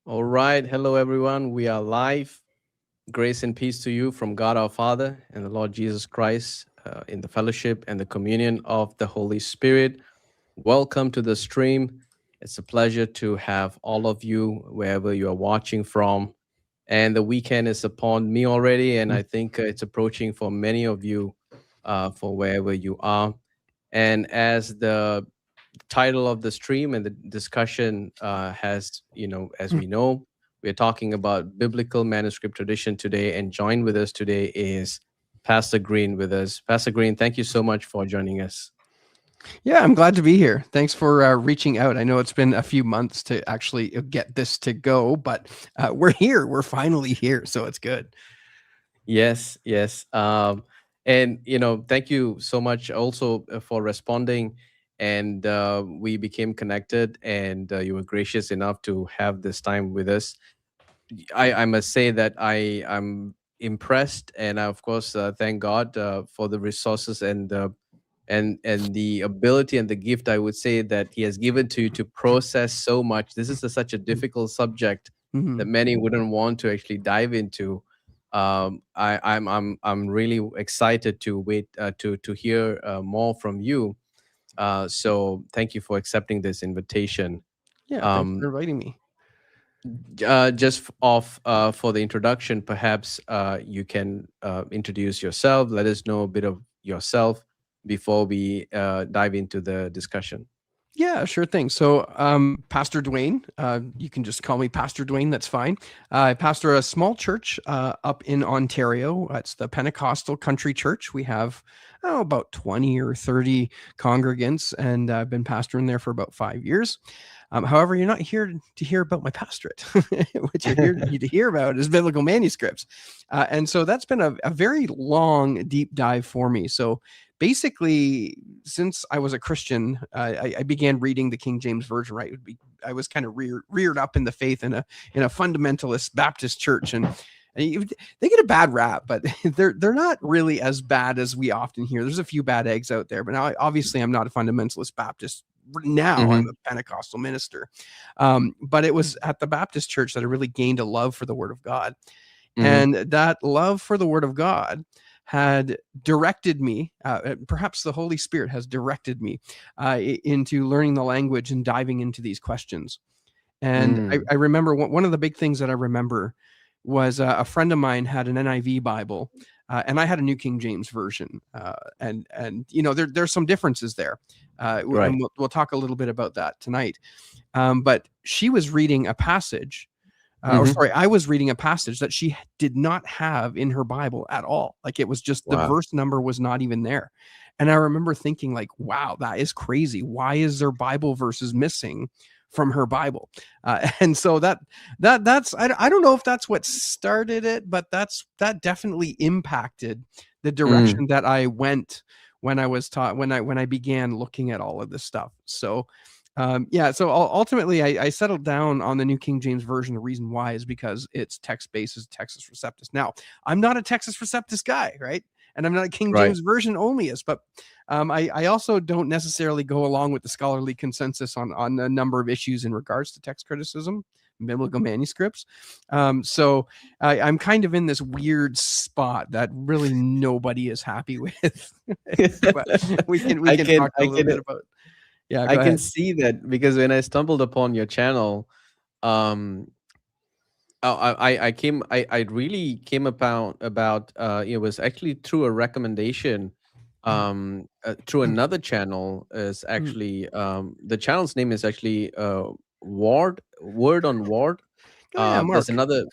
All right. Hello, everyone. We are live. Grace and peace to you from God our Father and the Lord Jesus Christ in the fellowship and the communion of the Holy Spirit. Welcome to the stream. It's a pleasure to have all of you wherever you are watching from. And the weekend is upon me already, and Mm. I think it's approaching for many of you for wherever you are. And as the title of the stream and the discussion has, as Mm. we know, we're talking about biblical manuscript tradition today. And joined with us today is Pastor Green with us. Pastor Green, thank you so much for joining us. Yeah, I'm glad to be here. Thanks for reaching out. I know it's been a few months to actually get this to go, but we're here. We're finally here, so it's good. Yes, yes. And, thank you so much also for responding. And we became connected, and you were gracious enough to have this time with us. I must say that I'm impressed, and I, of course, thank God for the resources and the ability and the gift, I would say, that He has given to you to process so much. This is such a difficult subject that Mm-hmm. many wouldn't want to actually dive into. I'm really excited to wait to hear more from you. So thank you for accepting this invitation. Yeah, thanks Um, for inviting me. just off for the introduction, perhaps you can introduce yourself. Let us know a bit of yourself before we dive into the discussion. Yeah, sure thing. So, Pastor Dwayne, you can just call me Pastor Dwayne. That's fine. I pastor a small church up in Ontario. It's the Pentecostal Country Church. We have about 20 or 30 congregants, and I've been pastoring there for about 5 years. However, you're not here to hear about my pastorate. What you're here to hear about is biblical manuscripts. And so that's been a very long, deep dive for me. So basically, since I was a Christian, I began reading the King James Version. Right, I was kind of reared up in the faith in a fundamentalist Baptist church, and they get a bad rap, but they're not really as bad as we often hear. There's a few bad eggs out there, but now obviously I'm not a fundamentalist Baptist. Now I'm Hmm. a Pentecostal minister, but it was at the Baptist church that I really gained a love for the Word of God, Hmm. and that love for the Word of God had directed me, perhaps the Holy Spirit has directed me into learning the language and diving into these questions. And I remember one of the big things that I remember was a friend of mine had an NIV Bible, and I had a New King James Version, and there's some differences there, and Right. we'll talk a little bit about that tonight. But she was reading a passage, or Hmm. sorry, I was reading a passage that she did not have in her Bible at all. Like it was just the Wow. verse number was not even there. And I remember thinking, like, wow, that is crazy. Why is there Bible verses missing from her Bible? And so that's I don't know if that's what started it, but that definitely impacted the Mm. direction that I went when I was taught when I began looking at all of this stuff. So yeah, so ultimately, I settled down on the New King James Version. The reason why is because it's text based as Texas Receptus. Now, I'm not a Texas Receptus guy, right? And I'm not a King Right. James Version onlyist, but I also don't necessarily go along with the scholarly consensus on a number of issues in regards to text criticism, biblical manuscripts. So I'm kind of in this weird spot that really nobody is happy with. But we I can can talk a I little can bit about. Yeah, I go can ahead. see that because when I stumbled upon your channel, um, I really came about it was actually through a recommendation through another channel. Is Mm. actually the channel's name is actually Word on Ward. Oh yeah, There's Mark. another.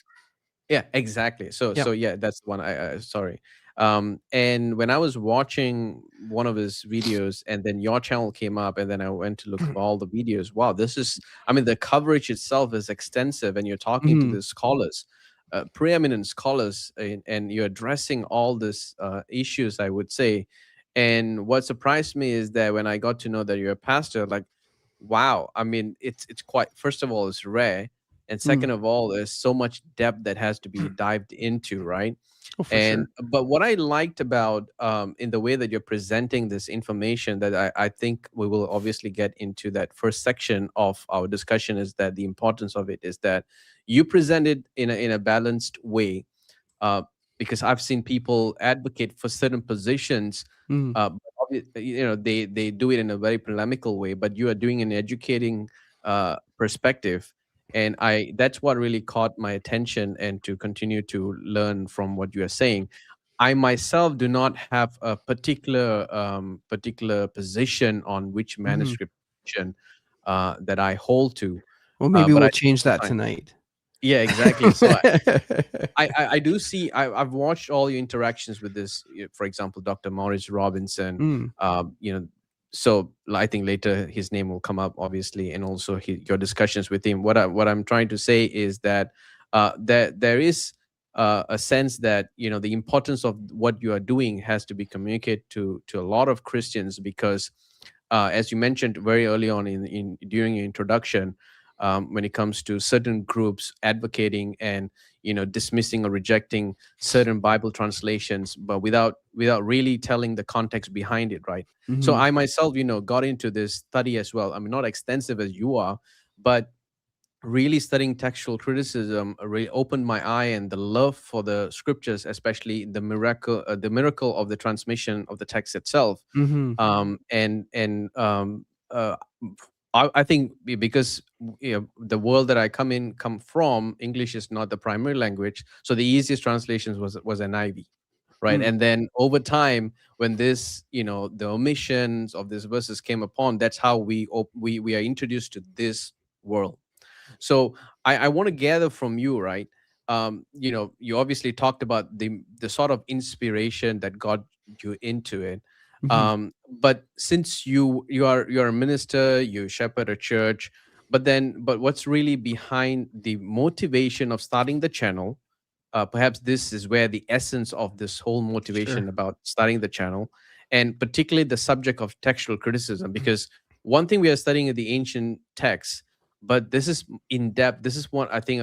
Yeah, exactly. So Yeah. so yeah, that's the one. I sorry. And when I was watching one of his videos, and then your channel came up, and then I went to look for all the videos. Wow, this is. I mean, the coverage itself is extensive, and you're talking to Mhm. the scholars, preeminent scholars, and you're addressing all these issues. I would say, and what surprised me is that when I got to know that you're a pastor, like, wow. I mean, it's quite. First of all, it's rare, and Mm. second of all, there's so much depth that has to be dived into, right? Oh, for And sure. but what I liked about in the way that you're presenting this information, that I think we will obviously get into that first section of our discussion, is that the importance of it is that you present it in a balanced way, uh, because I've seen people advocate for certain positions, Mm. but they do it in a very polemical way, but you are doing an educating perspective, and I that's what really caught my attention, and to continue to learn from what you are saying. I myself do not have a particular position on which Mhm. manuscript position, that I hold to, Well, maybe but we'll I change that find, tonight. yeah, exactly. So I do see. I've watched all your interactions with this. For example, Dr. Maurice Robinson. Mm. Um, you know, so I think later his name will come up, obviously, and also your discussions with him. What I'm trying to say is that there is a sense that the importance of what you are doing has to be communicated to a lot of Christians, because as you mentioned very early on in during your introduction, when it comes to certain groups advocating and dismissing or rejecting certain Bible translations, but without really telling the context behind it, right? So Mhm. I myself, got into this study as well. I mean, not extensive as you are, but really studying textual criticism really opened my eye, and the love for the scriptures, especially the miracle of the transmission of the text itself. Mhm. I think because the world that I come from, English is not the primary language, so the easiest translations was NIV, right? Mm. And then over time, when the omissions of these verses came upon, that's how we are introduced to this world. So I want to gather from you, right? You obviously talked about the sort of inspiration that got you into it. Mhm. But since you're a minister, you shepherd a church, but what's really behind the motivation of starting the channel? Perhaps this is where the essence of this whole motivation Sure. about starting the channel, and particularly the subject of textual criticism, because one thing we are studying in the ancient texts, but this is in depth. This is what I think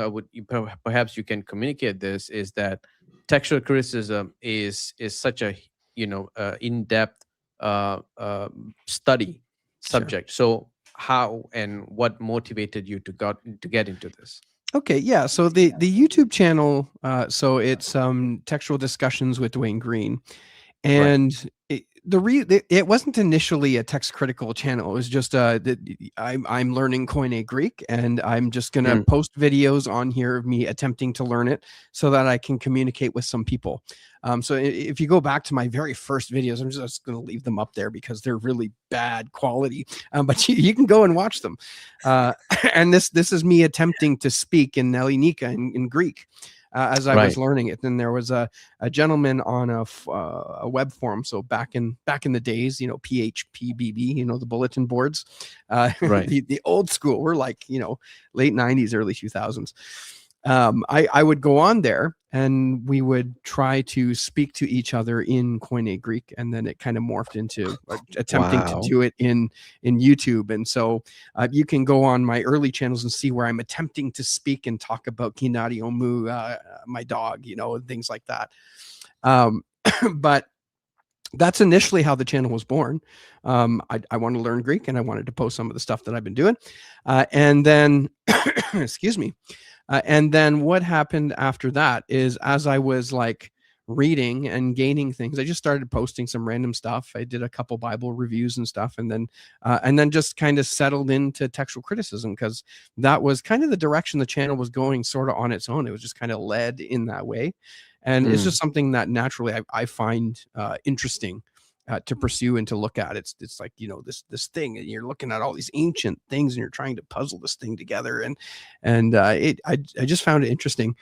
perhaps you can communicate. This is that textual criticism is such a in depth study Sure. subject. So how and what motivated you to get into this? Okay, yeah. So the YouTube channel, so it's textual discussions with Dwayne Green, Right. and it wasn't initially a text critical channel. It was just I'm learning Koine Greek, and I'm just gonna Mm, post videos on here of me attempting to learn it so that I can communicate with some people. So if you go back to my very first videos, I'm just gonna leave them up there because they're really bad quality. But you can go and watch them. Uh, and this is me attempting to speak in Nelinika in Greek. As I was right. learning it, then there was a gentleman on a web forum. So back in the days, PHPBB, the bulletin boards, Right. the old school. We're like late '90s, early 2000s. I would go on there and we would try to speak to each other in Koine Greek, and then it kind of morphed into attempting to Wow. do it in YouTube. And so you can go on my early channels and see where I'm attempting to speak and talk about Kinari Omu, my dog, and things like that. Um, but that's initially how the channel was born. I want to learn Greek and I wanted to post some of the stuff that I've been doing. And then, excuse me. And then what happened after that is as I was like reading and gaining things, I just started posting some random stuff. I did a couple Bible reviews and stuff, and then just kind of settled into textual criticism because that was kind of the direction the channel was going, sort of on its own. It was just kind of led in that way, and it's Mm, just something that naturally I find interesting to pursue and to look at. It's like this thing, and you're looking at all these ancient things, and you're trying to puzzle this thing together, I just found it interesting,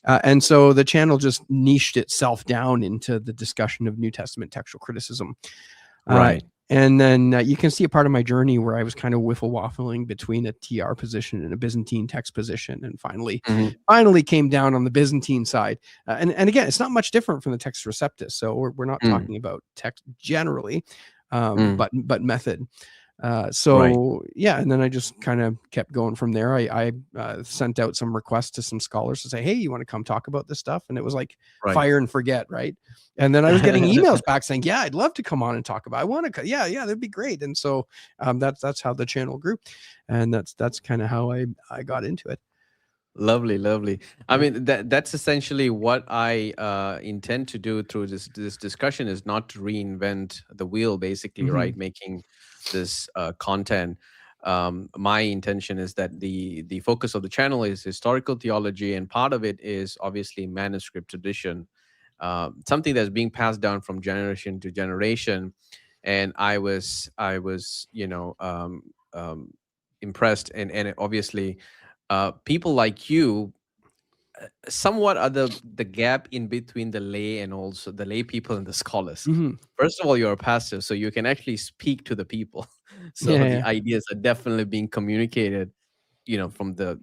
and so the channel just niched itself down into the discussion of New Testament textual criticism. Uh, right. and then you can see a part of my journey where I was kind of wiffle waffling between a TR position and a Byzantine text position, and Mhm. finally came down on the Byzantine side. And again, it's not much different from the text receptus. So we're not Mm, talking about text generally, mm, but method. Right. So yeah, and then I just kind of kept going from there. I sent out some requests to some scholars to say, hey, you want to come talk about this stuff? And it was like Right. fire and forget, right? And then I was getting emails back saying, yeah, I'd love to come on and talk about. I want to, yeah, that'd be great. And so that's how the channel grew, and that's kind of how I got into it. Lovely, lovely. I Yeah. mean, that's essentially what I intend to do through this discussion, is not to reinvent the wheel, basically, Hmm. right? Making this content. My intention is that the focus of the channel is historical theology, and part of it is obviously manuscript tradition, something that's being passed down from generation to generation. And I was impressed, and obviously people like you somewhat are the gap in between the lay and also the lay people and the scholars. Hmm. First of all, you're a pastor, so you can actually speak to the people. So Yeah, the yeah, ideas are definitely being communicated, from the,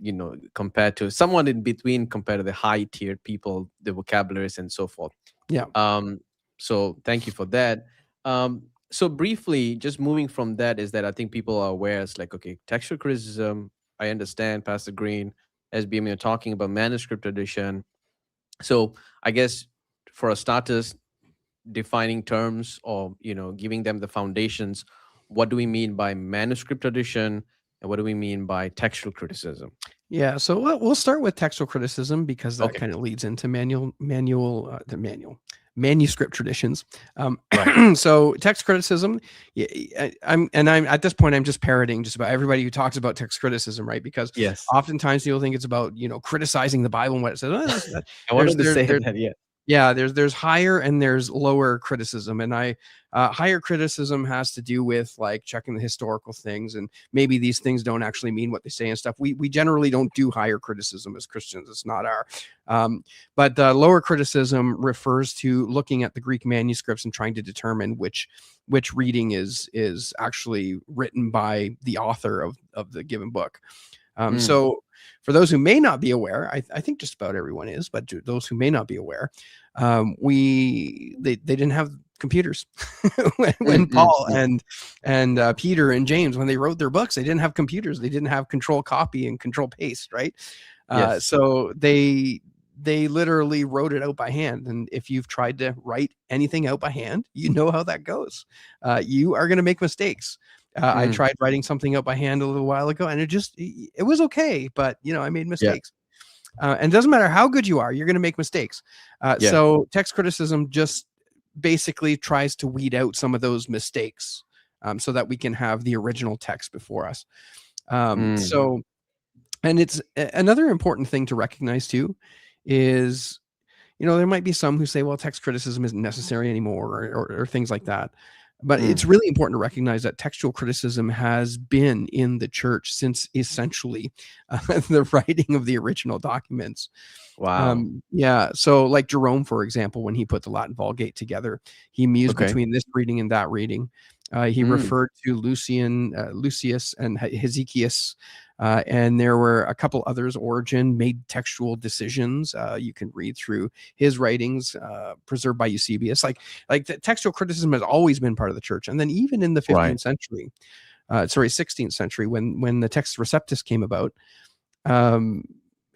compared to someone in between, compared to the high tiered people, the vocabularies and so forth. yeah. um so thank you for that. So briefly, just moving from that, is that I think people are aware, it's like, okay, textual criticism, I understand, Pastor Green, SBM, you're talking about manuscript edition. So I guess, for a starters, defining terms, or giving them the foundations, what do we mean by manuscript edition, and what do we mean by textual criticism? Yeah, so we'll start with textual criticism because that Okay. kind of leads into manuscript traditions. Right. So text criticism, I'm at this point I'm just parroting just about everybody who talks about text criticism, right? Because Yes. oftentimes people think it's about criticizing the Bible and what it says. I There's wanted to say that. Yeah. yeah, there's higher and there's lower criticism, and higher criticism has to do with like checking the historical things, and maybe these things don't actually mean what they say and stuff. We generally don't do higher criticism as Christians. It's not our. Um, but lower criticism refers to looking at the Greek manuscripts and trying to determine which reading is actually written by the author of the given book. Mm. So for those who may not be aware, I think just about everyone is, but to those who may not be aware, they didn't have computers Mm, when mm, Paul mm. and Peter and James, when they wrote their books, they didn't have computers. They didn't have control copy and control paste, right? Yes. So they literally wrote it out by hand. And if you've tried to write anything out by hand, you know how that goes. You are going to make mistakes. I Mm. tried writing something out by hand a little while ago, and it was okay, but I made Yeah. mistakes. And it doesn't matter how good you are, you're going to make mistakes. Yeah. So text criticism just basically tries to weed out some of those mistakes, so that we can have the original text before us. Mm. So, and it's another important thing to recognize too is, there might be some who say, well, text criticism isn't necessary anymore, or things like that. But it's Mm. really important to recognize that textual criticism has been in the church since essentially the writing of the original documents. Wow. Yeah. So, like Jerome, for example, when he put the Latin Vulgate together, he mused Okay. between this reading and that reading. He Mm. referred to Lucius, and Hezekias, and there were a couple others. Origen made textual decisions. You can read through his writings, preserved by Eusebius. Like the textual criticism has always been part of the church, and then even in the Right. 15th century, 16th century, when the Textus Receptus came about, um,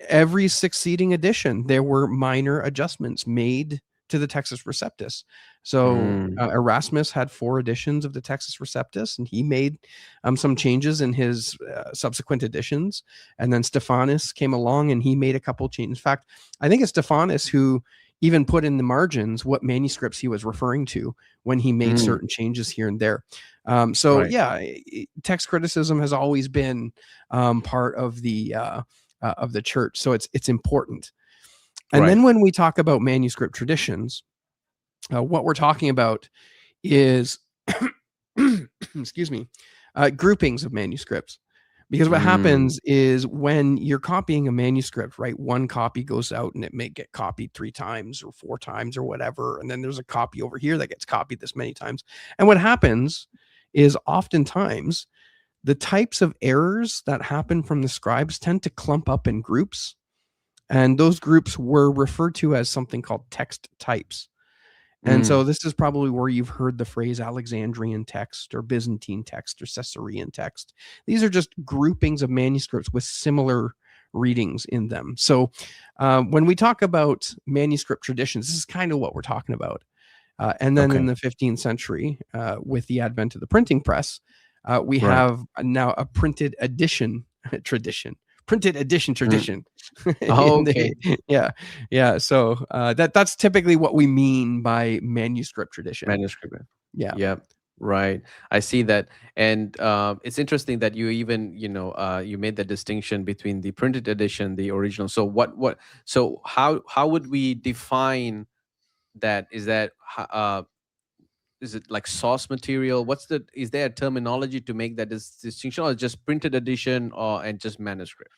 every succeeding edition, there were minor adjustments made to the Textus Receptus. So Mm. Erasmus had 4 editions of the Textus Receptus, and he made some changes in his subsequent editions. And then Stephanus came along, and he made a couple changes. In fact, I think it's Stephanus who even put in the margins what manuscripts he was referring to when he made Mm. certain changes here and there. So Right. yeah, text criticism has always been part of the church. So it's important. And Right. then when we talk about manuscript traditions, what we're talking about is, excuse me, groupings of manuscripts. Because what Mm. happens is when you're copying a manuscript, right? One copy goes out and it may get copied 3 times or 4 times or whatever. And then there's a copy over here that gets copied this many times. And what happens is oftentimes the types of errors that happen from the scribes tend to clump up in groups. And those groups were referred to as something called text types. And Mm. so this is probably where you've heard the phrase Alexandrian text or Byzantine text or Caesarean text. These are just groupings of manuscripts with similar readings in them. So when we talk about manuscript traditions, this is kind of what we're talking about. And then in Okay. the 15th century, with the advent of the printing press, we Right. have now a printed edition tradition. Printed edition Mm. tradition. In Okay. the yeah, yeah. So that's typically what we mean by manuscript tradition. Manuscript. Yeah. Yeah. Right. I see that. And it's interesting that you even, you made the distinction between the printed edition, the original. So so how would we define that? Is it like source material? Is there a terminology to make that distinction, or just printed edition, and just manuscript?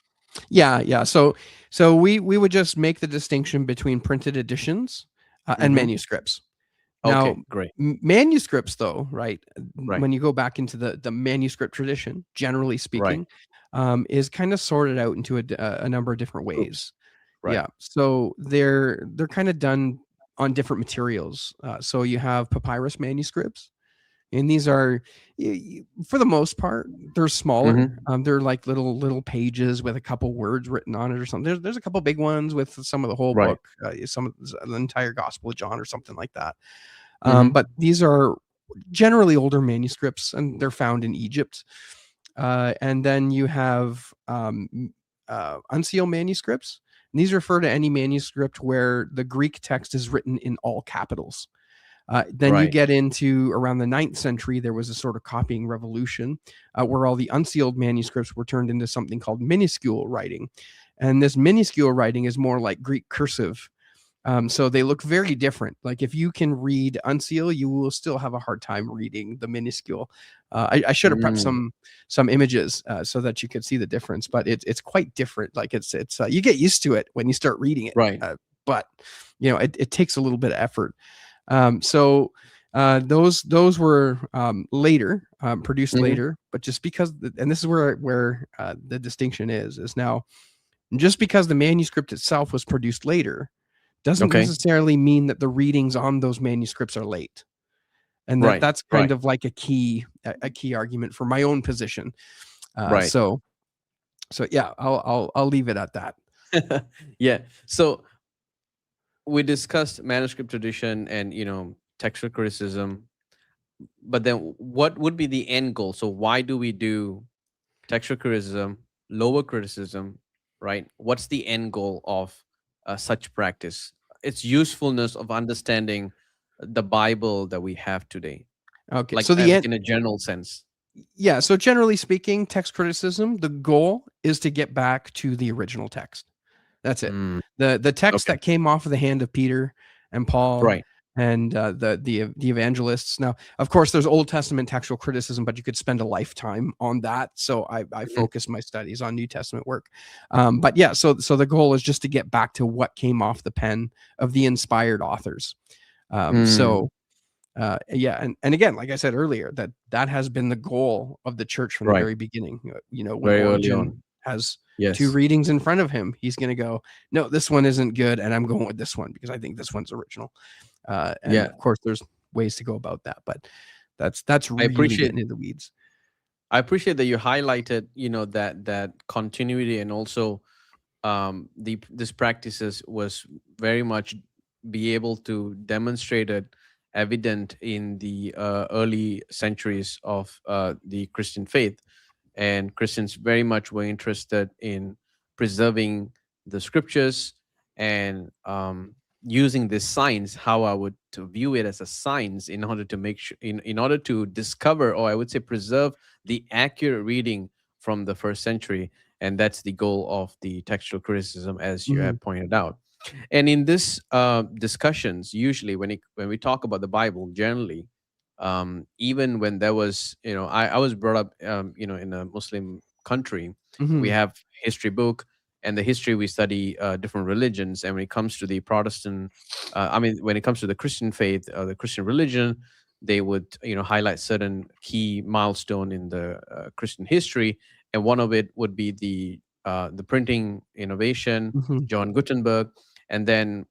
Yeah, yeah. So we would just make the distinction between printed editions and Mm-hmm. manuscripts. Now, Okay, great. manuscripts, though, right? Right. When you go back into the manuscript tradition, generally Right. speaking, is kind of sorted out into a number of different Groups. ways. Right. Yeah, so they're kind of done on different materials. So you have papyrus manuscripts, and these are, for the most part, they're smaller. Mm-hmm. They're like little pages with a couple words written on it or something. There's a couple big ones with some of the whole Right. book, some of the entire Gospel of John or something like that. Mm-hmm. But these are generally older manuscripts, and they're found in Egypt. And then you have unsealed manuscripts. And these refer to any manuscript where the Greek text is written in all capitals. Then you Right. get into around the 9th century, there was a sort of copying revolution where all the unsealed manuscripts were turned into something called minuscule writing. And this minuscule writing is more like Greek cursive, so they look very different. Like if you can read unseal, you will still have a hard time reading the minuscule. I should have prepped Mm. some images so that you could see the difference, but it's quite different. Like it's you get used to it when you start reading it, Right. but it takes a little bit of effort. So those were later produced Mm-hmm. later, but just because, and this is where the distinction is now, just because the manuscript itself was produced later doesn't Okay. necessarily mean that the readings on those manuscripts are late. And Right. that's kind Right. of like a key argument for my own position. Uh, Right. so so yeah, I'll leave it at that. Yeah. So we discussed manuscript tradition and textual criticism, but then what would be the end goal? So why do we do textual criticism, lower criticism, right? What's the end goal of such practice? Its usefulness of understanding the Bible that we have today, Okay, like so the end, in a general sense. yeah. So generally speaking, text criticism, the goal is to get back to the original text. That's it. Mm, The text okay. that came off of the hand of Peter and Paul Right. and the evangelists. Now, of course, there's Old Testament textual criticism, but you could spend a lifetime on that. So I Mhm. focus my studies on New Testament work. But yeah, so the goal is just to get back to what came off the pen of the inspired authors. Mm, So yeah, and again, like I said earlier, that has been the goal of the church from the right. very beginning. When Very early Origen on. has two Yes. readings in front of him, he's going to go, no, this one isn't good, and I'm going with this one because I think this one's original. And Yeah. of course, there's ways to go about that, but that's I really appreciate getting into the weeds. I appreciate that you highlighted, that continuity, and also the this practices was very much be able to demonstrate it evident in the early centuries of the Christian faith, and Christians very much were interested in preserving the scriptures and using this science, how I would to view it as a science, in order to make sure, in order to discover, or I would say preserve, the accurate reading from the first century. And that's the goal of the textual criticism, as you Mhm, have pointed out. And in this discussions, usually when we talk about the Bible generally, even when there was, I was brought up, in a Muslim country. We mhm, have history book, and the history we study different religions. And when it comes to the Protestant, when it comes to the Christian faith, the Christian religion, they would, highlight certain key milestone in the Christian history, and one of it would be the printing innovation, mhm, John Gutenberg, and then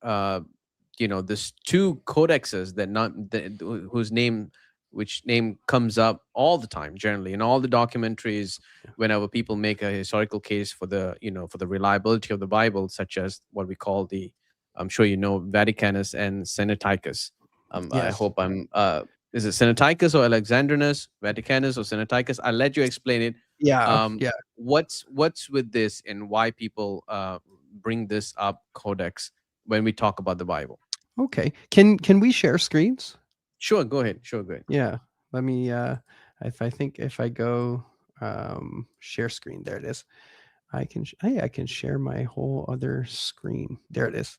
this two codexes that not whose name which name comes up all the time, generally in all the documentaries, whenever people make a historical case for the for the reliability of the Bible, such as what we call the, I'm sure Vaticanus and Sinaiticus. I Yes. hope I'm is it Sinaiticus or Alexandrinus, Vaticanus or Sinaiticus? I'll let you explain it. Yeah. um Yeah. what's with this, and why people bring this up, codex, when we talk about the Bible? Okay. Can we share screens? Sure, go ahead. Sure, go ahead. Yeah. Let me if I go share screen, there it is. I can share my whole other screen. There it is.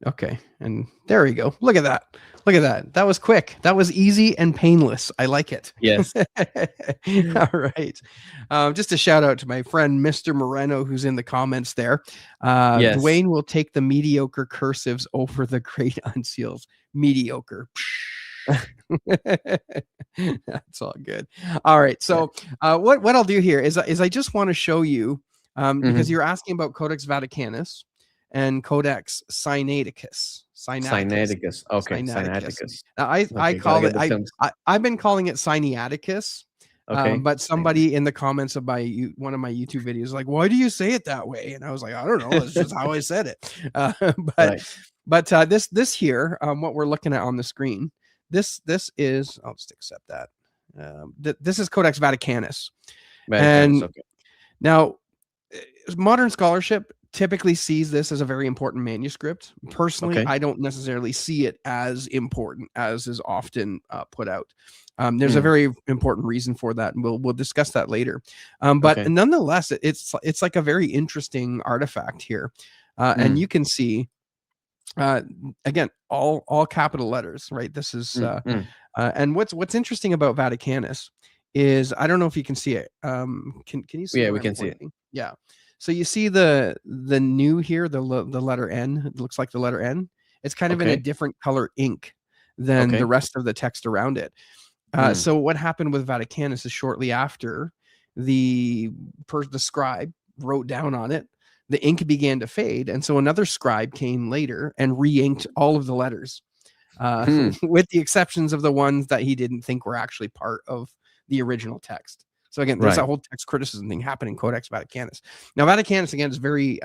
Okay. And there we go. Look at that. Look at that. That was quick. That was easy and painless. I like it. Yes. All right. Just a shout out to my friend, Mr. Moreno, who's in the comments there. Yes. Dwayne will take the mediocre cursives over the great unseals. Mediocre. That's all good. All right. Right. So what I'll do here is I just want to show you because Hmm. you're asking about Codex Vaticanus and Codex Sinaiticus. Sinaiticus. Sinaiticus. Okay, Sinaiticus. Sinaiticus. Now, I Okay, gotta call get it the terms. I've been calling it Sinaiticus, Okay. but somebody in the comments of one of my YouTube videos is like, why do you say it that way? And I was like, I don't know. That's just how I said it. But Right. this here, what we're looking at on the screen, this is, I'll just accept that. This is Codex Vaticanus, Vaticanus. and Okay. now modern scholarship typically sees this as a very important manuscript. Personally, Okay. I don't necessarily see it as important as is often put out. There's a Mm. very important reason for that, and we'll discuss that later. But Okay. nonetheless, it's like a very interesting artifact here, and Mm. you can see uh, again all capital letters, right? This is Mm. Mm. and what's interesting about Vaticanus is, I don't know if you can see it. Can you see Yeah, where we I'm can see it. pointing? Yeah. So you see the new here, the letter N. It looks like the letter N. It's kind of in a Okay. different color ink than the Okay. rest of the text around it. Mm. So what happened with Vaticanus is shortly after the the scribe wrote down on it, the ink began to fade, and so another scribe came later and re-inked all of the letters, Hmm. with the exceptions of the ones that he didn't think were actually part of the original text. So again, there's that Right. whole text criticism thing happening in Codex Vaticanus. Now, Vaticanus again is very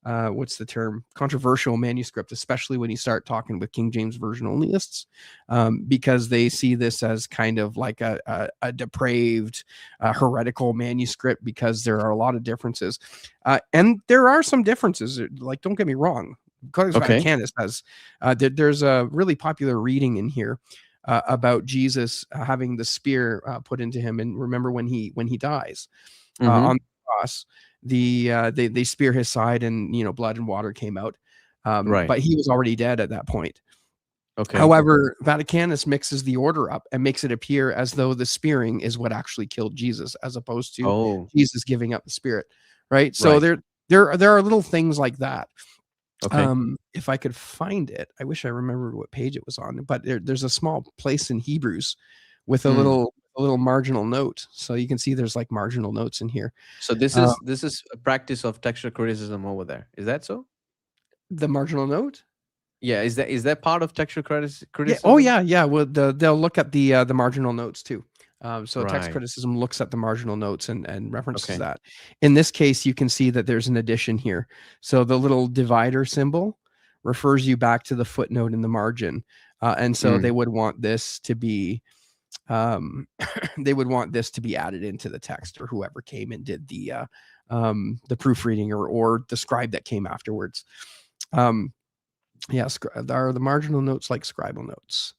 what's the term? Controversial manuscript, especially when you start talking with King James Version onlyists, because they see this as kind of like a depraved, heretical manuscript because there are a lot of differences, and there are some differences. Like, don't get me wrong, Codex Okay. Vaticanus has there's a really popular reading in here about Jesus having the spear put into him, and remember when he dies on Mm-hmm. the cross, they spear his side, and blood and water came out, Right. but he was already dead at that point. Okay. However, Vaticanus mixes the order up and makes it appear as though the spearing is what actually killed Jesus, as opposed to Oh. Jesus giving up the spirit. Right. So Right. there are little things like that. Okay. If I could find it, I wish I remembered what page it was on, but there's a small place in Hebrews with Mm. a little marginal note. So you can see there's like marginal notes in here. So this Uh, is this is a practice of textual criticism over there. Is that so? the marginal note. Yeah. Is that part of textual Yeah. Oh, criticism? yeah. Yeah. Well, they'll look at the marginal notes too. So text Right. criticism looks at the marginal notes and references Okay. that. In this case, you can see that there's an addition here. So the little divider symbol refers you back to the footnote in the margin, and so they Mm. would want this to be they would want this to be added into the text, or whoever came and did the proofreading, or the scribe that came afterwards. Um, yeah, are the marginal notes like scribal notes?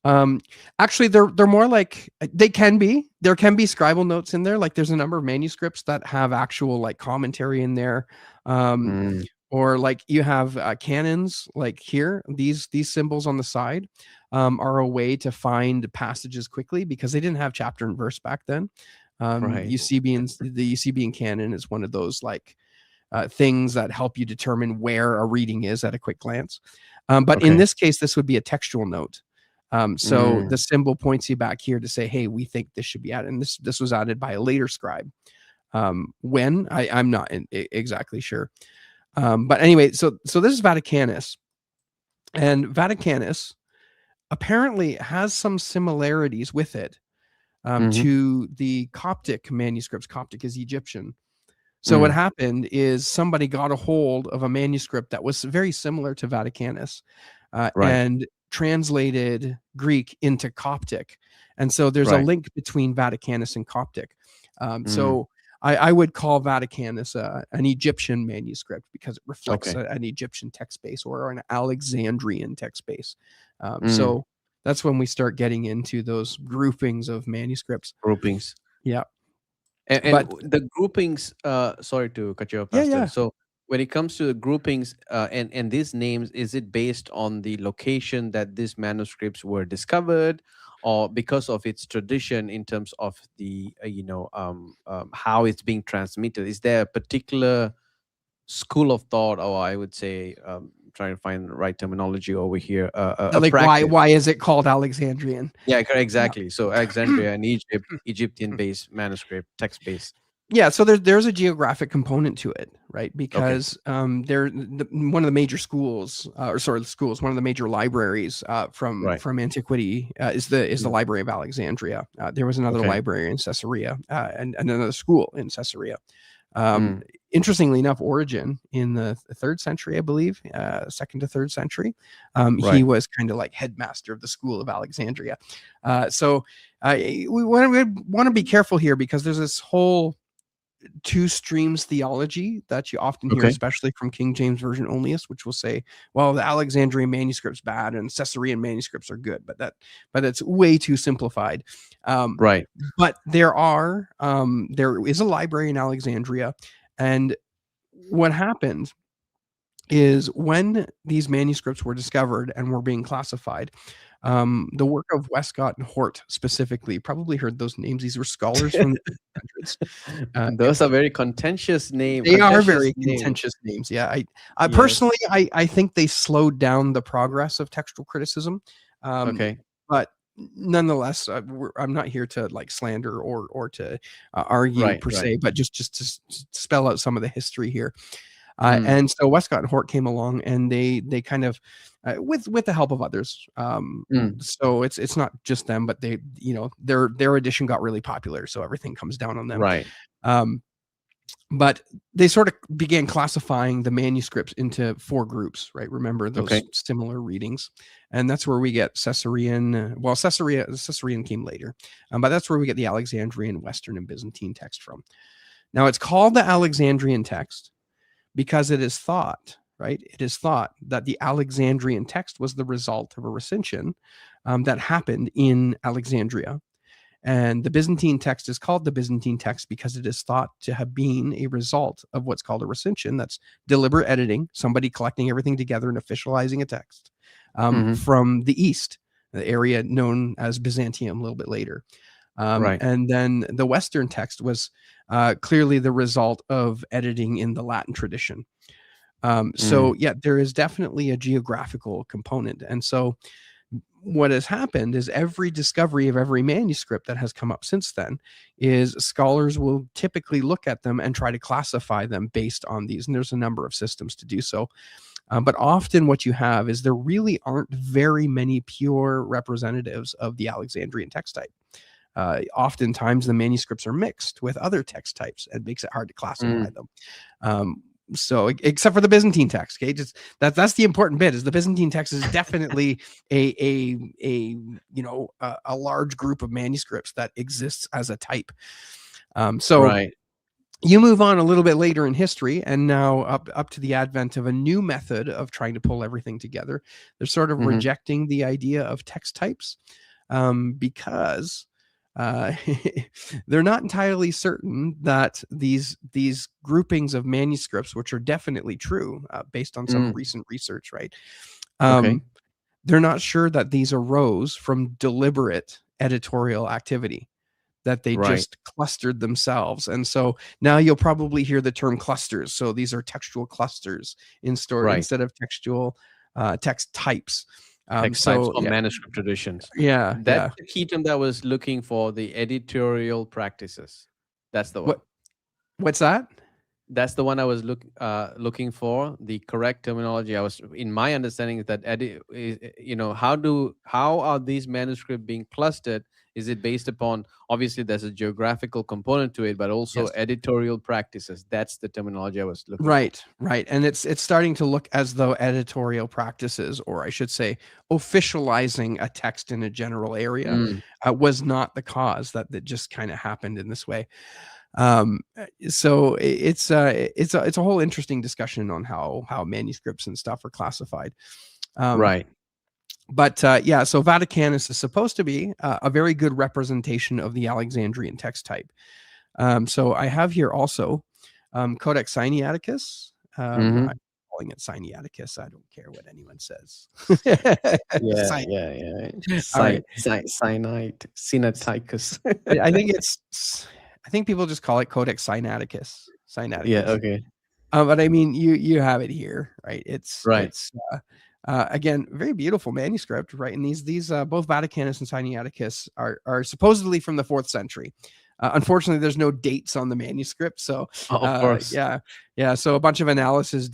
Um, Actually, they're more like, there can be scribal notes in there. Like, there's a number of manuscripts that have actual like commentary in there. Um, Mm. or like you have canons, like here, these symbols on the side are a way to find passages quickly, because they didn't have chapter and verse back then. Right. The UCB and canon is one of those like things that help you determine where a reading is at a quick glance. But in Okay. this case, this would be a textual note. So Mm. the symbol points you back here to say, hey, we think this should be added. And this was added by a later scribe. When I'm not exactly sure. But anyway, so this is Vaticanus, and Vaticanus apparently has some similarities with it Mm-hmm. to the Coptic manuscripts. Coptic is Egyptian. So what Mm. happened is somebody got a hold of a manuscript that was very similar to Vaticanus, Right. and translated Greek into Coptic. And so there's a Right. link between Vaticanus and Coptic. Mm. So I would call Vaticanus an Egyptian manuscript because it reflects Okay. an Egyptian text base or an Alexandrian text base. Mm. So that's when we start getting into those groupings of manuscripts. Groupings. Yeah. And But the groupings, sorry to cut you off, yeah, Pastor. yeah. So when it comes to the groupings, and these names, is it based on the location that these manuscripts were discovered, or because of its tradition in terms of the how it's being transmitted? Is there a particular school of thought, or I would say, trying to find the right terminology over here, a Like why practice? why is it called Alexandrian? Yeah, Yeah. exactly. So Alexandria and Egypt, Egyptian-based manuscript, text-based. Yeah, so there's a geographic component to it, right? Okay. Because one of the major schools, or sorry, schools, one of the major libraries Right. from antiquity is the Mm. Library of Alexandria. There was another Okay. library in Caesarea, and another school in Caesarea. Um, Mm. Interestingly enough, Origen in the third century, I believe, second to third century, he Right. was kind of like headmaster of the school of Alexandria. So we want to be careful here because there's this whole two streams theology that you often hear, Okay. especially from King James Version onlyists, which will say, well, the Alexandrian manuscript's bad and Caesarean manuscripts are good, but that's way too simplified. Um, Right. but there is a library in Alexandria, and what happened is when these manuscripts were discovered and were being classified, the work of Westcott and Hort specifically, probably heard those names. These were scholars from the 1800s. Those are very contentious They are contentious very names. contentious names. Yeah, I Yes. personally, I think they slowed down the progress of textual criticism, um, Okay. but nonetheless, I'm not here to like slander or to argue Right. per Right. se, but just to spell out some of the history here. Mm. And so Westcott and Hort came along, and they kind of, with the help of others. Mm. So it's not just them, but they, their edition got really popular, so everything comes down on them. Right. Um, but they sort of began classifying the manuscripts into four groups, right? Remember those Okay. similar readings, and that's where we get Caesarean. Well, Caesarean came later, but that's where we get the Alexandrian, Western, and Byzantine text from. Now it's called the Alexandrian text because it is thought, right? It is thought that the Alexandrian text was the result of a recension that happened in Alexandria. And the Byzantine text is called the Byzantine text because it is thought to have been a result of what's called a recension. That's deliberate editing, somebody collecting everything together and officializing a text Hmm. from the East, the area known as Byzantium a little bit later. Right. And then the Western text was clearly the result of editing in the Latin tradition. So, Mm. yeah, there is definitely a geographical component. And so, what has happened is every discovery of every manuscript that has come up since then is scholars will typically look at them and try to classify them based on these. And there's a number of systems to do so. But often what you have is there really aren't very many pure representatives of the Alexandrian text type. Oftentimes the manuscripts are mixed with other text types and makes it hard to classify Mm. them. So except for the Byzantine text, okay, just that's the important bit is the Byzantine text is definitely a large group of manuscripts that exists as a type. So Right. you move on a little bit later in history, and now up to the advent of a new method of trying to pull everything together. They're sort of Hmm. rejecting the idea of text types because uh, they're not entirely certain that these groupings of manuscripts, which are definitely true based on some Mm. recent research, right? Okay. Um, they're not sure that these arose from deliberate editorial activity, that they Right. just clustered themselves. And so now you'll probably hear the term clusters. So these are textual clusters Right. instead of textual text types. Text types So or yeah, manuscript traditions. yeah, That's yeah. the key term that I was looking for, the editorial practices. That's the What one. what's that? That's the one I was looking for, the correct terminology. I was, in my understanding, is that how are these manuscripts being clustered? Is it based upon, obviously there's a geographical component to it, but also Yes. editorial practices? That's the terminology I was looking for. Right, right. And it's starting to look as though editorial practices, or I should say, officializing a text in a general area, Mm, was not the cause, that just kind of happened in this way. So it's a whole interesting discussion on how manuscripts and stuff are classified. Um, right. but yeah, so Vaticanus is supposed to be a very good representation of the Alexandrian text type. So I have here also Codex Sinaiticus. I'm Mm-hmm. calling it Sinaiticus. I don't care what anyone says. Yeah, Sin- yeah, yeah. All right. Cyanide, Sinaiticus. I think I think people just call it Codex Sinaiticus. Yeah. Sinaiticus. Okay. But I mean, you have it here, right? Right. It's again, very beautiful manuscript, right? And these both Vaticanus and Sinaiticus are supposedly from the 4th century. Unfortunately, there's no dates on the manuscript, so Of course. yeah, yeah. So a bunch of analysis is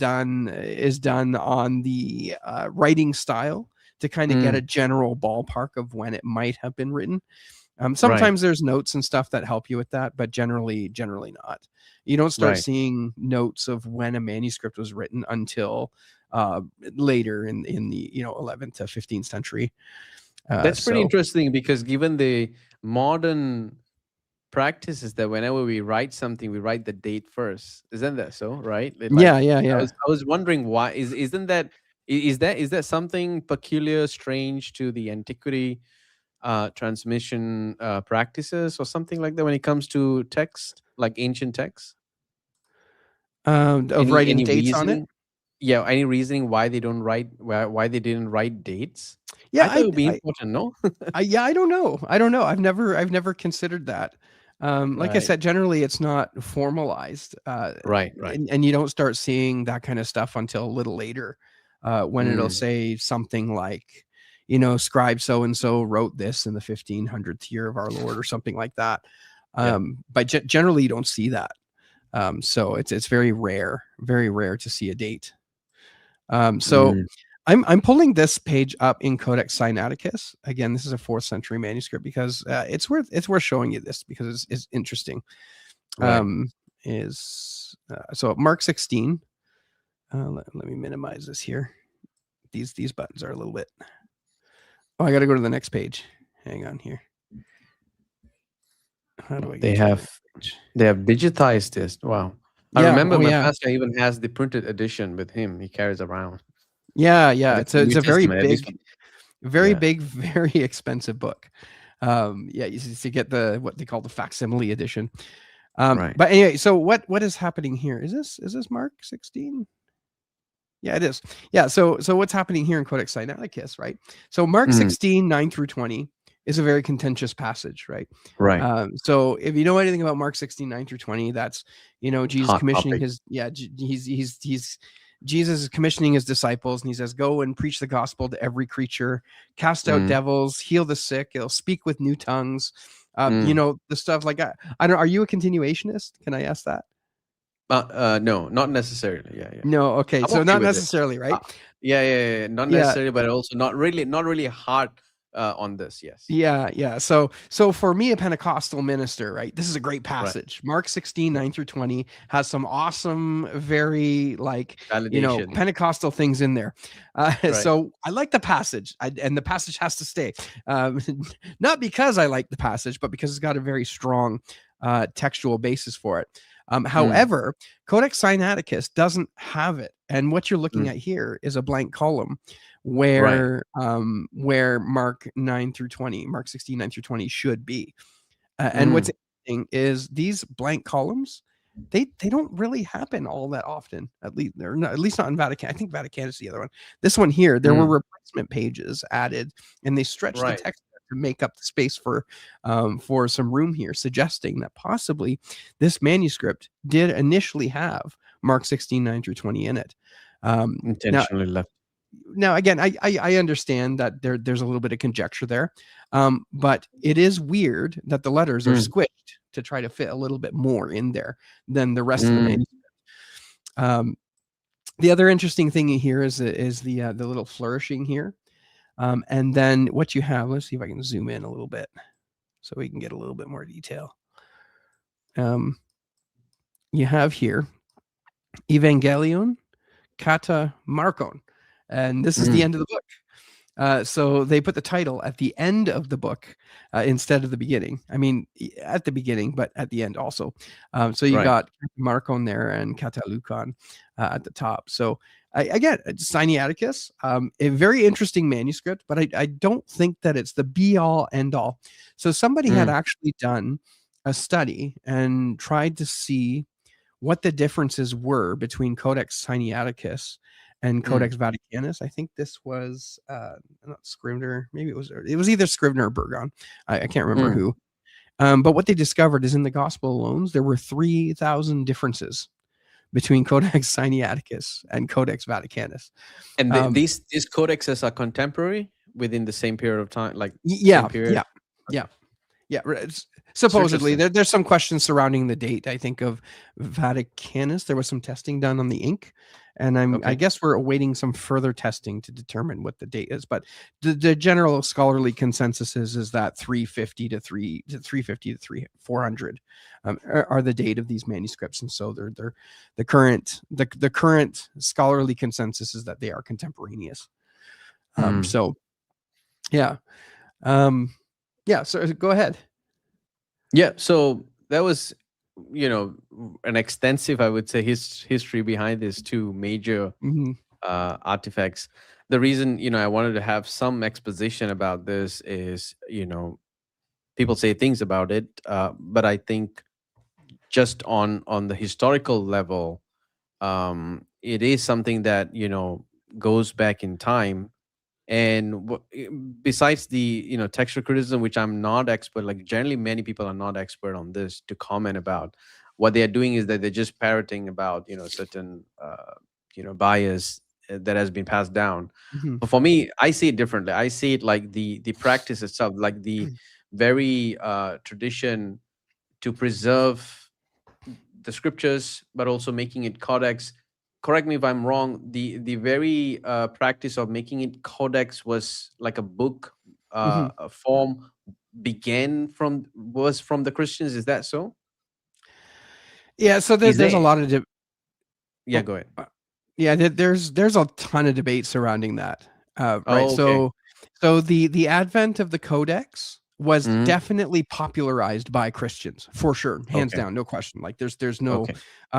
done on the writing style to kind of get a Mm, general ballpark of when it might have been written. right. Sometimes there's notes and stuff that help you with that, but generally not. You don't start Right. seeing notes of when a manuscript was written until uh, later in the 11th to 15th century. That's pretty So interesting because given the modern practice is that whenever we write something, we write the date first. Isn't that so? Right? Like yeah, yeah, yeah. I was wondering why isn't that is that something peculiar, strange to the antiquity transmission practices or something like that when it comes to text, like ancient texts? Of writing Any dates on it. reasoning? Yeah, any reasoning why they don't write why they didn't write dates? Yeah, I thought it would be important, no? yeah, I don't know. I don't know. I've never considered that. Like I Right. said, generally it's not formalized, Right, right. and you don't start seeing that kind of stuff until a little later, when it'll Mm, say something like, scribe so and so wrote this in the 1500th year of our Lord or something like that. yeah. But generally you don't see that. So it's very rare to see a date. So Mm, I'm pulling this page up in Codex Sinaiticus. Again, this is a 4th century manuscript because it's worth showing you this because it's interesting. right. Um, is So Mark 16. Let me minimize this here. These buttons are a little bit. Oh, I got to go to the next page. Hang on here. How do I They get to the have next page? they have digitized this. Wow. I Yeah. remember Oh, my yeah. pastor even has the printed edition with him. He carries around Yeah. Yeah. the It's New a very Testament, at big, least. very Yeah. big, very expensive book. Yeah, you see, to get the what they call the facsimile edition. Right. But anyway, so what is happening here? Is this Mark 16? Yeah, it is. Yeah, so what's happening here in Codex Sinaiticus, right? So Mark Mm, 16, 9 through 20 is a very contentious passage, right? right. So if you know anything about Mark 16, 9 through 20, that's Jesus Hot commissioning topic. his he's Jesus is commissioning his disciples, and he says, "Go and preach the gospel to every creature, cast out Mm, devils, heal the sick, he'll speak with new tongues." mm. The stuff like I don't. Are you a continuationist? Can I ask that? No, not necessarily. Yeah, yeah. No. Okay. I'm So okay not with it. necessarily, Uh, right? yeah, yeah, yeah, yeah. Not Yeah. necessarily, but also not really hard on this. Yes. Yeah, yeah. So for me, a Pentecostal minister, right? This is a great Right. passage. Mark 16, 9 through 20 has some awesome, very Validation. Pentecostal things in there. Right. So I like the passage, and the passage has to stay. Um, not because I like the passage, but because it's got a very strong textual basis for it. Mm, However, Codex Sinaiticus doesn't have it. And what you're looking mm. at here is a blank column Right. where Mark 16, 9 through 20 should be. And what's Mm, interesting is these blank columns, they don't really happen all that often. At least not in Vatican. I think Vatican is the other one. This one here, there were mm. replacement pages added, and they stretched the Right. text to make up the space for some room here, suggesting that possibly this manuscript did initially have Mark 16, 9 through 20 in it. Now, Intentionally left. again, I understand that there's a little bit of conjecture there, but it is weird that the letters are Mm, squished to try to fit a little bit more in there than the rest of the mm. manuscript. Um, the other interesting thing here is the little flourishing here, and then what you have. Let's see if I can zoom in a little bit so we can get a little bit more detail. Um, you have here Evangelion Kata Markon, and this is the Mm, end of the book. So they put the title at the end of the book instead of the beginning. I mean, at the beginning, but at the end also. So you right. got Markon there and Katalukan at the top. So again, Sinaiticus, a very interesting manuscript, but I don't think that it's the be all end all. So somebody had Mm, actually done a study and tried to see what the differences were between Codex Sinaiticus and mm, Codex Vaticanus. I think this was not Scrivener, maybe it was either Scrivener or Burgon. I can't remember mm. who. But what they discovered is in the Gospel Alones, there were 3,000 differences between Codex Sinaiticus and Codex Vaticanus. And Um, these codexes are contemporary within the same period of time, like same yeah, period. yeah, yeah. Okay, Yeah, it's supposedly interesting. there's some questions surrounding the date. I think of Vaticanus. There was some testing done on the ink, and I Okay. guess we're awaiting some further testing to determine what the date is. But the general scholarly consensus is that 350 to 350 to 400 are the date of these manuscripts, and so they're the current scholarly consensus is that they are contemporaneous. Mm. So yeah, um, yeah. So go ahead. Yeah. So that was, an extensive, I would say, history behind these two major Mhm. artifacts. The reason, I wanted to have some exposition about this is, people say things about it, but I think just on the historical level, it is something that goes back in time. And besides the textual criticism, which I'm not expert, like generally many people are not expert on this to comment about, what they are doing is that they're just parroting about certain bias that has been passed down. Mhm. But for me, I see it differently. I see it like the practice itself, like the very tradition to preserve the scriptures, but also making it codex. Correct me if I'm wrong. The very practice of making it codex was like a book Mhm. a form began from was from the Christians. Is that so? Yeah, so Is there's there? a lot of Yeah, oh, go ahead. yeah, there's a ton of debate surrounding that, right? Oh, okay. So the advent of the Codex was Hmm. definitely popularized by Christians, for sure, hands Okay. down, no question. Like there's no Okay.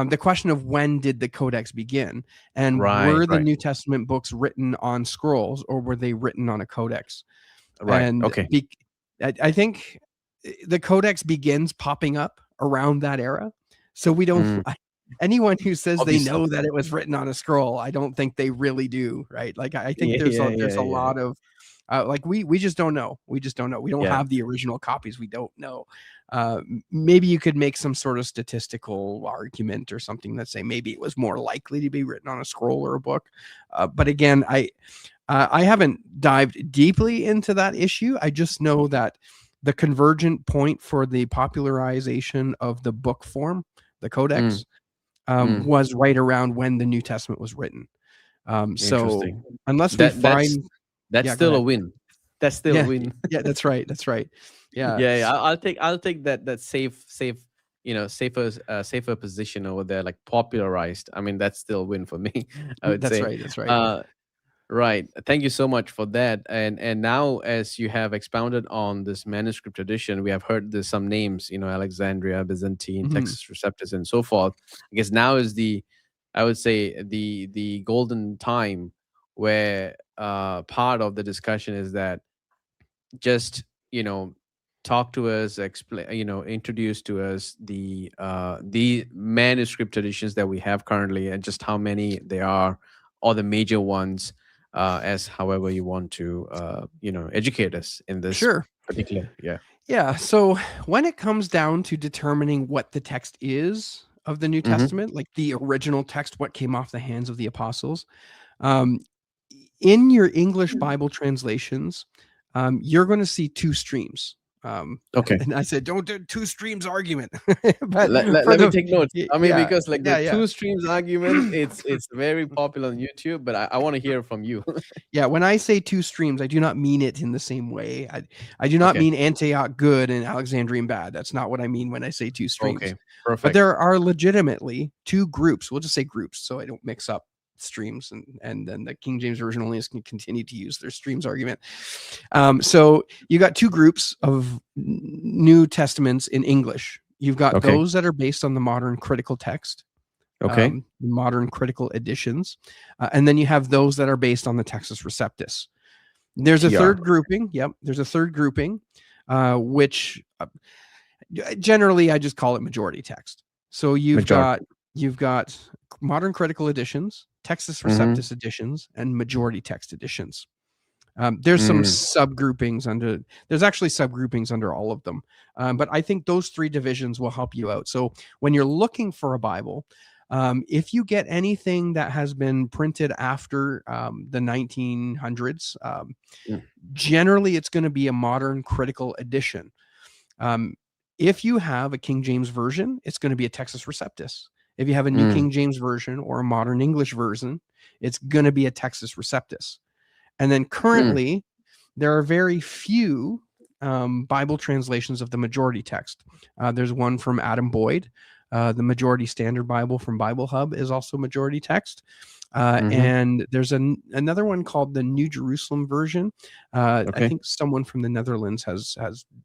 the question of when did the Codex begin, and Right. were the Right. New Testament books written on scrolls or were they written on a codex? Right. And Okay. I think the codex begins popping up around that era. So we don't Mm. anyone who says they Obviously. know that it was written on a scroll, I don't think they really do, right? Like I think Yeah. there's Yeah. a Yeah. there's a Yeah. lot of like we just don't know. We just don't know. We don't Yeah. have the original copies. We don't know. Maybe you could make some sort of statistical argument or something that say maybe it was more likely to be written on a scroll or a book. But again, I haven't dived deeply into that issue. I just know that the convergent point for the popularization of the book form, the Mm. Codex, Mm. was right around when the New Testament was written. So Interesting. unless we That that's find, that's yeah, go still a ahead. win. That's still a Yeah, win. yeah, that's right. That's right. Yeah, Yeah, yeah. I'll take that safe, safer position over there, like popularized. I mean, that's still a win for me. I would that's say. right. That's right. Uh, right. Thank you so much for that. And now, as you have expounded on this manuscript tradition, we have heard there's some names. Alexandria, Byzantine, Mhm. Texas Receptus, and so forth. I guess now is I would say the golden time where part of the discussion is that just talk to us, explain, introduce to us the manuscript traditions that we have currently and just how many they are, or the major ones, as however you want to educate us in this Sure. particular. Yeah. Yeah. So when it comes down to determining what the text is of the New Hmm. Testament, like the original text, what came off the hands of the apostles, um, in your English Bible translations, you're going to see two streams. Okay. And I said, don't do two streams argument. But for Let me the take notes. I mean, yeah, because like the yeah. two streams argument, it's very popular on YouTube, but I want to hear from you. Yeah, when I say two streams, I do not mean it in the same way. I do not Okay. mean Antioch good and Alexandrian bad. That's not what I mean when I say two streams. Okay. But Perfect. there are legitimately two groups. We'll just say groups so I don't mix up streams, and then the King James version only is going to continue to use their streams argument. So you got two groups of New Testaments in English. You've got Okay. those that are based on the modern critical text, Okay. modern critical editions, and then you have those that are based on the Textus Receptus. There's a TR. third grouping. Yep, there's a third grouping, which generally I just call it majority text. So Majority. you've got modern critical editions, Textus Mm-hmm. Receptus editions, and majority text editions. There's some Mm, subgroupings under. There's actually subgroupings under all of them, but I think those three divisions will help you out. So when you're looking for a Bible, if you get anything that has been printed after the 1900s, mm, generally it's going to be a modern critical edition. Um, if you have a King James version, it's going to be a Textus Receptus. If you have a New mm, King James version or a modern English version, it's going to be a Textus Receptus. And then mm. currently, there are very few Bible translations of the majority text. There's one from Adam Boyd. The Majority Standard Bible from Bible Hub is also majority text. Mm-hmm. And there's another one called the New Jerusalem version. I Okay. think someone from the Netherlands has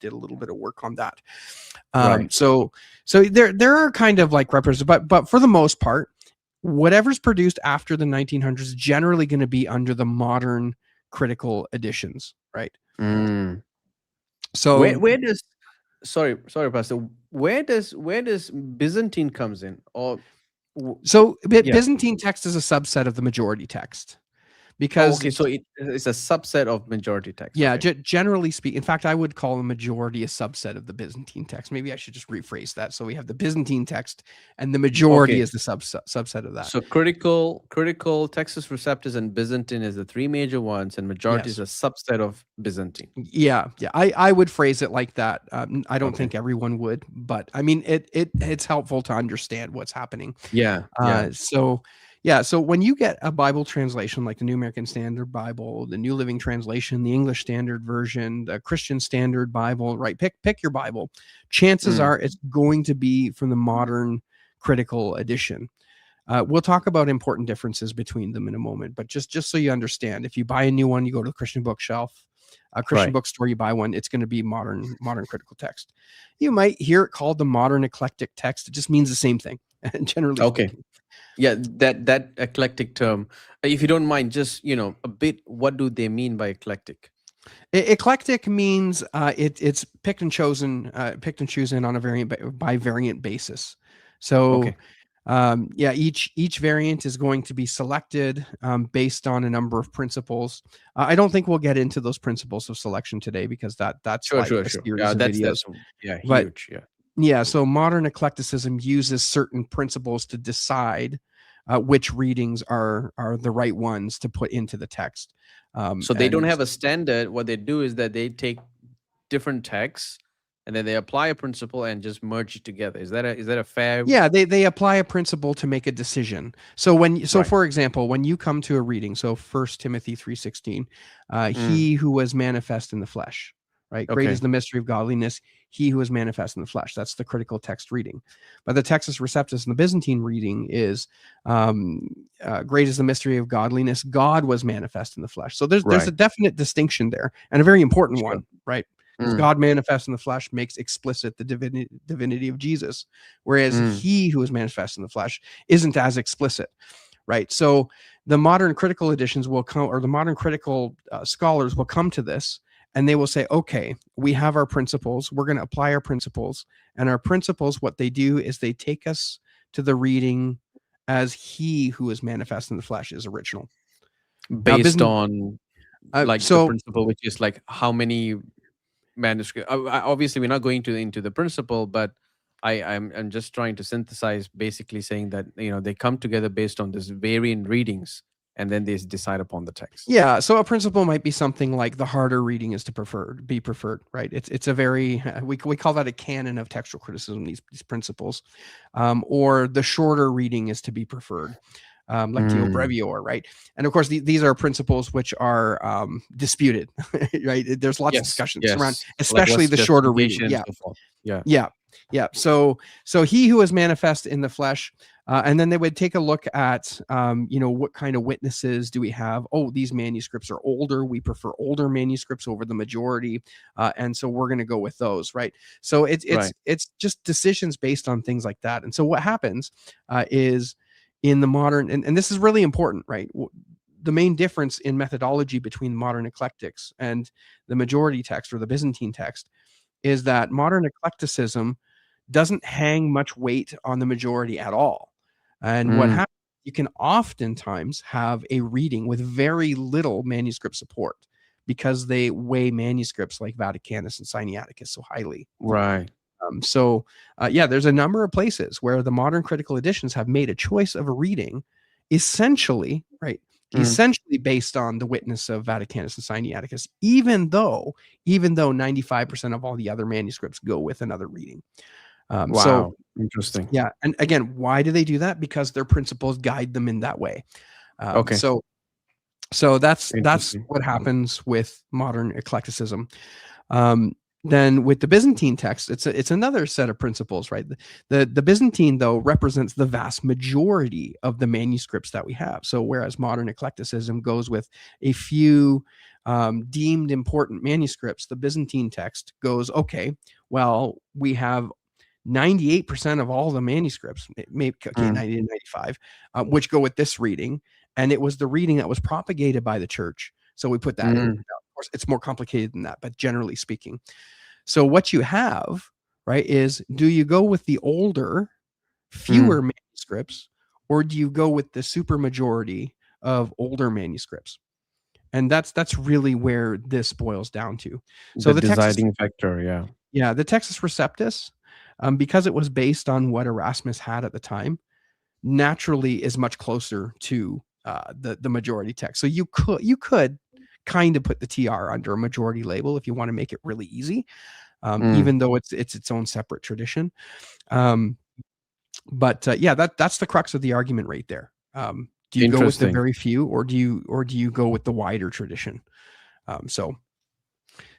did a little bit of work on that. Right. So there are kind of like represent, but for the most part, whatever's produced after the 1900s is generally going to be under the modern critical editions, right? Mm. So Where does sorry, Pastor. Where does Byzantine comes in? Or w- so yeah. Byzantine text is a subset of the majority text Oh, because okay. So it's a subset of majority text. yeah, Okay. generally speaking, in fact, I would call the majority a subset of the Byzantine text. Maybe I should just rephrase that. So we have the Byzantine text, and the majority Okay. is the subset of that. So critical Texas Receptors and Byzantine is the three major ones, and majority is Yes. a subset of Byzantine. Yeah. I would phrase it like that. I don't Okay. think everyone would, but I mean, it's helpful to understand what's happening. Yeah. Yeah. So yeah, so when you get a Bible translation like the New American Standard Bible, the New Living Translation, the English Standard Version, the Christian Standard Bible, right? Pick your Bible. Chances Mm. are it's going to be from the modern critical edition. We'll talk about important differences between them in a moment, but just so you understand, if you buy a new one, you go to a Christian bookshelf, a Christian Right. bookstore, you buy one, it's going to be modern critical text. You might hear it called the modern eclectic text. It just means the same thing, generally Okay. speaking. Yeah. That eclectic term. If you don't mind, just a bit. What do they mean by eclectic? Eclectic means it's picked and chosen on a variant by variant basis. So Okay. yeah, each variant is going to be selected based on a number of principles. I don't think we'll get into those principles of selection today because that's Sure. like Sure. a Sure. series Yeah. of videos. That's yeah But huge. Yeah. yeah, so modern eclecticism uses certain principles to decide which readings are the right ones to put into the text. So they don't And have a standard. What they do is that they take different texts and then they apply a principle and just merge it together. Is that a fair? yeah, they apply a principle to make a decision. So Right. for example, when you come to a reading, so 1 Timothy 3:16, Mm. he who was manifest in the flesh, right? Great is Okay. the mystery of godliness, he who was manifest in the flesh. That's the critical text reading. But the Textus Receptus and the Byzantine reading is um, great is the mystery of godliness, God was manifest in the flesh. So there's a Right. definite distinction there, and a very important Sure. one, right? Because Mm. God manifest in the flesh makes explicit the divinity of Jesus, whereas Mm. he who is manifest in the flesh isn't as explicit, right? So the modern critical editions will come, or the modern critical scholars will come to this and they will say, okay, we have our principles, we're going to apply our principles, and our principles, what they do is they take us to the reading as he who is manifest in the flesh is original. Now, Based on like the so principle, which is like how many manuscript. Obviously, we're not going into the principle, but I'm just trying to synthesize, basically saying that they come together based on this varying readings. and then they decide upon the text. Yeah, so a principle might be something like the harder reading is to be preferred, right? It's a very we call that a canon of textual criticism. These principles, or the shorter reading is to be preferred, lectio Mm. brevior, right? And of course, these are principles which are disputed, right? There's lots of Yes, discussions around, yes. Like especially what's the shorter reading. justification and Yeah, so forth. Yeah. yeah, yeah. So he who is manifest in the flesh, and then they would take a look at, what kind of witnesses do we have? Oh, these manuscripts are older. We prefer older manuscripts over the majority, and so we're going to go with those, right? So it's it's Right. it's just decisions based on things like that. And so what happens is in the modern, and this is really important, right? The main difference in methodology between modern eclectics and the majority text or the Byzantine text is that modern eclecticism doesn't hang much weight on the majority at all. And what Mm. happens, you can oftentimes have a reading with very little manuscript support because they weigh manuscripts like Vaticanus and Sinaiticus so highly. Right. Yeah, there's a number of places where the modern critical editions have made a choice of a reading essentially, right? Mm. Essentially based on the witness of Vaticanus and Sinaiticus, even though 95% of all the other manuscripts go with another reading. So Wow. Interesting. yeah, and again, why do they do that? Because their principles guide them in that way. Um, Okay. so so that's Interesting. what happens with modern eclecticism. Um, then with the Byzantine text, it's another set of principles, right? The Byzantine though represents the vast majority of the manuscripts that we have. So whereas modern eclecticism goes with a few deemed important manuscripts, the Byzantine text goes, okay, well, we have 98% of all the manuscripts, maybe okay, Mm. 90 to 95, which go with this reading, and it was the reading that was propagated by the church. So we put that in. Mm. Now, of course, it's more complicated than that, but generally speaking. So what you have, right, is do you go with the older, fewer Mm. manuscripts, or do you go with the supermajority of older manuscripts? And that's really where this boils down to. So The the Texas, deciding factor. Yeah. yeah, the Texas Receptus, because it was based on what Erasmus had at the time, naturally is much closer to the majority text. So you could kind of put the TR under a majority label if you want to make it really easy, Mm. even though it's its own separate tradition. Um, but yeah, that's the crux of the argument right there. Do you go with the Interesting. very few, or do you go with the wider tradition? Um, so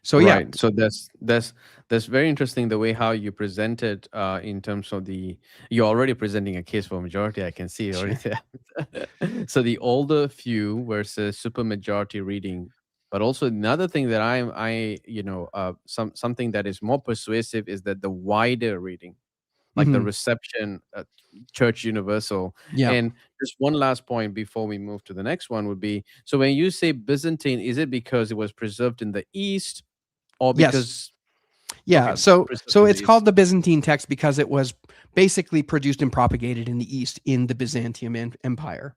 so yeah. Right. So that's very interesting the way how you present it in terms of the you're already presenting a case for majority. I can see it already Sure. there. So the older few versus super majority reading, but also another thing that something that is more persuasive is that the wider reading, like the Mhm. reception church universal. Yeah. And just one last point before we move to the next one would be, so when you say Byzantine, is it because it was preserved in the east or Yes. because Yeah, okay, so preserved so in the it's called east? the Byzantine text because it was basically produced and propagated in the East in the Byzantium Empire.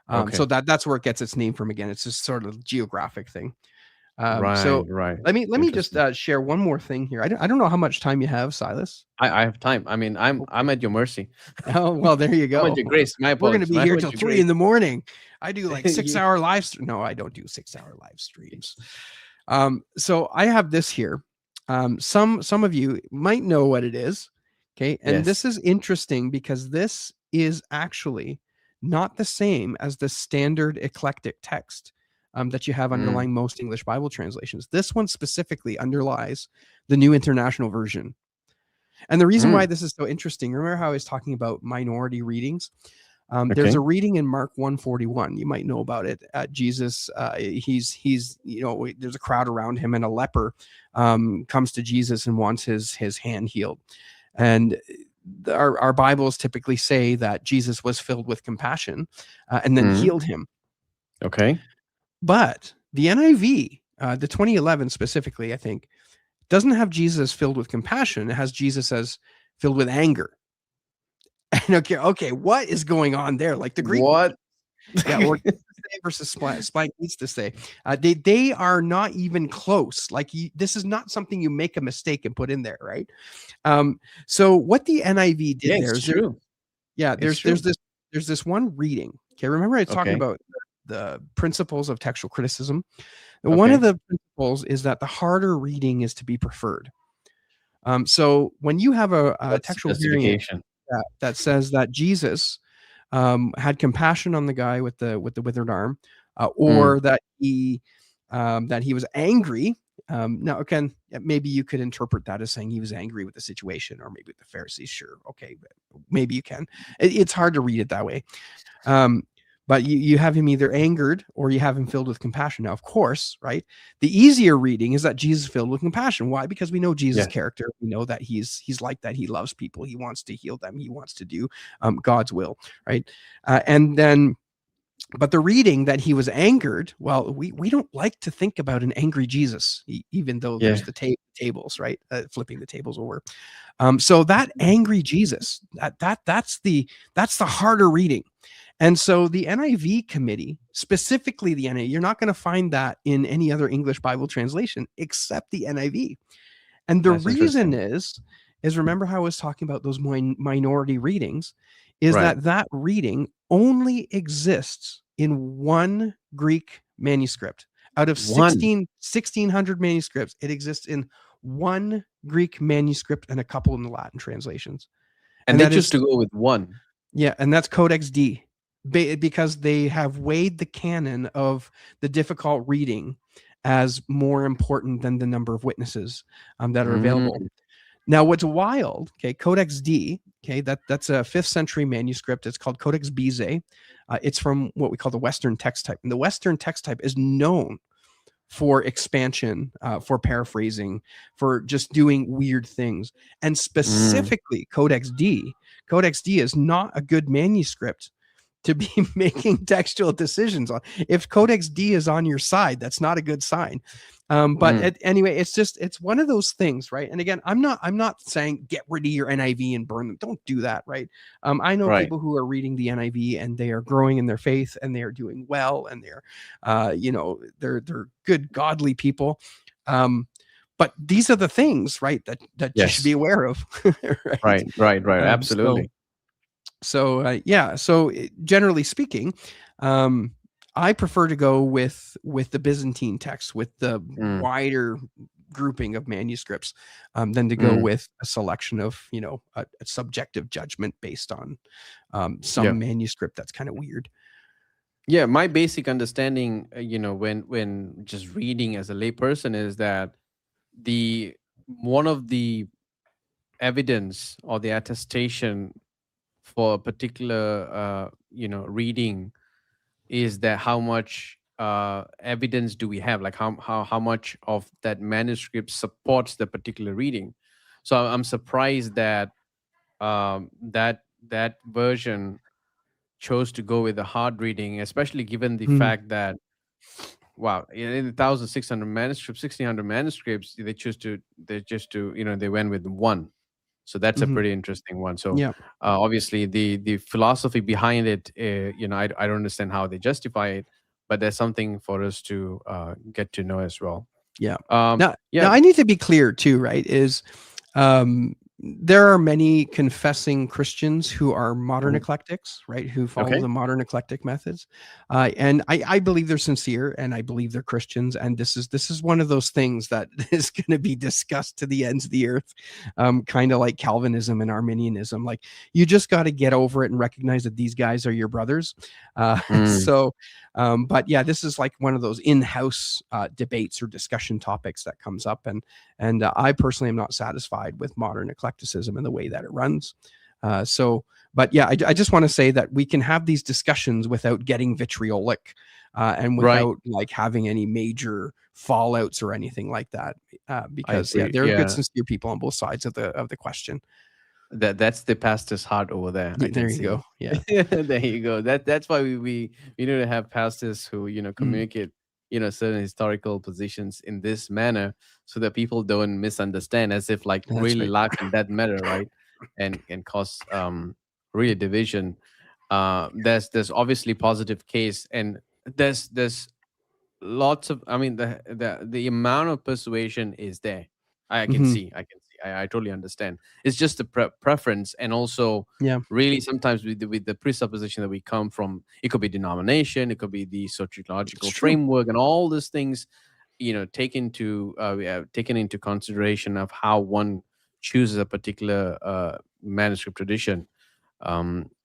So Okay. that's where it gets its name from. Again, it's just sort of geographic thing. Right, So right. let me just Interesting. share one more thing here. I don't know how much time you have, Silas. I have time. I mean, I'm Okay. at your mercy. Oh well, there you I'm at go. your grace. My We're gonna apologies. be I'm here at till your 3 grace. in the morning. I do like six Yeah. hour live. No, I don't do 6 hour live streams. So I have this here. Some of you might know what it is. Okay. And this Yes. is interesting because this is actually not the same as the standard eclectic text that you have Mm, underlying most English Bible translations. This one specifically underlies the New International Version. And the reason why mm. this is so interesting, remember how I was talking about minority readings? There's a Okay. reading in Mark 141. You might know about it. Jesus, he's there's a crowd around him, and a leper comes to Jesus and wants his hand healed. And our Bibles typically say that Jesus was filled with compassion and then Mm. healed him. Okay. But the NIV, the 2011 specifically, I think, doesn't have Jesus filled with compassion. It has Jesus as filled with anger. And okay, what is going on there? Like the Greek, What? yeah, or say versus Spike needs to say, they are not even close. Like this is not something you make a mistake and put in there, right? So what the NIV Yeah, did there it's is there, true. yeah, It's there's true. this one reading. Okay, remember I was talking Okay. about the principles of textual criticism. One of Okay. the principles is that the harder reading is to be preferred. So when you have a What's the textual variant justification? that says that Jesus had compassion on the guy with the withered arm, Mm. or that he was angry. Now, again, maybe you could interpret that as saying he was angry with the situation, or maybe with the Pharisees. Sure, okay, maybe you can. It's hard to read it that way. Um, but you have him either angered or you have him filled with compassion. Now, of course, right? The easier reading is that Jesus filled with compassion. Why? Because we know Jesus' Yeah. character. We know that he's like that. He loves people. He wants to heal them. He wants to do God's will, right? And then but the reading that he was angered, well, we don't like to think about an angry Jesus, even though there's Yeah. the tables, right? Flipping the tables over. So that angry Jesus, that's the harder reading. And so the NIV committee, specifically the NIV, you're not going to find that in any other English Bible translation except the NIV. And the That's reason interesting. is remember how I was talking about those minority readings, is Right. that reading only exists in one Greek manuscript. Out of One. 1,600 manuscripts, it exists in one Greek manuscript and a couple in the Latin translations. And And they that choose is, to go with one. yeah, and that's Codex D, because they have weighed the canon of the difficult reading as more important than the number of witnesses that are available. Mm. Now, what's wild, okay, Codex D, okay, that's a 5th century manuscript. It's called Codex Bezae. It's from what we call the Western text type. And the Western text type is known for expansion, for paraphrasing, for just doing weird things. And Mm. specifically, Codex D is not a good manuscript to be making textual decisions on. If Codex D is on your side, that's not a good sign. Mm. Anyway, it's one of those things, right? And again, I'm not saying get rid of your NIV and burn them. Don't do that, right? I know Right. people who are reading the NIV and they are growing in their faith and they are doing well and they're, they're good, godly people. Um, but these are the things, right, that you should be Yes. aware of, right? Right. Right. Right. Um, so Absolutely. yeah, so generally speaking, um, I prefer to go with the Byzantine text, with the Mm. wider grouping of manuscripts, than to go Mm. with a selection of a subjective judgment based on Yeah. some manuscript that's kind of weird. Yeah. My basic understanding, when just reading as a layperson, is that the one of the evidence or the attestation for a particular reading is that how much evidence do we have, like how much of that manuscript supports the particular reading. So I'm surprised that that version chose to go with the hard reading, especially given the Mhm, fact that, wow, in 1600 manuscripts, 1600 manuscripts, they went with one. So that's a mhm. pretty interesting one. So Yeah, obviously the philosophy behind it, I don't understand how they justify it, but there's something for us to get to know as well. yeah. um Now yeah. I need to be clear too, right? There are many confessing Christians who are modern Mhm. eclectics, right? Who follow Okay. the modern eclectic methods, and I believe they're sincere, and I believe they're Christians. And this is one of those things that is going to be discussed to the ends of the earth, kind of like Calvinism and Arminianism. Like you just got to get over it and recognize that these guys are your brothers. Mm. But yeah, this is like one of those in-house debates or discussion topics that comes up, and I personally am not satisfied with modern eclecticism and the way that it runs. But yeah, I just want to say that we can have these discussions without getting vitriolic, and Right. without like having any major fallouts or anything like that. I Because yeah, agree. there are good, Yeah. sincere people on both sides of the question. That's the pastor's heart over there, I can There you see. go. Yeah. There you go. That's why we need to have pastors who Mm, communicate certain historical positions in this manner, so that people don't misunderstand, as if like that's really right. life and death matter, right? And cause really division. There's obviously positive case, and there's lots of, I mean, the amount of persuasion is there. I can Mhm. see. I totally understand. It's just the preference, and also Yeah, really sometimes with the presupposition that we come from. It could be denomination, it could be the it's sociological true. framework, and all these things, we have taken into consideration of how one chooses a particular manuscript tradition.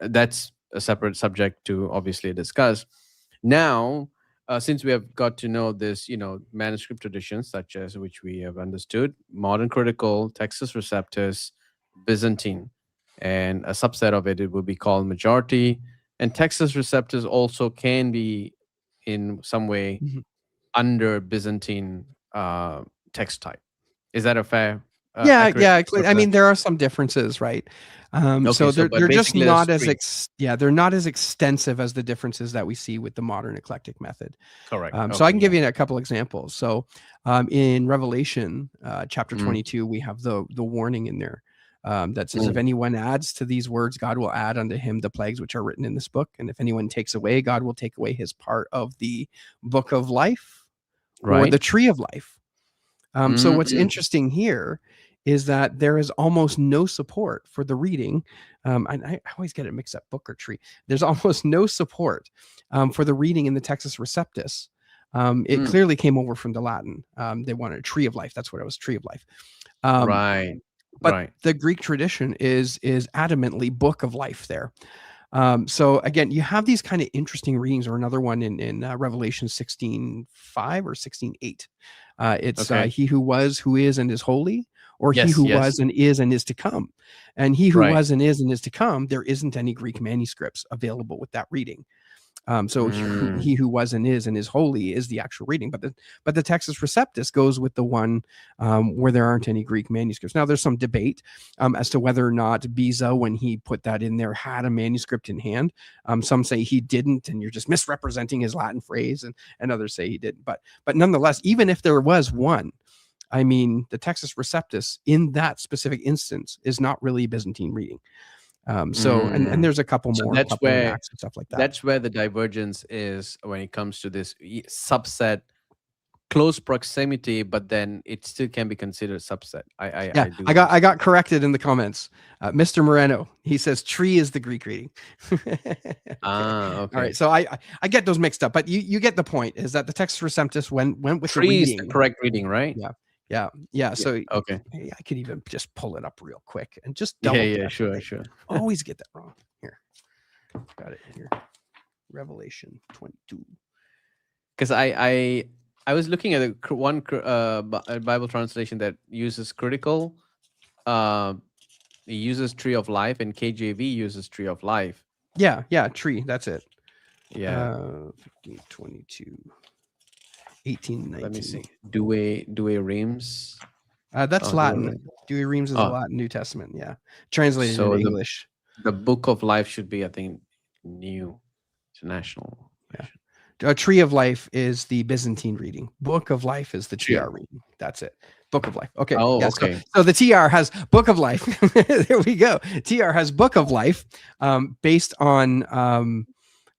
That's a separate subject to obviously discuss. Now, since we have got to know this, manuscript traditions such as which we have understood, modern critical, Textus Receptus, Byzantine, and a subset of it will be called majority. And Textus Receptus also can be in some way Mhm. under Byzantine text type. Is that a fair, Yeah, accurate yeah. sort I of? mean, there are some differences, right? Okay, So so but they're just basically there's not as three. they're not as extensive as the differences that we see with the modern eclectic method. Correct. So I Okay, can yeah. give you a couple examples. So in Revelation chapter Mm, 22, we have the warning in there that says, "If mm, anyone adds to these words, God will add unto him the plagues which are written in this book, and if anyone takes away, God will take away his part of the book of life or right. the tree of life." So what's Mm, interesting here is that there is almost no support for the reading. I always get it mixed up, book or tree. There's almost no support for the reading in the Textus Receptus. It mm, clearly came over from the Latin. They wanted a tree of life. That's what it was, tree of life. Um, right. but Right. the Greek tradition is adamantly book of life there. So again, you have these kind of interesting readings, or another one in Revelation 16:5 or 16:8. It's Okay. he who was, who is, and is holy, or he Yes, who yes. was and is to come. And he who Right. was and is to come, there isn't any Greek manuscripts available with that reading. So Mm, he who was and is holy is the actual reading, but the Textus Receptus goes with the one where there aren't any Greek manuscripts. Now there's some debate as to whether or not Beza, when he put that in there, had a manuscript in hand. Some say he didn't, and you're just misrepresenting his Latin phrase, and others say he didn't. But nonetheless, even if there was one, I mean, the Textus Receptus in that specific instance is not really Byzantine reading. And mm. there's a couple So more, couple in Acts and stuff like that. that's where the divergence is when it comes to this subset, close proximity, but then it still can be considered subset. Yeah, I do I understand. got corrected in the comments. Mr. Moreno, he says tree is the Greek reading. Ah, All right, okay. so I get those mixed up, but you get the point. Is that the Textus Receptus went with the Tree is the reading? correct reading, right? Yeah, yeah. Yeah. So Okay. I could even just pull it up real quick and just Yeah, double yeah, check. sure, I sure. always get that wrong. Here, got it here. Revelation 22. Because I was looking at one Bible translation that uses critical, uh, it uses tree of life, and KJV uses tree of life. Yeah, tree. That's it. Yeah. 1522, 18, Let me 19. see. Due Reims. That's Oh, Due Latin. Reims. Douay Rheims is a Oh, Latin New Testament. Yeah, translated into so English. the book of life should be, I think, New International Yeah, Version. Tree of Life is the Byzantine reading. Book of Life is the True. TR reading. That's it. Book of Life. Okay. Oh, Yeah. So okay. so the TR has Book of Life. There we go. TR has Book of Life, based on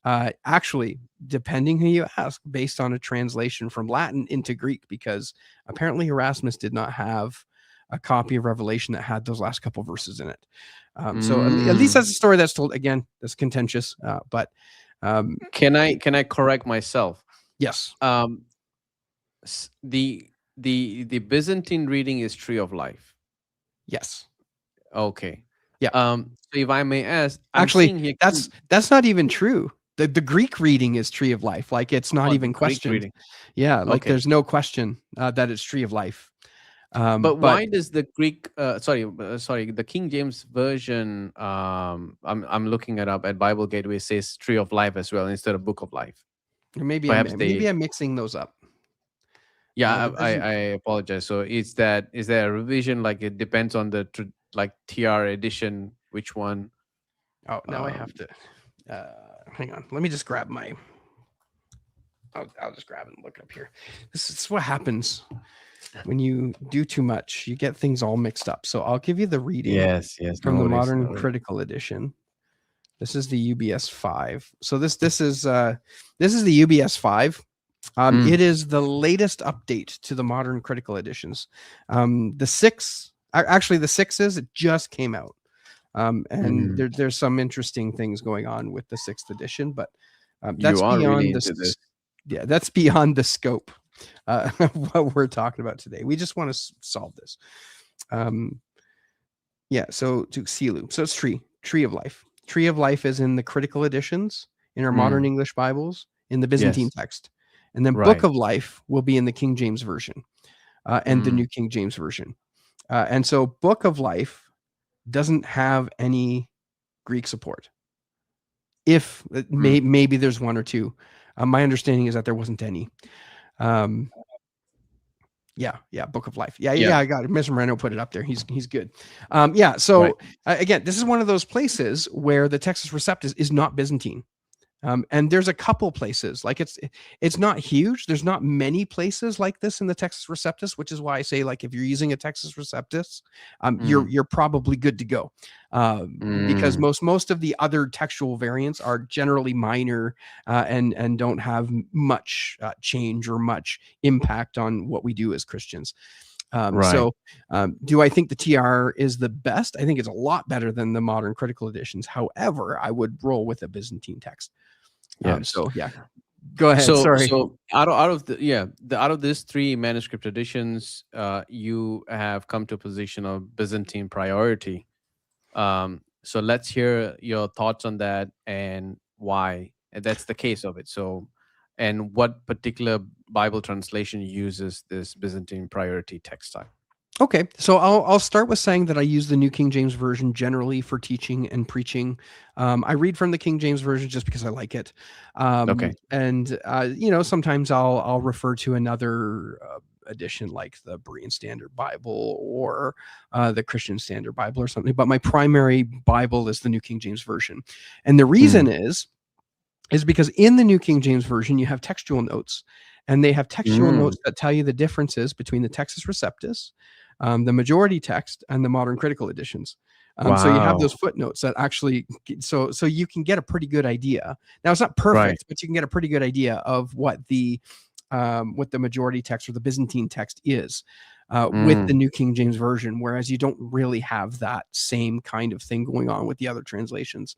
actually, depending who you ask, based on a translation from Latin into Greek, because apparently Erasmus did not have a copy of Revelation that had those last couple verses in it. So at least Mm. that's a story that's told. Again, that's contentious, but um, Can I correct myself? yes, Um, the Byzantine reading is Tree of Life. yes, Okay. yeah. So if I may ask, I'm Actually, seeing here. that's not even true. The Greek reading is Tree of Life. Like it's not Oh, the even Greek questioned. reading. Yeah, like Okay. there's no question that it's Tree of Life. But But why does the Greek, sorry, the King James version, I'm looking it up at Bible Gateway, says Tree of Life as well instead of Book of Life. Perhaps maybe they, I'm mixing those up. yeah, The Byzant I apologize. So is there a revision? Like it depends on the like TR edition, which one? Oh, now I have Um, to. Hang on. Let me just grab my. I'll just grab it and look up here. This is what happens when you do too much. You get things all mixed up. So I'll give you the reading yes, yes, from no the worries, no Modern worries. Critical Edition. This is the UBS 5. So this is the UBS 5. Mm, It is the latest update to the Modern Critical Editions. The 6 Actually, the sixes, it just came out. And Mm. there's some interesting things going on with the sixth edition, but You that's are really beyond into this. this. Yeah, that's beyond the scope of what we're talking about today. We just want to solve this. Um, yeah, so to Silu. So it's tree of life. Tree of life is in the critical editions in our modern Mm. English Bibles in the Byzantine Yes. text. And then book Right. of life will be in the King James Version and the Mm. New King James Version. And so book of life doesn't have any Greek support. If Mm. maybe there's one or two. My understanding is that there wasn't any. Um, yeah, Book of Life. Yeah. Yeah, I got it. Mr. Moreno put it up there. He's good. Yeah. Right. So again, this is one of those places where the Textus Receptus is not Byzantine. And there's a couple places like it's not huge. There's not many places like this in the Textus Receptus, which is why I say like if you're using a Textus Receptus, Mm. you're probably good to go, because Mm. most of the other textual variants are generally minor and don't have much change or much impact on what we do as Christians. Right. Do I think the TR is the best? I think it's a lot better than the modern critical editions. However, I would roll with a Byzantine text. Yes. So yeah, go ahead. So Sorry. so out of the yeah the out of these three manuscript editions, you have come to a position of Byzantine priority. So let's hear your thoughts on that and why that's the case of it. So, and what particular Bible translation uses this Byzantine priority text type? Okay, so I'll start with saying that I use the New King James Version generally for teaching and preaching. I read from the King James Version just because I like it, Okay. and sometimes I'll refer to another edition like the Berean Standard Bible or the Christian Standard Bible or something. But my primary Bible is the New King James Version, and the reason Mm. is because in the New King James Version you have textual notes, and they have textual Mm. notes that tell you the differences between the Textus Receptus, the majority text, and the modern critical editions. So you have those Wow. footnotes that actually, so you can get a pretty good idea. Now it's not Right. perfect, but you can get a pretty good idea of what the majority text or the Byzantine text is with the Mm. New King James Version, whereas you don't really have that same kind of thing going on with the other translations.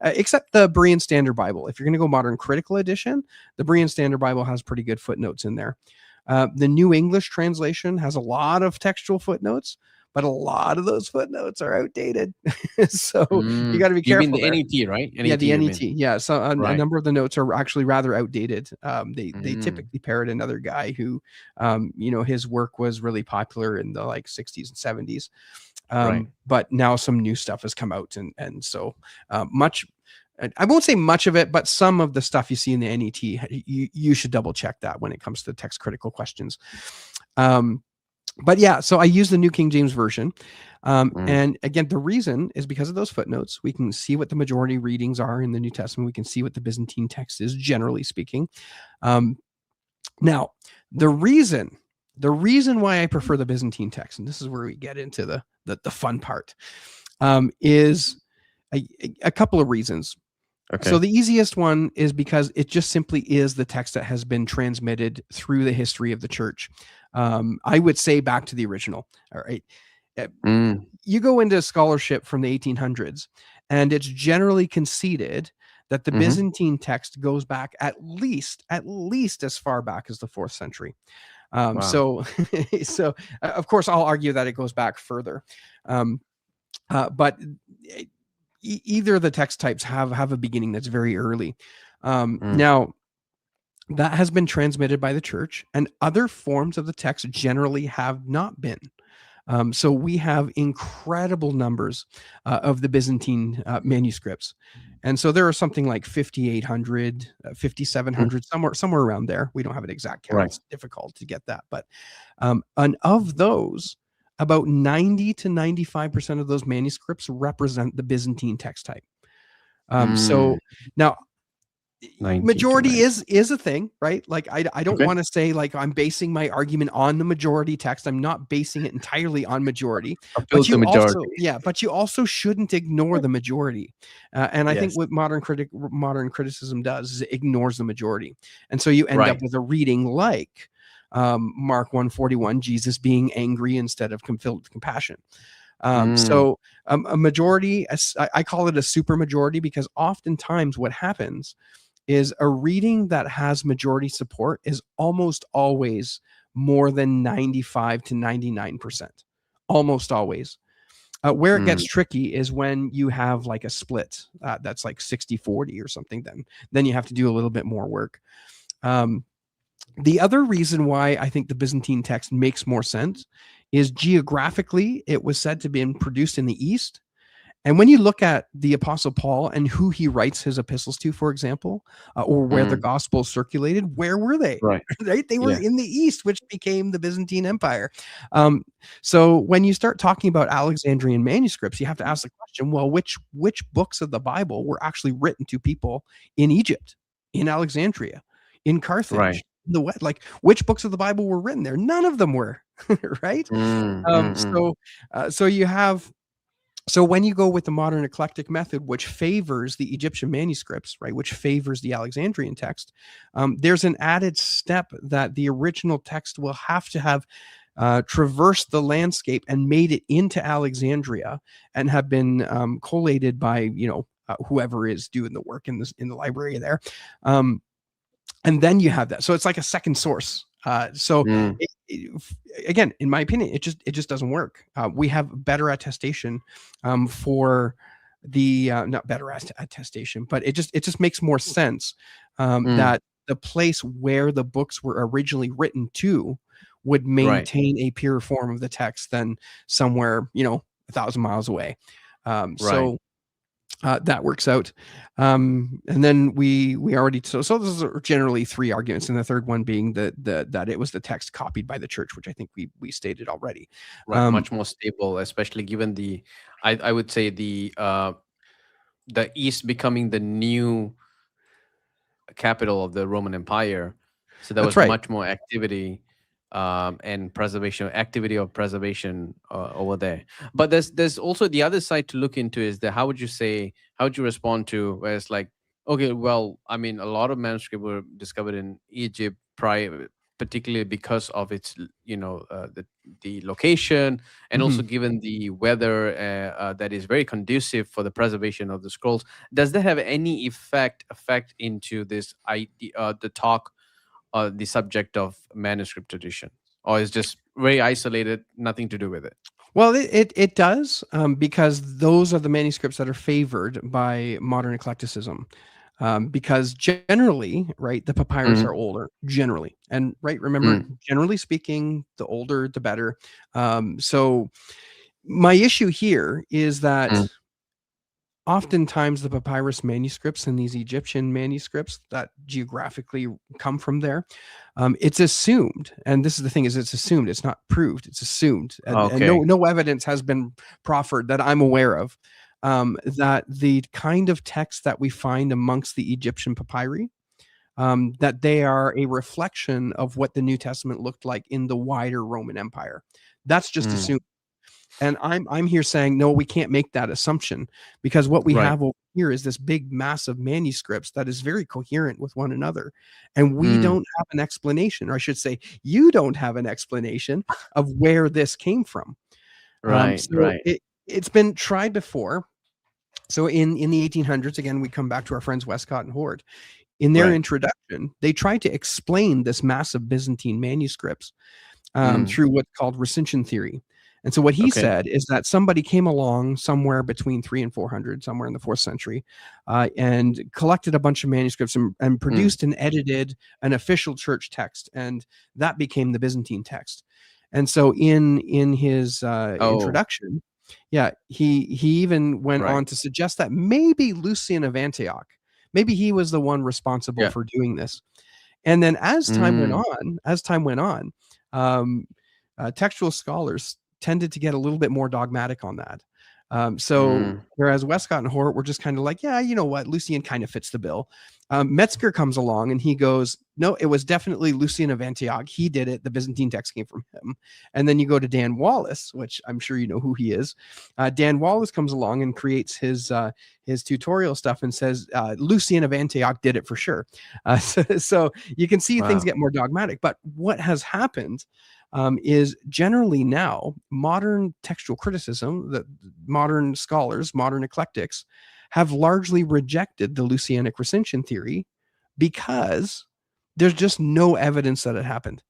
Except the Berean Standard Bible. If you're going to go modern critical edition, the Berean Standard Bible has pretty good footnotes in there. The New English translation has a lot of textual footnotes, but a lot of those footnotes are outdated. So you Mm. got to be You mean careful the there. NET, right? Yeah, NET, the you mean? NET. Yeah, so a Right. number of the notes are actually rather outdated. They Mm. typically parrot another guy who, his work was really popular in the like 60s and 70s. Right. But now some new stuff has come out, and so much. I won't say much of it, but some of the stuff you see in the NET, you should double check that when it comes to text critical questions. But yeah, so I use the New King James Version. Mm. And again, the reason is because of those footnotes. We can see what the majority readings are in the New Testament. We can see what the Byzantine text is, generally speaking. Um, Now, the reason why I prefer the Byzantine text, and this is where we get into the fun part, is a couple of reasons. So Okay. the easiest one is because it just simply is the text that has been transmitted through the history of the church. I would say back to the original. All right. Uh, Mm. You go into scholarship from the 1800s, and it's generally conceded that the Mm-hmm. Byzantine text goes back at least as far back as the fourth century. Wow. So, so of course, I'll argue that it goes back further. Um, but either of the text types have a beginning that's very early. Mm. Now, that has been transmitted by the church, and other forms of the text generally have not been. So we have incredible numbers of the Byzantine manuscripts. And so there are something like 5,800, Mm. 5,700, somewhere around there. We don't have an exact count. Right. It's difficult to get that. But and of those, about 90 to 95% of those manuscripts represent the Byzantine text type. Mm. So now 90 to majority 90. is a thing, right? Like I don't Okay. want to say like I'm basing my argument on the majority text. I'm not basing it entirely on majority, Appeal but to majority. but you also shouldn't ignore the majority. And I think Yes. what modern criticism does is it ignores the majority, and so you end up Right. with a reading like Mark 1:41, Jesus being angry instead of filled with compassion. Mm, A majority, I call it a super majority, because oftentimes what happens is a reading that has majority support is almost always more than 95 to 99%. Almost always. Where it gets mm, tricky is when you have like a split that's like 60-40 or something. Then you have to do a little bit more work. Um, the other reason why I think the Byzantine text makes more sense is geographically, it was said to be produced in the East. And when you look at the Apostle Paul and who he writes his epistles to, for example, or where the mm. gospel circulated, where were they? Right. Right? They were Yeah. in the East, which became the Byzantine Empire. Um, so when you start talking about Alexandrian manuscripts, you have to ask the question: well, which books of the Bible were actually written to people in Egypt, in Alexandria, in Right. Carthage, in the West? Like, which books of the Bible were written there? None of them were, right? Mm, Um, mm, mm. so, so you have so when you go with the modern eclectic method, which favors the Egyptian manuscripts, right, which favors the Alexandrian text, there's an added step that the original text will have to have traversed the landscape and made it into Alexandria and have been collated by whoever is doing the work in the library there. Um, and then you have that, so it's like a second source. So Mm. again, in my opinion, it just doesn't work. We have better attestation for the not better attestation, but it just makes more sense Mm. that the place where the books were originally written to would Right. maintain a pure form of the text than somewhere 1,000 miles away. Right. So that works out. And then we already so those are generally three arguments, and the third one being that it was the text copied by the church, which I think we stated already. Right. Um, Much more stable, especially given I would say the East becoming the new capital of the Roman Empire. So there that's was right. much more activity and activity of preservation over there. But there's also the other side to look into is that how would you respond to where it's like, okay, well, I mean, a lot of manuscripts were discovered in Egypt prior, particularly because of its, the location, and hmm also given the weather that is very conducive for the preservation of the scrolls. Does that have any effect into this idea, the talk, the subject of manuscript tradition, or is just very isolated, nothing to do with it? Well, it does, because those are the manuscripts that are favored by modern eclecticism. Because generally, right, the papyrus Mm, are older, generally, and right, remember, mm, generally speaking, the older the better. So my issue here is that mm. oftentimes the papyrus manuscripts and these Egyptian manuscripts that geographically come from there, it's assumed, and this is the thing, is it's assumed, it's not proved, it's assumed, and no Okay. no evidence has been proffered that I'm aware of, that the kind of text that we find amongst the Egyptian papyri, that they are a reflection of what the New Testament looked like in the wider Roman Empire. That's just Mm, assumed. And I'm here saying, no, we can't make that assumption, because what we right. have over here is this big mass of manuscripts that is very coherent with one another. And we Mm, don't have an explanation, or I should say, you don't have an explanation of where this came from. right. So Right. it's been tried before. So in the 1800s, again, we come back to our friends Westcott and Hort. In their Right. introduction, they tried to explain this massive Byzantine manuscripts Mm, through what's called recension theory. And so what he okay. said is that somebody came along somewhere between 3 and 400, somewhere in the 4th century, and collected a bunch of manuscripts and Mm. produced and edited an official church text, and that became the Byzantine text. And so in his Oh, introduction, yeah, he even went right. on to suggest that maybe Lucian of Antioch, maybe he was the one responsible Yeah. for doing this. And then Mm, as time went on, um, textual scholars tended to get a little bit more dogmatic on that. So mm, whereas Westcott and Hort were just kind of like, yeah, you know what, Lucian kind of fits the bill. Metzger comes along and he goes, no, it was definitely Lucian of Antioch. He did it. The Byzantine text came from him. And then you go to Dan Wallace, which I'm sure you know who he is. Dan Wallace comes along and creates his tutorial stuff and says Lucian of Antioch did it for sure. So you can see things Wow. get more dogmatic. But what has happened is generally now modern textual criticism, that modern scholars, modern eclectics, have largely rejected the Lucianic recension theory because there's just no evidence that it happened.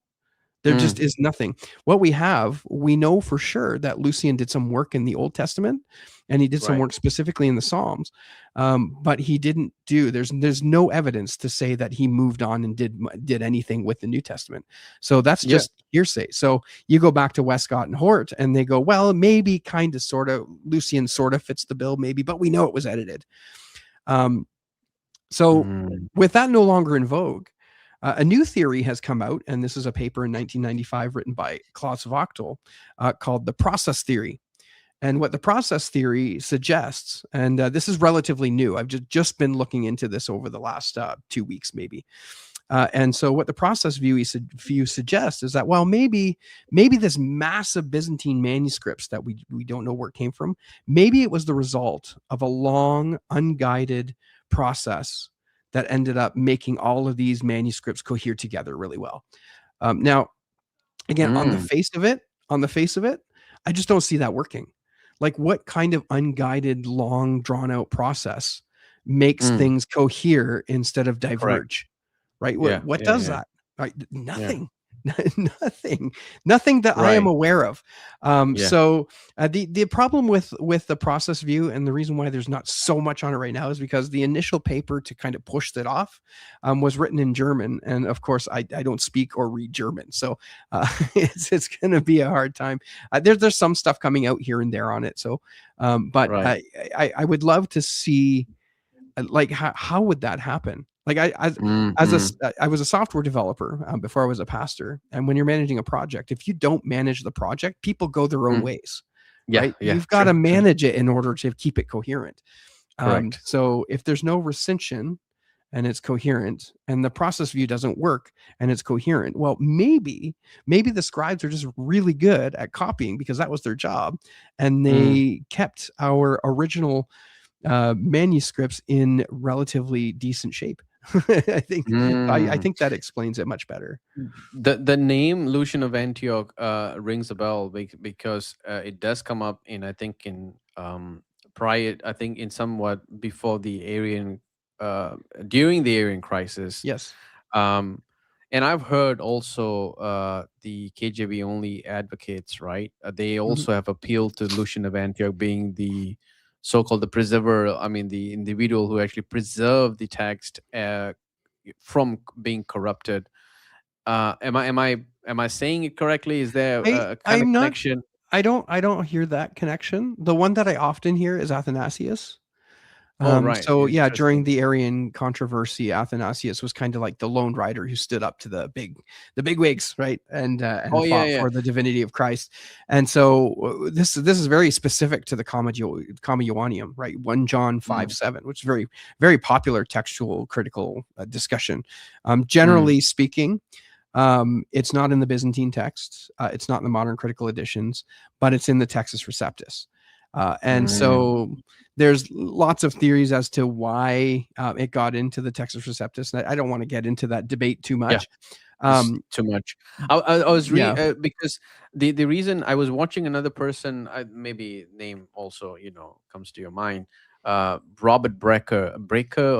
There just Mm, is nothing. What we have, we know for sure that Lucian did some work in the Old Testament, and he did some right. work specifically in the Psalms, but he didn't do. There's no evidence to say that he moved on and did anything with the New Testament. So that's Yeah. just hearsay. So you go back to Westcott and Hort, and they go, well, maybe, kind of, sort of, Lucian sort of fits the bill, maybe, but we know it was edited. Um, so Mm, with that no longer in vogue, a new theory has come out, and this is a paper in 1995 written by Klaus Wachtel called the process theory. And what the process theory suggests, and this is relatively new, I've just been looking into this over the last 2 weeks, maybe. And so, what the process view suggests is that, well, maybe this massive Byzantine manuscripts that we don't know where it came from, maybe it was the result of a long, unguided process that ended up making all of these manuscripts cohere together really well. Now, again, mm, on the face of it, I just don't see that working. Like, what kind of unguided, long, drawn out process makes mm. things cohere instead of Correct. diverge? Right? Yeah. What Yeah. does Yeah. that? Right? Yeah. Nothing. Nothing. Nothing that I am Right. aware of. Yeah. So the problem with the process view, and the reason why there's not so much on it right now, is because the initial paper to kind of push that off was written in German, and of course I don't speak or read German, so it's going to be a hard time. There's some stuff coming out here and there on it, so but Right. I would love to see like how would that happen? Like Mm, as mm, I was a software developer before I was a pastor, and when you're managing a project, if you don't manage the project, people go their own mm. ways, Yeah. right? Yeah. You've got True. to True. manage it in order to keep it coherent. Correct. So if there's no recension and it's coherent, and the process view doesn't work and it's coherent, well, maybe the scribes are just really good at copying because that was their job, and Mm, they kept our original manuscripts in relatively decent shape. I mm. think that explains it much better. The name Lucian of Antioch rings a bell because it does come up in, I think, in prior, I think, in somewhat before the Arian during the Arian crisis. Yes. um and I've heard also the KJV only advocates, right? They Mhm. also have appealed to Lucian of Antioch being the so-called the preserver, I mean the individual who actually preserved the text from being corrupted. Am I saying it correctly? Is there a kind of I'm not. connection? I don't hear that connection. The one that I often hear is Athanasius. Oh, right. So yeah, during Interesting. the Arian controversy, Athanasius was kind of like the lone rider who stood up to the big wigs, right, Oh, and yeah, fought yeah. for the divinity of Christ. And so this is very specific to the Comma Joanneum, right? 1 John Mm, 5:7, which is very very popular textual critical discussion. mm, Generally speaking, it's not in the Byzantine texts. It's not in the modern critical editions, but it's in the Textus Receptus. And mm. so there's lots of theories as to why it got into the Textus Receptus. And I don't want to get into that debate too Yeah. much. It's Um, too much. I was yeah. because the reason I was watching another person, maybe name also comes to your mind, Robert Breaker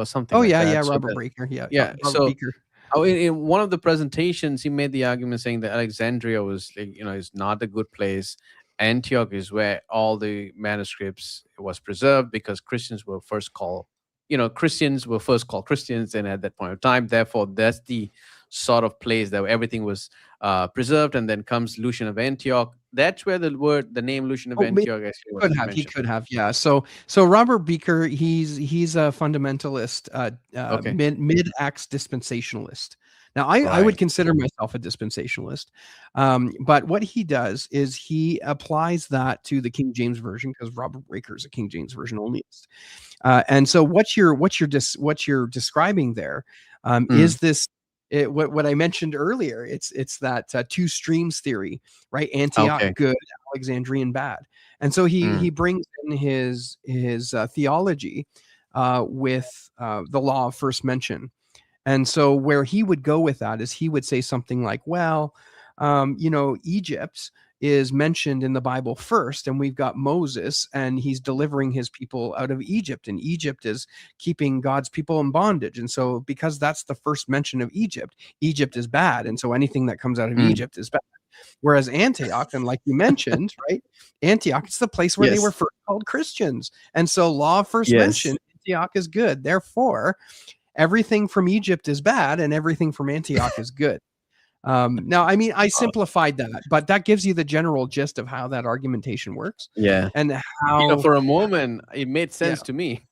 or something Oh like yeah, yeah. that. So Robert that, Breaker. Yeah, yeah. Robert So Beaker. in one of the presentations, he made the argument saying that Alexandria was, like, is not a good place. Antioch is where all the manuscripts was preserved because Christians were first called Christians, and at that point of time, therefore, that's the sort of place that everything was. preserved, and then comes Lucian of Antioch. That's where the name Lucian of Oh, maybe Antioch actually he was could have. He mentioned. could have. Yeah. So Robert Beeker, he's a fundamentalist, Okay, mid Acts dispensationalist. Now, I would right. consider myself a dispensationalist, but what he does is he applies that to the King James version because Robert Beeker is a King James version onlyist. And so what you're describing there Mm, is this. What I mentioned earlier, it's that two streams theory, right? Antioch okay. good, Alexandrian bad, and so he Mm, brings in his theology with the law of first mention. And so where he would go with that is he would say something like, well, Egypt is mentioned in the Bible first, and we've got Moses, and he's delivering his people out of Egypt, and Egypt is keeping God's people in bondage. And so, because that's the first mention of Egypt, Egypt is bad. And so, anything that comes out of mm. Egypt is bad. Whereas Antioch, and like you mentioned, right? Antioch, it's the place where they were Yes, first called Christians. And so, law of first yes. mention, Antioch is good. Therefore, everything from Egypt is bad and everything from Antioch is good. Now, I mean, I Uh, simplified that, but that gives you the general gist of how that argumentation works yeah. and how, For a moment, it made yeah, sense to me.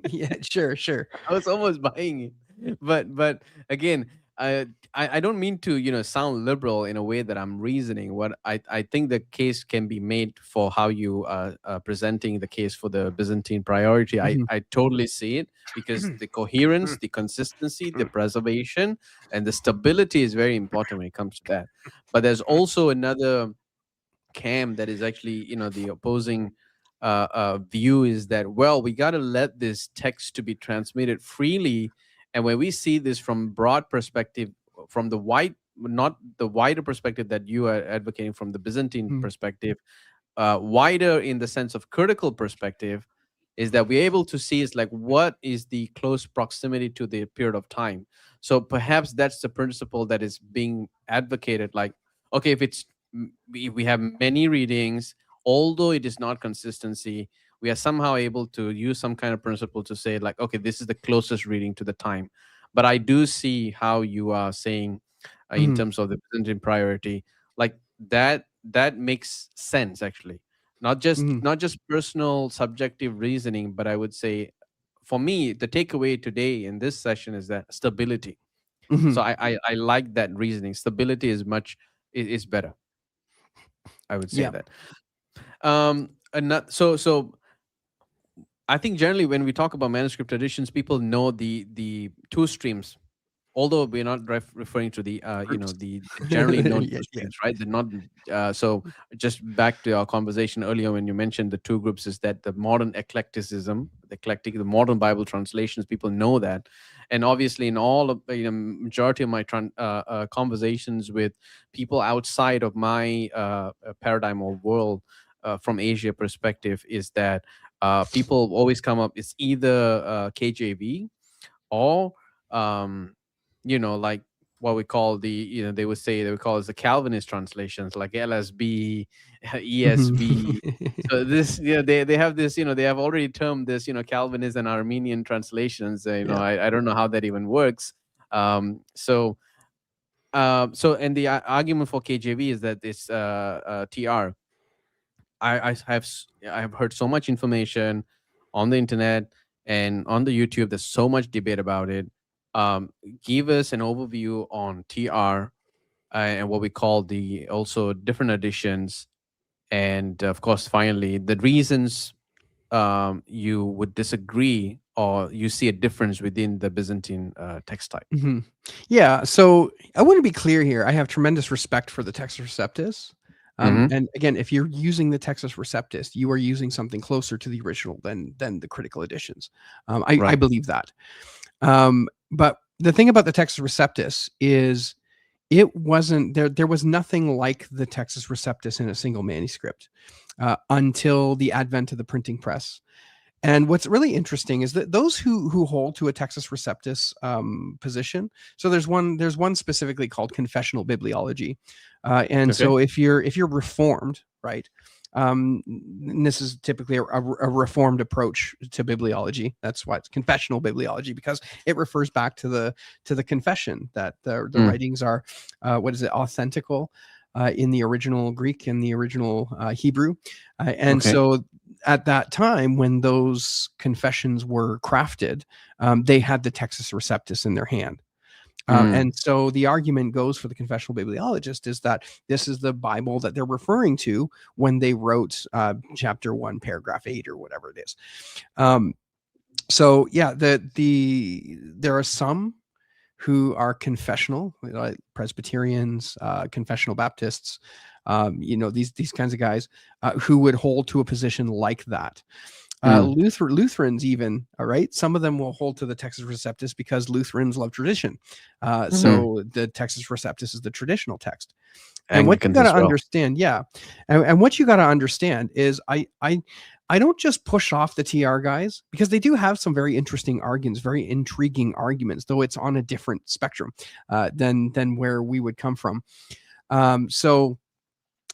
yeah, sure, sure. I was almost buying it. But again, I don't mean to, sound liberal in a way that I'm reasoning. What I think the case can be made for how you presenting the case for the Byzantine priority. I Mhm. I totally see it because the coherence, the consistency, the preservation, and the stability is very important when it comes to that. But there's also another camp that is actually, the opposing view is that, well, we got to let this text to be transmitted freely. And when we see this from broad perspective, from the wide, not the wider perspective that you are advocating, from the Byzantine Mhm. perspective, wider in the sense of critical perspective, is that we're able to see is like what is the close proximity to the period of time. So perhaps that's the principle that is being advocated. Like, okay, if we have many readings, although it is not consistency, we are somehow able to use some kind of principle to say like, okay, this is the closest reading to the time. But I do see how you are saying, in Mhm. terms of the Byzantine priority, like that makes sense actually. Mhm. Not just personal subjective reasoning, but I would say, for me, the takeaway today in this session is that stability. So Mhm. I like that reasoning. Stability is better. I would say Yeah. that. And not, so I think generally when we talk about manuscript traditions, people know the two streams, although we're not referring to the Groups. the generally known Yeah, two yeah. streams, right? They're not so just back to our conversation earlier when you mentioned the two groups, is that the modern eclecticism, the modern Bible translations, people know that. And obviously in all of, majority of my conversations with people outside of my paradigm or world, from Asia perspective, is that people always come up, it's either KJV, or um like what we call they would call it the Calvinist translations, like LSB, ESV. Mhm. So this, they have this, they have already termed this, Calvinist and Armenian translations. Yeah. I don't know how that even works. And the argument for KJV is that this TR, I have heard so much information on the internet and on the YouTube. There's so much debate about it. Give us an overview on TR, and what we call the also different editions, and of course, finally, the reasons you would disagree or you see a difference within the Byzantine text type. Mhm. Yeah, so I want to be clear here. I have tremendous respect for the Texas Receptus. Hmm. And again, if you're using the Texas Receptus, you are using something closer to the original than the critical editions. I Right. believe that. But the thing about the Texas Receptus is it wasn't there. There was nothing like the Texas Receptus in a single manuscript until the advent of the printing press. And what's really interesting is that those who hold to a Texas Receptus position. So there's one specifically called confessional bibliology, and Okay. so if you're reformed, right, And this is typically a reformed approach to bibliology. That's why it's confessional bibliology, because it refers back to the confession that the Mm. writings are what is it, authentical in the original Greek and the original Hebrew, and Okay. so at that time when those confessions were crafted, they had the Textus Receptus in their hand. Mm. And so the argument goes for the confessional bibliologist is that this is the Bible that they're referring to when they wrote chapter 1, paragraph 8, or whatever it is. Um, so yeah, there are some who are confessional, like Presbyterians, confessional Baptists, these kinds of guys who would hold to a position like that. Mm. Lutherans, even, all right, some of them will hold to the Textus Receptus because Lutherans love tradition. Mm. So the Textus Receptus is the traditional text. And what you Anglicans got to as well. understand, yeah, and what you got to understand is I don't just push off the TR guys, because they do have some very interesting arguments, very intriguing arguments, though it's on a different spectrum than where we would come from. So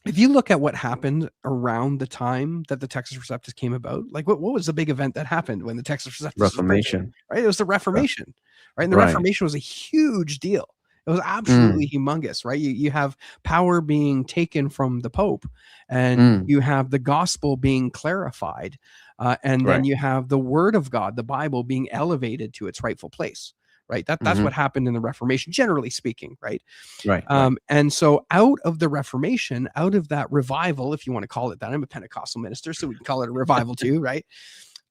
if you look at what happened around the time that the Textus Receptus came about, like what was the big event that happened when the Textus Receptus was printed? Reformation. Right, it was the Ref- Reformation, right? And the Right. Reformation was a huge deal. It was absolutely Mm. humongous, right? You have power being taken from the Pope, and Mm. you have the gospel being clarified, and then Right. you have the Word of God, the Bible, being elevated to its rightful place. Right, that's Hmm. what happened in the Reformation, generally speaking. Right, Right. Right. and so out of the Reformation, out of that revival, if you want to call it that, I'm a Pentecostal minister, so we can call it a revival too, right?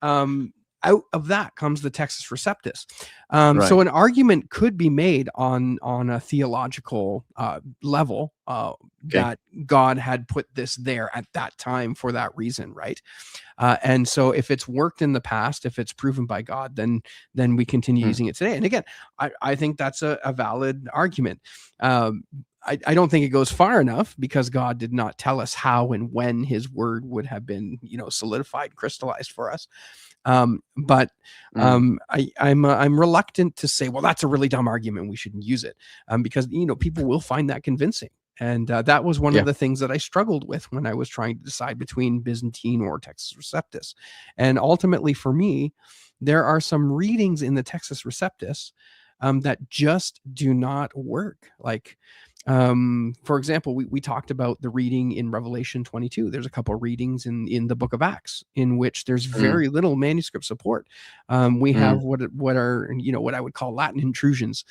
Um, Out of that comes the Textus Receptus. So Right. an argument could be made on a theological level Okay. that God had put this there at that time for that reason, right? And so if it's worked in the past, if it's proven by God, then we continue Mm. using it today. And again, I think that's a valid argument. Um, I don't think it goes far enough, because God did not tell us how and when His word would have been, solidified, crystallized for us. But Mm. I'm reluctant to say, well, that's a really dumb argument, we shouldn't use it, because people will find that convincing. And that was one of Yeah. the things that I struggled with when I was trying to decide between Byzantine or Textus Receptus. And ultimately, for me, there are some readings in the Textus Receptus that just do not work. Like, for example, we talked about the reading in Revelation 22. There's a couple of readings in the book of Acts in which there's Mm. very little manuscript support. We have Mm. what are what I would call Latin intrusions.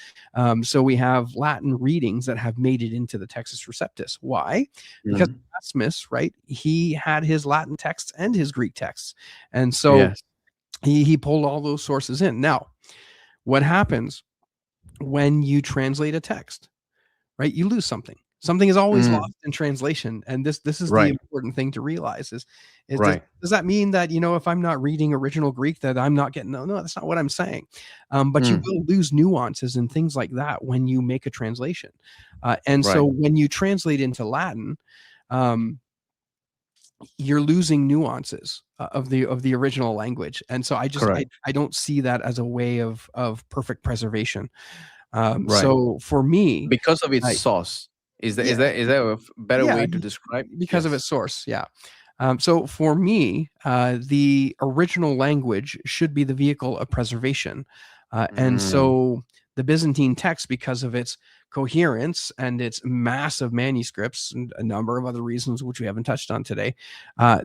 So we have Latin readings that have made it into the Textus Receptus. Why? Because Mm. Erasmus, right? He had his Latin texts and his Greek texts, and so Yes. he pulled all those sources in. Now, what happens when you translate a text? Right, you lose something. Something is always Mm. lost in translation, and this is the Right. important thing to realize is Right. does that mean that, if I'm not reading original Greek, that I'm not getting? No, that's not what I'm saying. But you Mm. will lose nuances and things like that when you make a translation. And so Right. when you translate into Latin, um, you're losing nuances of the original language. And so Correct. I don't see that as a way of perfect preservation. Right. So for me, Because of its I source. Is that yeah, a better yeah, way to describe? because of its Yes. source. Yeah. So for me, the original language should be the vehicle of preservation. And Mm. so the Byzantine text, because of its coherence and its massive manuscripts and a number of other reasons, which we haven't touched on today, uh,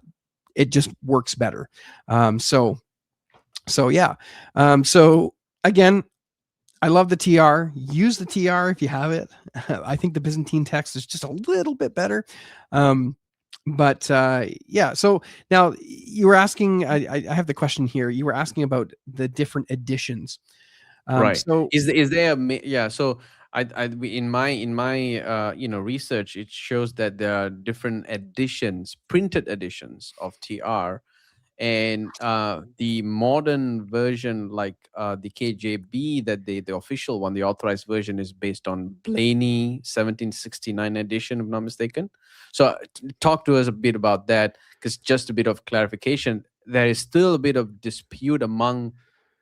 it just works better. So yeah. So again, I love the TR. Use the TR if you have it. I think the Byzantine text is just a little bit better. Um, but yeah, so now you were asking, I have the question here. You were asking about the different editions. Right. So Is there yeah, so in my research, it shows that there are different editions, printed editions of TR, and the modern version, like the KJB, that the official one, the authorized version, is based on Blaney 1769 edition, if I'm not mistaken. So talk to us a bit about that, because just a bit of clarification, there is still a bit of dispute among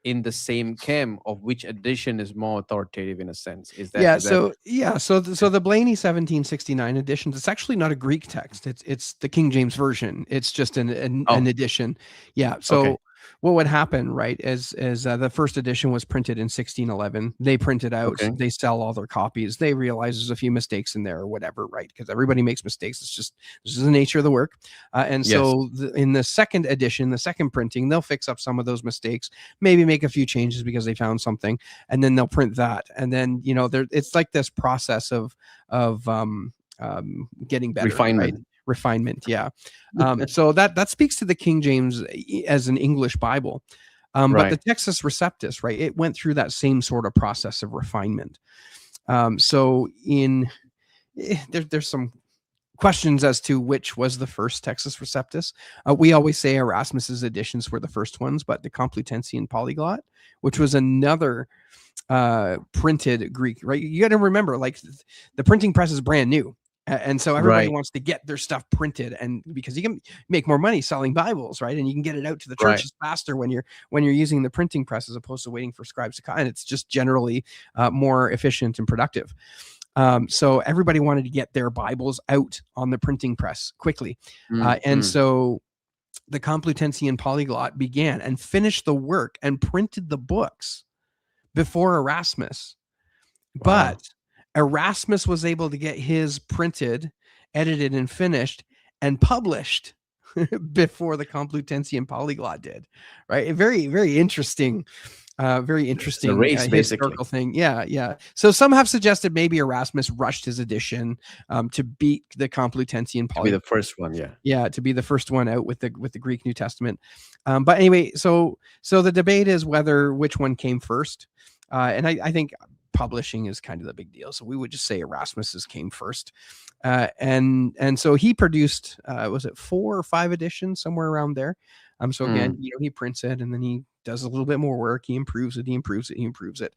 in the same camp of which edition is more authoritative in a sense. Yeah, Is that so the Blaney 1769 edition, it's actually not a Greek text. It's the King James version. It's just an oh, edition. Yeah. okay. So what would happen, right, is the first edition was printed in 1611. They print it out. Okay. They sell all their copies. They realize there's a few mistakes in there or whatever, right? Because everybody makes mistakes. It's just this is the nature of the work. And Yes. so in the second edition, the second printing, they'll fix up some of those mistakes, maybe make a few changes because they found something, and then they'll print that. And then it's like this process of getting better, right? Refinement. Refinement, yeah. So that speaks to the King James as an English Bible. But the Right. Textus Receptus, right, it went through that same sort of process of refinement. So there's some questions as to which was the first Textus Receptus. We always say Erasmus's editions were the first ones, but the Complutensian Polyglot, which was another printed Greek, right? You got to remember, like, the printing press is brand new. And so everybody Right. wants to get their stuff printed, and because you can make more money selling Bibles, right? And you can get it out to the Right. churches faster when you're using the printing press as opposed to waiting for scribes to cut. And it's just generally more efficient and productive. So everybody wanted to get their Bibles out on the printing press quickly. And Mm. so the Complutensian Polyglot began and finished the work and printed the books before Erasmus. Wow. But Erasmus was able to get his printed, edited, and finished and published before the Complutensian Polyglot did. Right? A very, very interesting very It's a interesting race, basically, historical thing. Yeah, yeah. So some have suggested maybe Erasmus rushed his edition to beat the Complutensian to be the Polyglot. first one. Yeah. Yeah, to be the first one out with the Greek New Testament. But anyway, so the debate is whether which one came first, and I think publishing is kind of the big deal. So we would just say Erasmus's came first, and so he produced was it 4 or 5 editions, somewhere around there. So again, Mm. he prints it and then he does a little bit more work. He improves it. He improves it. He improves it.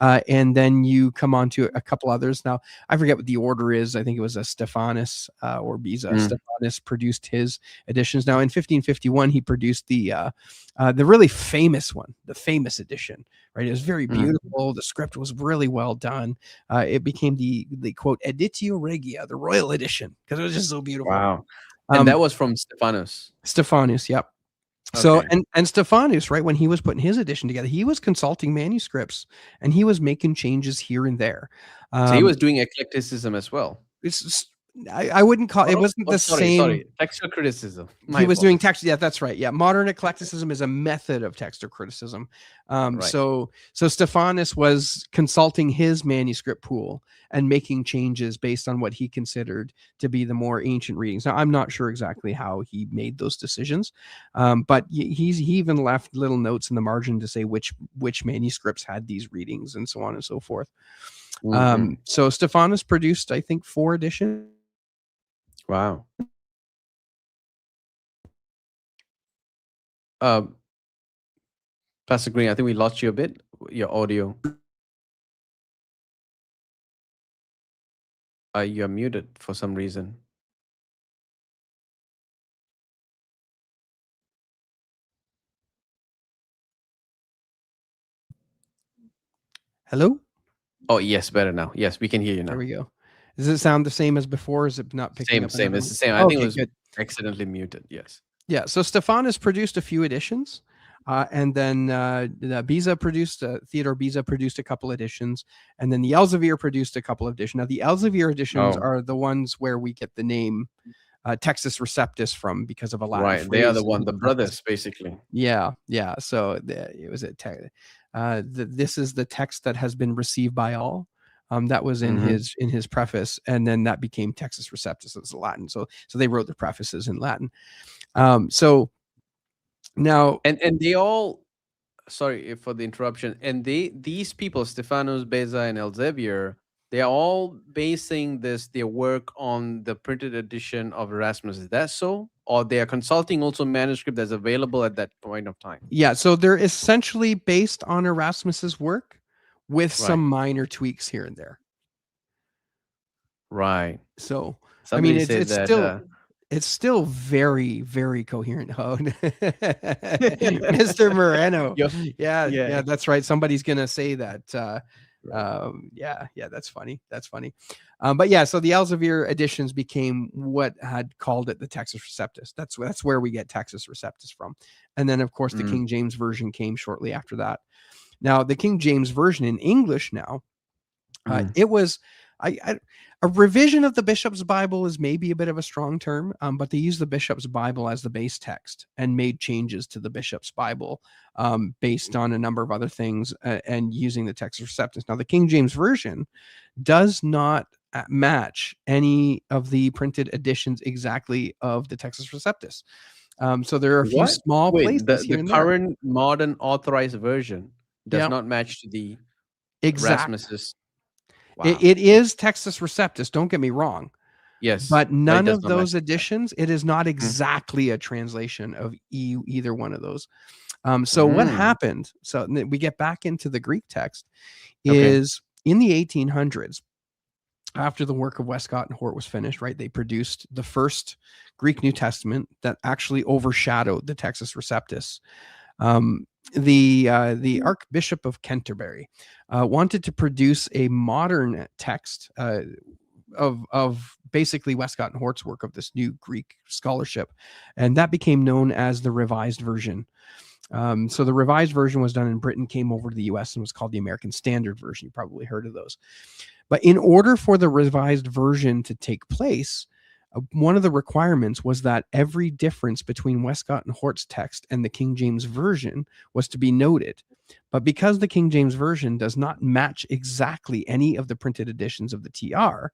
And then you come on to a couple others. Now, I forget what the order is. I think it was a Stephanus or Beza. Mm. Stephanus produced his editions. Now, in 1551, he produced the really famous one, the famous edition. Right, it was very Mm. beautiful. The script was really well done. It became the quote Editio Regia, the royal edition, because it was just so beautiful. Wow. And that was from Stephanus. Stephanus, yep. So Okay. and Stephanus, right, when he was putting his edition together, he was consulting manuscripts and he was making changes here and there. So he Um, was doing eclecticism as well. it's I wouldn't call it wasn't the Sorry, same. sorry. Textual criticism. My He was doing apologies. text. Yeah, that's right. Yeah, modern eclecticism is a method of textual criticism. Right. So Stephanus was consulting his manuscript pool and making changes based on what he considered to be the more ancient readings. Now, I'm not sure exactly how he made those decisions, but he even left little notes in the margin to say which manuscripts had these readings and so on and so forth. Mm-hmm. So Stephanus produced, I think, 4 editions. Wow. Um, Pastor Green, I think we lost you a bit. Your audio. You're muted for some reason. Hello? Oh, yes, better now. Yes, we can hear you There now. we go. Does it sound the same as before? Is it not picking Same, up same. another It's one? the same. I think it Okay, was good. accidentally muted. Yes. Yeah, so Stephanus produced a few editions, and then Beza produced Theodore Beza produced a couple editions, and then the Elzevir produced a couple of editions. Now, the Elzevir editions Oh, are the ones where we get the name Textus Receptus from because of a Latin right. They are the phrase. one, the brothers, basically. Yeah, yeah. So it was this is the text that has been received by all. That was in Mm-hmm. his preface, and then that became Textus Receptus as Latin. So they wrote the prefaces in Latin. So now, And they all, sorry for the interruption. And these people, Stephanus, Beza, and Elsevier, they are all basing their work on the printed edition of Erasmus. Is that so? Or they are consulting also manuscript that's available at that point of time? yeah, so they're essentially based on Erasmus's work with Right. some minor tweaks here and there. Right. So I mean, Somebody said it's that still It's still very, very coherent. Oh, Mr. Moreno. Yo, Yeah, yeah. yeah, that's right. Somebody's gonna say that. Right. Yeah, yeah, that's funny. That's funny. But yeah, so the Elsevier editions became what had called it the Texas Receptus. That's where we get Texas Receptus from. And then, of course, the Mm, King James version came shortly after that. Now, the King James version in English now, mm. it was I a revision of the Bishop's Bible is maybe a bit of a strong term, but they used the Bishop's Bible as the base text and made changes to the Bishop's Bible based on a number of other things and using the Texas Receptus. Now, the King James version does not match any of the printed editions exactly of the Texas Receptus. So there are a few What? small Wait, places the here and there. current modern authorized version does Yeah, not match to the exact. Rasmus's. It, Wow. it is Texas Receptus. Don't get me wrong. Yes, But but it none does of not match those exactly. editions, it is not Mm, exactly a translation of either one of those. So what mm. happened? So we get back into the Greek text Okay. is in the 1800s, after the work of Westcott and Hort was finished, right? They produced the first Greek New Testament that actually overshadowed the Texas Receptus. The Archbishop of Canterbury wanted to produce a modern text of basically Westcott and Hort's work of this new Greek scholarship, and that became known as the Revised Version. So the Revised Version was done in Britain, came over to the U.S. and was called the American Standard Version. You probably heard of those. But in order for the Revised Version to take place, one of the requirements was that every difference between Westcott and Hort's text and the King James Version was to be noted. But because the King James Version does not match exactly any of the printed editions of the TR,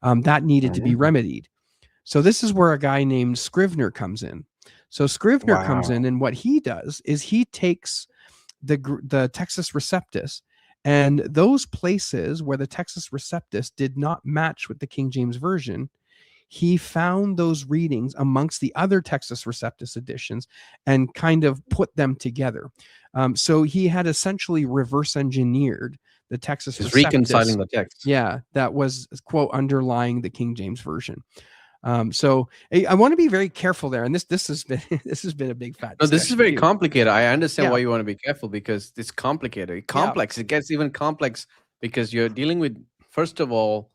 that needed to be Mm. remedied. So this is where a guy named Scrivener comes in. So Scrivener comes Wow. in, and what he does is he takes the Texas Receptus, and those places where the Texas Receptus did not match with the King James Version, he found those readings amongst the other Texas Receptus editions and kind of put them together. So he had essentially reverse engineered the Texas Is reconciling Receptus. the text. Yeah, that was quote underlying the King James Version. So I want to be very careful there, and this has been this has been a big fat No, this is discussion very too. complicated. I understand Yeah, why you want to be careful because it's complicated, yeah, complex. It gets even complex because you're dealing with, first of all,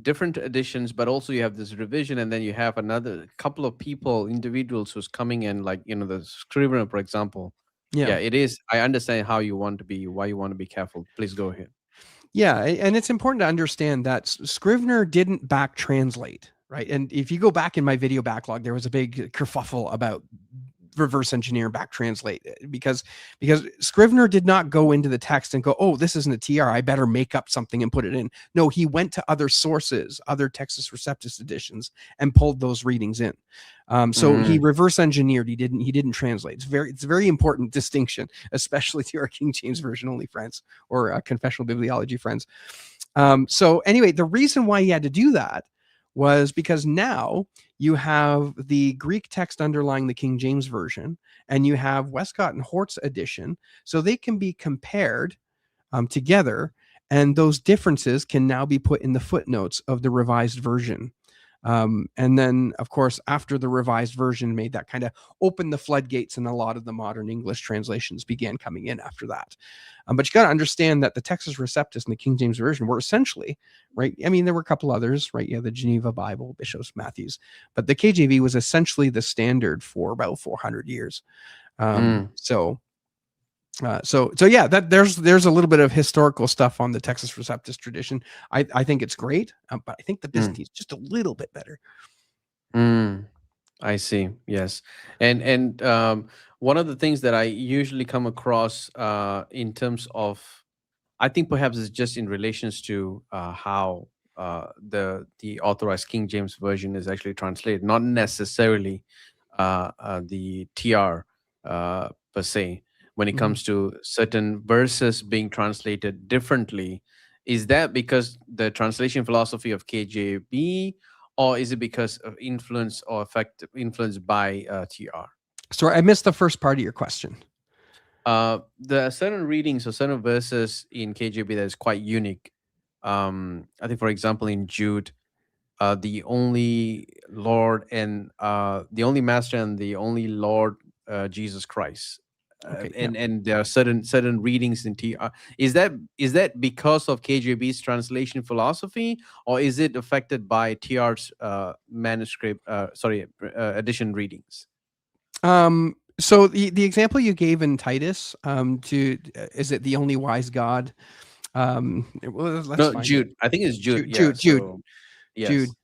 different editions, but also you have this revision, and then you have another couple of people, individuals who's coming in, like the scrivener, for example. yeah. Yeah, it is. I understand how you want to be, why you want to be careful. Please go ahead. Yeah, and it's important to understand that Scrivener didn't back translate, right? And if you go back in my video backlog, there was a big kerfuffle about reverse engineer and back translate because Scrivener did not go into the text and go, "Oh, this isn't a TR. I better make up something and put it in." No, he went to other sources, other Texas Receptus editions, and pulled those readings in. So he Mm, reverse engineered. He didn't translate. It's a very important distinction, especially to our King James Version only friends or confessional bibliology friends. So anyway, the reason why he had to do that was because now you have the Greek text underlying the King James Version, and you have Westcott and Hort's edition, so they can be compared together, and those differences can now be put in the footnotes of the Revised Version. And then, of course, after the Revised Version made that, kind of opened the floodgates, and a lot of the modern English translations began coming in after that. But you got to understand that the Texas Receptus and the King James Version were essentially, right? I mean, there were a couple others, right? Yeah, the Geneva Bible, Bishop's Matthews, but the KJV was essentially the standard for about 400 years. mm, So yeah, that there's a little bit of historical stuff on the Texas Receptus tradition. I think it's great, but I think the mm, Byzantine's just a little bit better. mm. I see. Yes, and one of the things that I usually come across in terms of, I think perhaps it's just in relations to how the authorized King James version is actually translated, not necessarily the TR per se. When it Mhm. comes to certain verses being translated differently, is that because the translation philosophy of KJB, or is it because of influence or effect influenced by TR? Sorry, I missed the first part of your question. There are certain readings or certain verses in KJV that is quite unique. I think, for example, in Jude, the only Lord and the only Master and the only Lord, Jesus Christ. Okay, yeah. And there are certain readings in T. Is that because of KJV's translation philosophy, or is it affected by TR's manuscript? Sorry, edition readings. So the example you gave in Titus, to is it the only wise God? Well, let's No, find it. Jude. I think it's Jude. Jude, Yeah. Jude, Jude, So Jude. yes,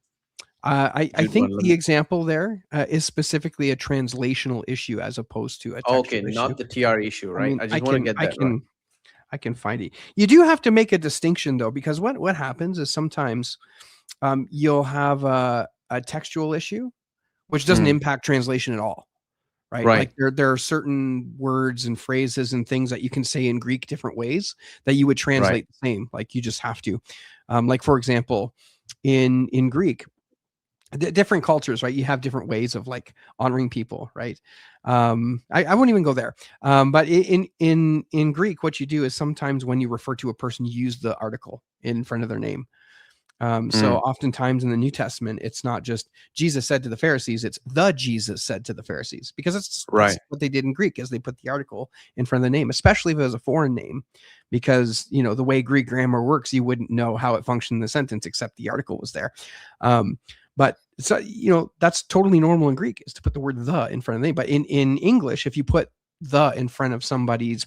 I Jude think one. the example there is specifically a translational issue as opposed to a Okay, textual issue. not the TR issue, I right? mean, I just want to get that right. I can find it. You do have to make a distinction though, because what happens is sometimes you'll have a textual issue which doesn't Mm, impact translation at all, right? Like right. there are certain words and phrases and things that you can say in Greek different ways that you would Right. translate the same. Like you just have to. Like for example, in Greek, different cultures, right? You have different ways of like honoring people, right? I won't even go there. But in Greek, what you do is sometimes when you refer to a person, you use the article in front of their name. So Mm, oftentimes in the New Testament, it's not just Jesus said to the Pharisees, it's the Jesus said to the Pharisees, because that's right. what they did in Greek, is they put the article in front of the name, especially if it was a foreign name, because the way Greek grammar works, you wouldn't know how it functioned in the sentence except the article was there. But so that's totally normal in Greek, is to put the word the in front of the name. But in English, if you put the in front of somebody's,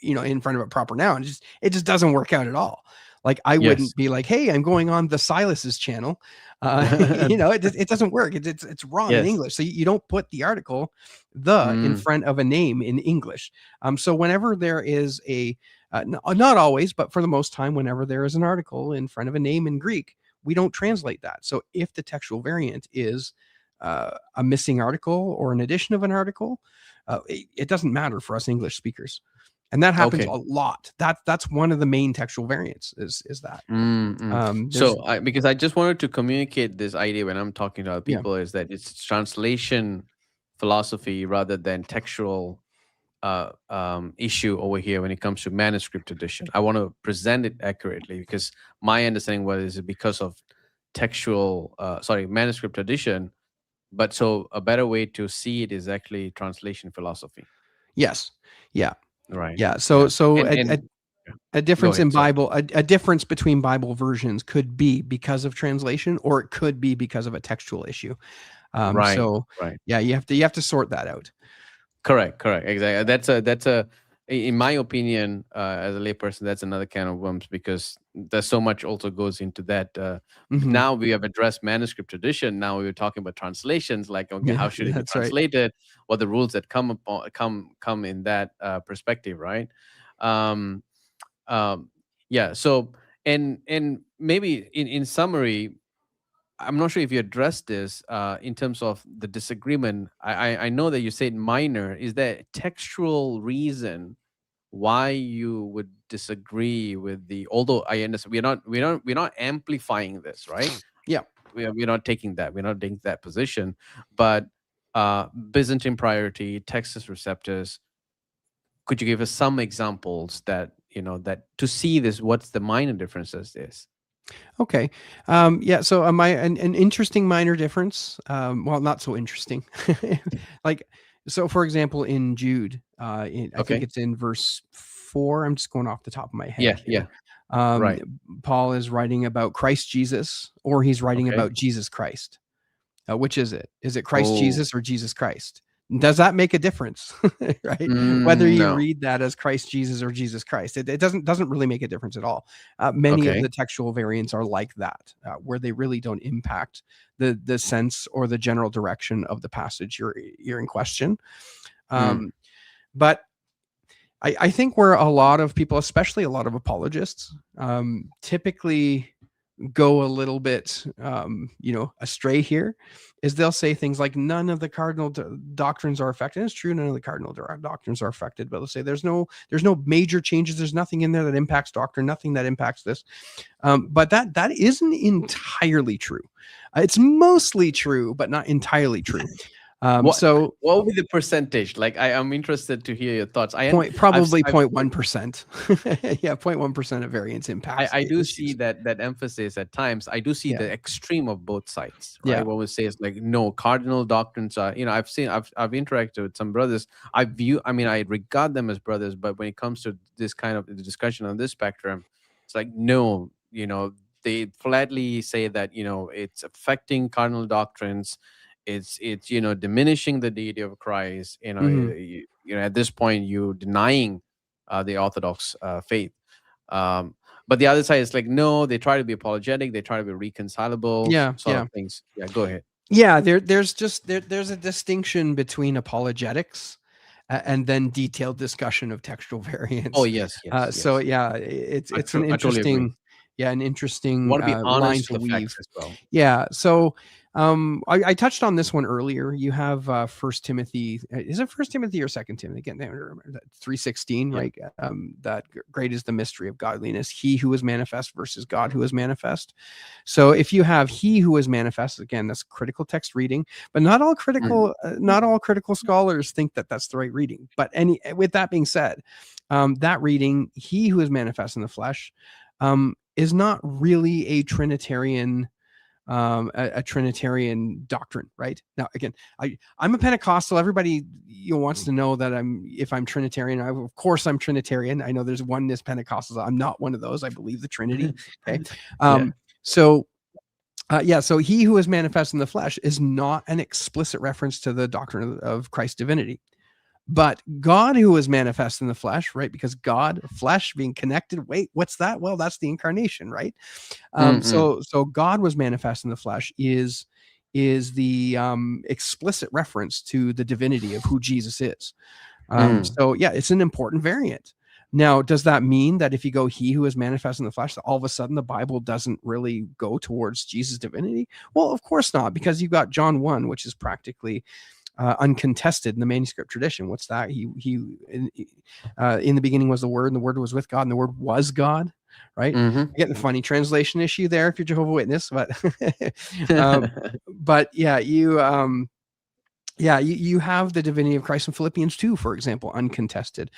in front of a proper noun, it just doesn't work out at all. Like I Yes. wouldn't be like, "Hey, I'm going on the Silas's channel." It doesn't work. It's wrong in Yes. English. So you don't put the article "the" in Mm, front of a name in English. So whenever there is not always, but for the most time, whenever there is an article in front of a name in Greek, we don't translate that. So if the textual variant is a missing article or an addition of an article, it doesn't matter for us English speakers, and that happens a okay. lot. That's one of the main textual variants is that. Mm, mm. There's Because I just wanted to communicate this idea when I'm talking to other Yeah, people, is that it's translation philosophy rather than textual issue over here when it comes to manuscript edition. I want to present it accurately, because my understanding was it because of manuscript edition. But so a better way to see it is actually translation philosophy. yes, yeah, Right. yeah. So Yeah. so And yeah. a Go difference in ahead. Sorry. Bible, a difference between Bible versions could be because of translation, or it could be because of a textual issue. Right. So Right. yeah, you have to sort that out. Correct. Correct. Exactly. In my opinion, as a layperson, that's another can of worms, because there's so much also goes into that. Hmm. Now we have addressed manuscript tradition. Now we were talking about translations, like, okay, Yeah, how should it be that's right. translated? What the rules that come in that perspective, right? Um, um, yeah. So, and maybe in summary, I'm not sure if you addressed this in terms of the disagreement. I know that you said minor. Is there a textual reason why you would disagree with the? Although I understand, we're not amplifying this, right? Yeah. We're not taking that. We're not taking that position. But Byzantine priority, Textus Receptus. Could you give us some examples that that to see this? What's the minor differences is? Okay. Yeah. So an interesting minor difference. Well, not so interesting. Like, so for example, in Jude, I think Okay. it's in verse 4. I'm just going off the top of my head Yeah. here. Yeah. Um, Right. Paul is writing about Christ Jesus, or he's writing Okay. about Jesus Christ. Which is it? Is it Christ Oh. Jesus or Jesus Christ? Does that make a difference? Right? Whether you No. read that as Christ Jesus or Jesus Christ, it doesn't really make a difference at all. Many of Okay. the textual variants are like that, where they really don't impact the sense or the general direction of the passage you're in question. Mm. Um, but I think where a lot of people, especially a lot of apologists, typically go a little bit astray here, is they'll say things like none of the cardinal doctrines are affected. It's true, none of the cardinal doctrines are affected, but they'll say there's no major changes, there's nothing in there that impacts doctrine, nothing that impacts this. But that isn't entirely true. It's mostly true, but not entirely true. What So what would be the percentage? Like, I'm interested to hear your thoughts. probably I've 0.1%. Yeah, 0.1% of variance impacts I do see issues. that emphasis at times. I do see Yeah, the extreme of both sides, right? yeah. What we say is like, no, cardinal doctrines are. I've interacted with some brothers. I mean, I regard them as brothers, but when it comes to this kind of discussion on this spectrum, it's like, no, they flatly say that it's affecting cardinal doctrines. It's diminishing the deity of Christ. Hmm. At this point you denying the Orthodox faith. um, but the other side is like, no, they try to be apologetic, they try to be reconcilable, Yeah, sort yeah. of things. Yeah, go ahead. Yeah, there's a distinction between apologetics and then detailed discussion of textual Oh, variants. yes, yes, So yes. yeah, it's an I totally agree. interesting, yeah, an interesting Want to be line honest to to the facts weave. as well. Yeah. So I touched on this one earlier. You have First Timothy. Is it First Timothy or Second Timothy? Again, I don't remember that 3:16, Yeah. right? That great is the mystery of godliness. He who is manifest versus God who is manifest. So if you have he who is manifest, again, that's critical text reading, but Mm, not all critical scholars think that that's the right reading. But with that being said, that reading, he who is manifest in the flesh, is not really a Trinitarian a Trinitarian doctrine, right? Now, again, I'm a Pentecostal. Everybody wants to know that if I'm Trinitarian. Of course, I'm Trinitarian. I know there's oneness Pentecostals. I'm not one of those. I believe the Trinity. Okay, yeah. so yeah, so he who is manifest in the flesh is not an explicit reference to the doctrine of Christ's divinity. But God who is manifest in the flesh, right? Because God, flesh being connected. Wait, what's that? Well, that's the incarnation, right? Mm-mm. So God was manifest in the flesh is the explicit reference to the divinity of who Jesus is. Mm. So yeah, it's an important variant. Now, does that mean that if you go he who is manifest in the flesh, that all of a sudden the Bible doesn't really go towards Jesus' divinity? Well, of course not, because you've got John 1, which is practically uncontested in the manuscript tradition. What's that? In the beginning was the Word, and the Word was with God, and the Word was God. Right? Mm-hmm. Getting the funny translation issue there if you're Jehovah's Witness, but but yeah, you have the divinity of Christ in Philippians 2, for example, uncontested.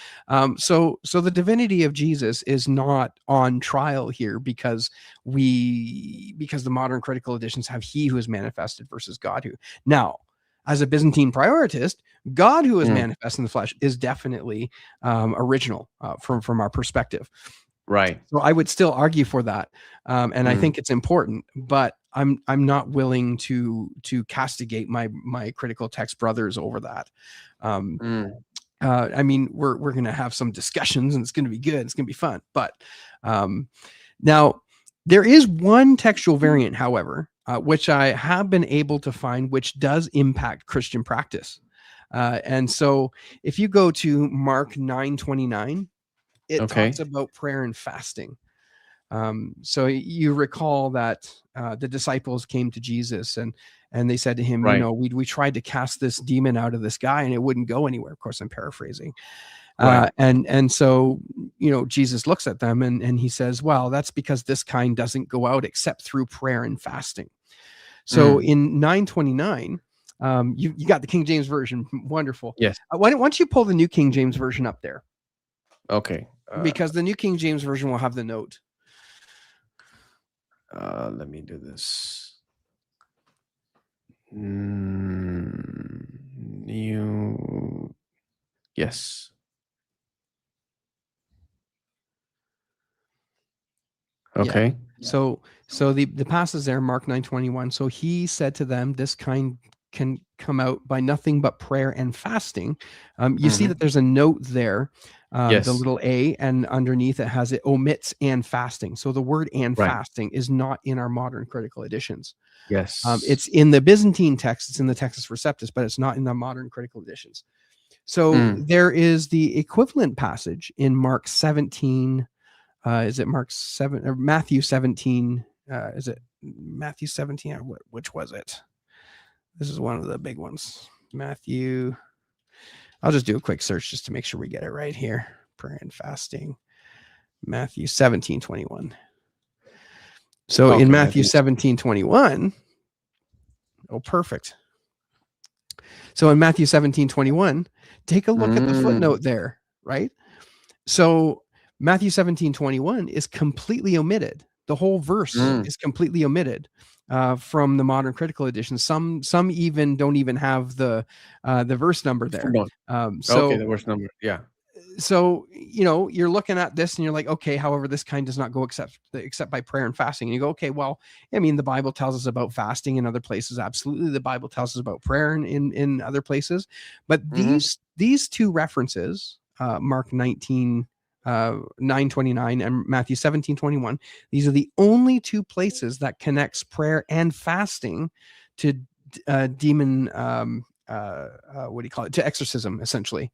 So the divinity of Jesus is not on trial here because the modern critical editions have he who is manifested versus God who. Now, as a Byzantine prioritist, God who is Mm. manifest in the flesh is definitely original from our perspective. Right. So I would still argue for that, and I Mm. think it's important. But I'm not willing to castigate my critical text brothers over that. Um, Mm. I mean, we're going to have some discussions, and it's going to be good. It's going to be fun. But um, now there is one textual variant, however, which I have been able to find, which does impact Christian practice. And so, if you go to Mark 9:29, it talks Okay. about prayer and fasting. So you recall that the disciples came to Jesus and they said to him, Right. we tried to cast this demon out of this guy and it wouldn't go anywhere. Of course, I'm paraphrasing. Right. And so Jesus looks at them and he says, well, that's because this kind doesn't go out except through prayer and fasting. So Mm. in 9:29, you got the King James version, wonderful. Yes. Why don't you pull the New King James version up there, Okay. because the New King James version will have the note. Let me do this. New. Yes. Yeah. Okay. So the passage there, Mark 9:21. So he said to them, this kind can come out by nothing but prayer and fasting. You see that Mm-hmm. there's a note there, the Yes. little a, and underneath it has it omits and fasting. So the word and Right. fasting is not in our modern critical editions. Yes. It's in the Byzantine text, it's in the Textus Receptus, but it's not in the modern critical editions. So Mm. there is the equivalent passage in Mark 17. Is it Mark 7 or Matthew 17? Is it Matthew 17? Which was it? This is one of the big ones. Matthew. I'll just do a quick search just to make sure we get it right here. Prayer and fasting. Matthew 17:21. So in Okay. Matthew Matthew. 17:21, oh, perfect. So in Matthew 17:21, take a look at the Mm, footnote there, right? So Matthew 17:21 is completely omitted. The whole verse mm. is completely omitted from the modern critical edition. Some even don't even have the verse number there. Footnote. Um, Okay, so the worst number. Yeah. so you know, you're looking at this and you're like, okay, however, this kind does not go except by prayer and fasting. And you go, okay, well, I mean, the Bible tells us about fasting in other places. Absolutely, the Bible tells us about prayer in other places. But Hmm. these two references, Mark 19. 9:29 and Matthew 17:21. These are the only two places that connects prayer and fasting to demon. What do you call it? To exorcism, essentially,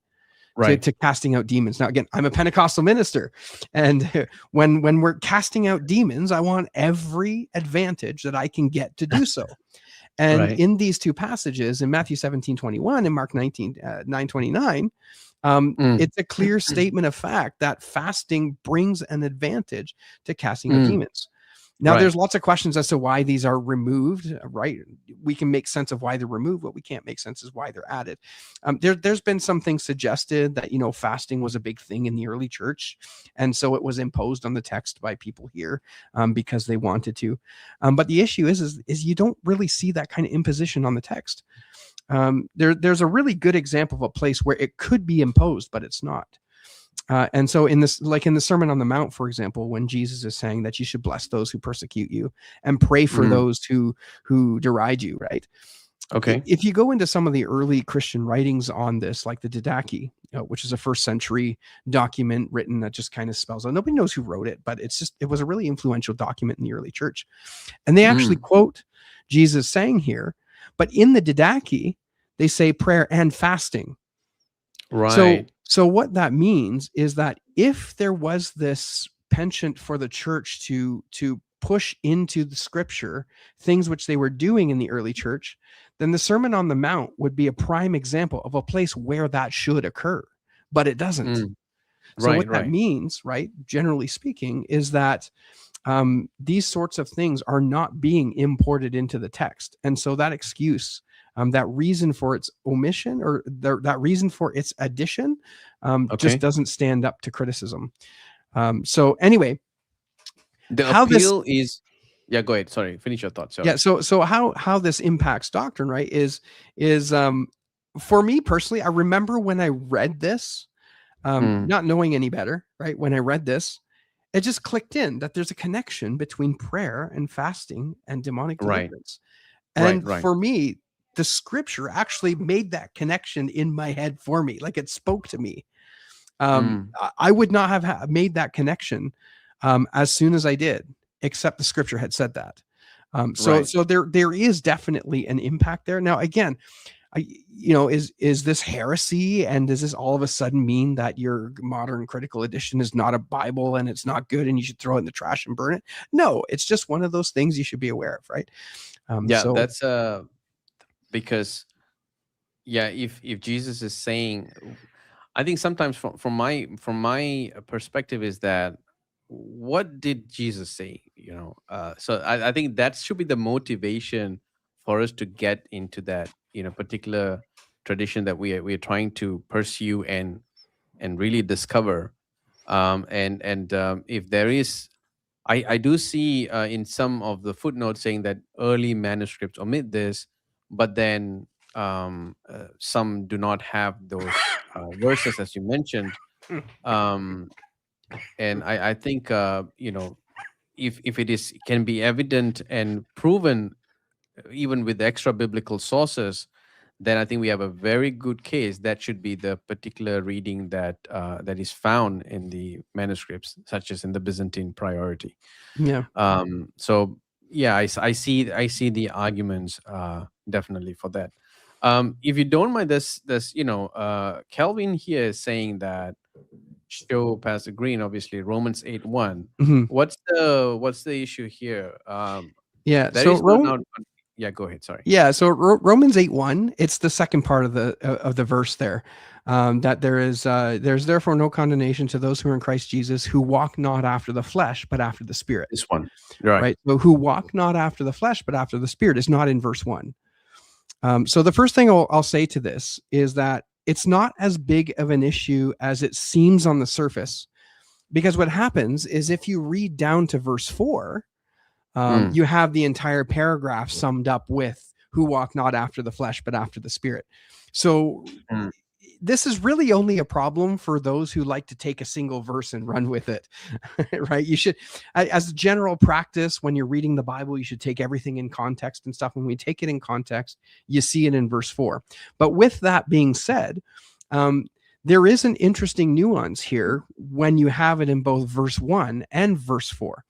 Right. to casting out demons. Now, again, I'm a Pentecostal minister, and when we're casting out demons, I want every advantage that I can get to do so. And Right. in these two passages, in Matthew 17:21 and Mark 19 9:29, Mm, it's a clear statement of fact that fasting brings an advantage to casting out mm, demons. Now, right. there's lots of questions as to why these are removed, right? We can make sense of why they're removed. What we can't make sense is why they're added. There's been something suggested that, you know, fasting was a big thing in the early church. And so it was imposed on the text by people here because they wanted to. But the issue is you don't really see that kind of imposition on the text. There's a really good example of a place where it could be imposed, but it's not. And so in this, like in the Sermon on the Mount, for example, when Jesus is saying that you should bless those who persecute you and pray for Mm, those who deride you, right? okay. If you go into some of the early Christian writings on this, like the Didache, which is a first century document written that just kind of spells out, nobody knows who wrote it, but it was a really influential document in the early church. And they actually Mm, quote Jesus saying here, but in the Didache, they say prayer and fasting. So right. so what that means is that if there was this penchant for the church to push into the scripture things which they were doing in the early church, then the Sermon on the Mount would be a prime example of a place where that should occur, but it doesn't. Mm, So right. what that Right. means, right, generally speaking, is that these sorts of things are not being imported into the text. And so that excuse, that reason for its omission or that reason for its addition just Okay. doesn't stand up to criticism. So anyway, The how this appeal is. Yeah. Go ahead. Sorry. Finish your thought. yeah, Sorry. so how this impacts doctrine, right, is for me personally, I remember when I read this, Mm, not knowing any better, right? When I read this, it just clicked in that there's a connection between prayer and fasting and demonic right. deliverance. Right. And Right. for me, the scripture actually made that connection in my head for me. Like it spoke to me. Mm, I would not have made that connection as soon as I did, except the scripture had said that. So right. so there is definitely an impact there. Now again, is this heresy, and does this all of a sudden mean that your modern critical edition is not a Bible and it's not good and you should throw it in the trash and burn it? No, it's just one of those things you should be aware of, right? Yeah. So That's because, yeah, if Jesus is saying, I think sometimes from my perspective is that, what did Jesus say? So I think that should be the motivation for us to get into that particular tradition that we are trying to pursue and really discover. And if there is, I do see in some of the footnotes saying that early manuscripts omit this, but then some do not have those verses as you mentioned. Um, and I think if it is can be evident and proven even with extra biblical sources, then I think we have a very good case. That should be the particular reading that is found in the manuscripts, such as in the Byzantine Priority. yeah, So yeah, I see the arguments definitely for that. If you don't mind, this Calvin here is saying that, show Pastor Green, obviously Romans 8:1. mhm. What's the issue here? Yeah. There So is no now. Yeah, go ahead. Sorry. Romans 8:1. It's the second part of the verse there. That there's therefore no condemnation to those who are in Christ Jesus, who walk not after the flesh but after the Spirit. This one. Right. Right. So who walk not after the flesh but after the Spirit is not in verse 1. So the first thing I'll say to this is that it's not as big of an issue as it seems on the surface, because what happens is if you read down to verse 4, Mm, you have the entire paragraph summed up with "who walk not after the flesh but after the spirit." So mm, this is really only a problem for those who like to take a single verse and run with it. Right? You should, as a general practice, when you're reading the Bible, you should take everything in context and stuff. When we take it in context, you see it in verse 4. But with that being said, um, there is an interesting nuance here when you have it in both verse 1 and verse 4.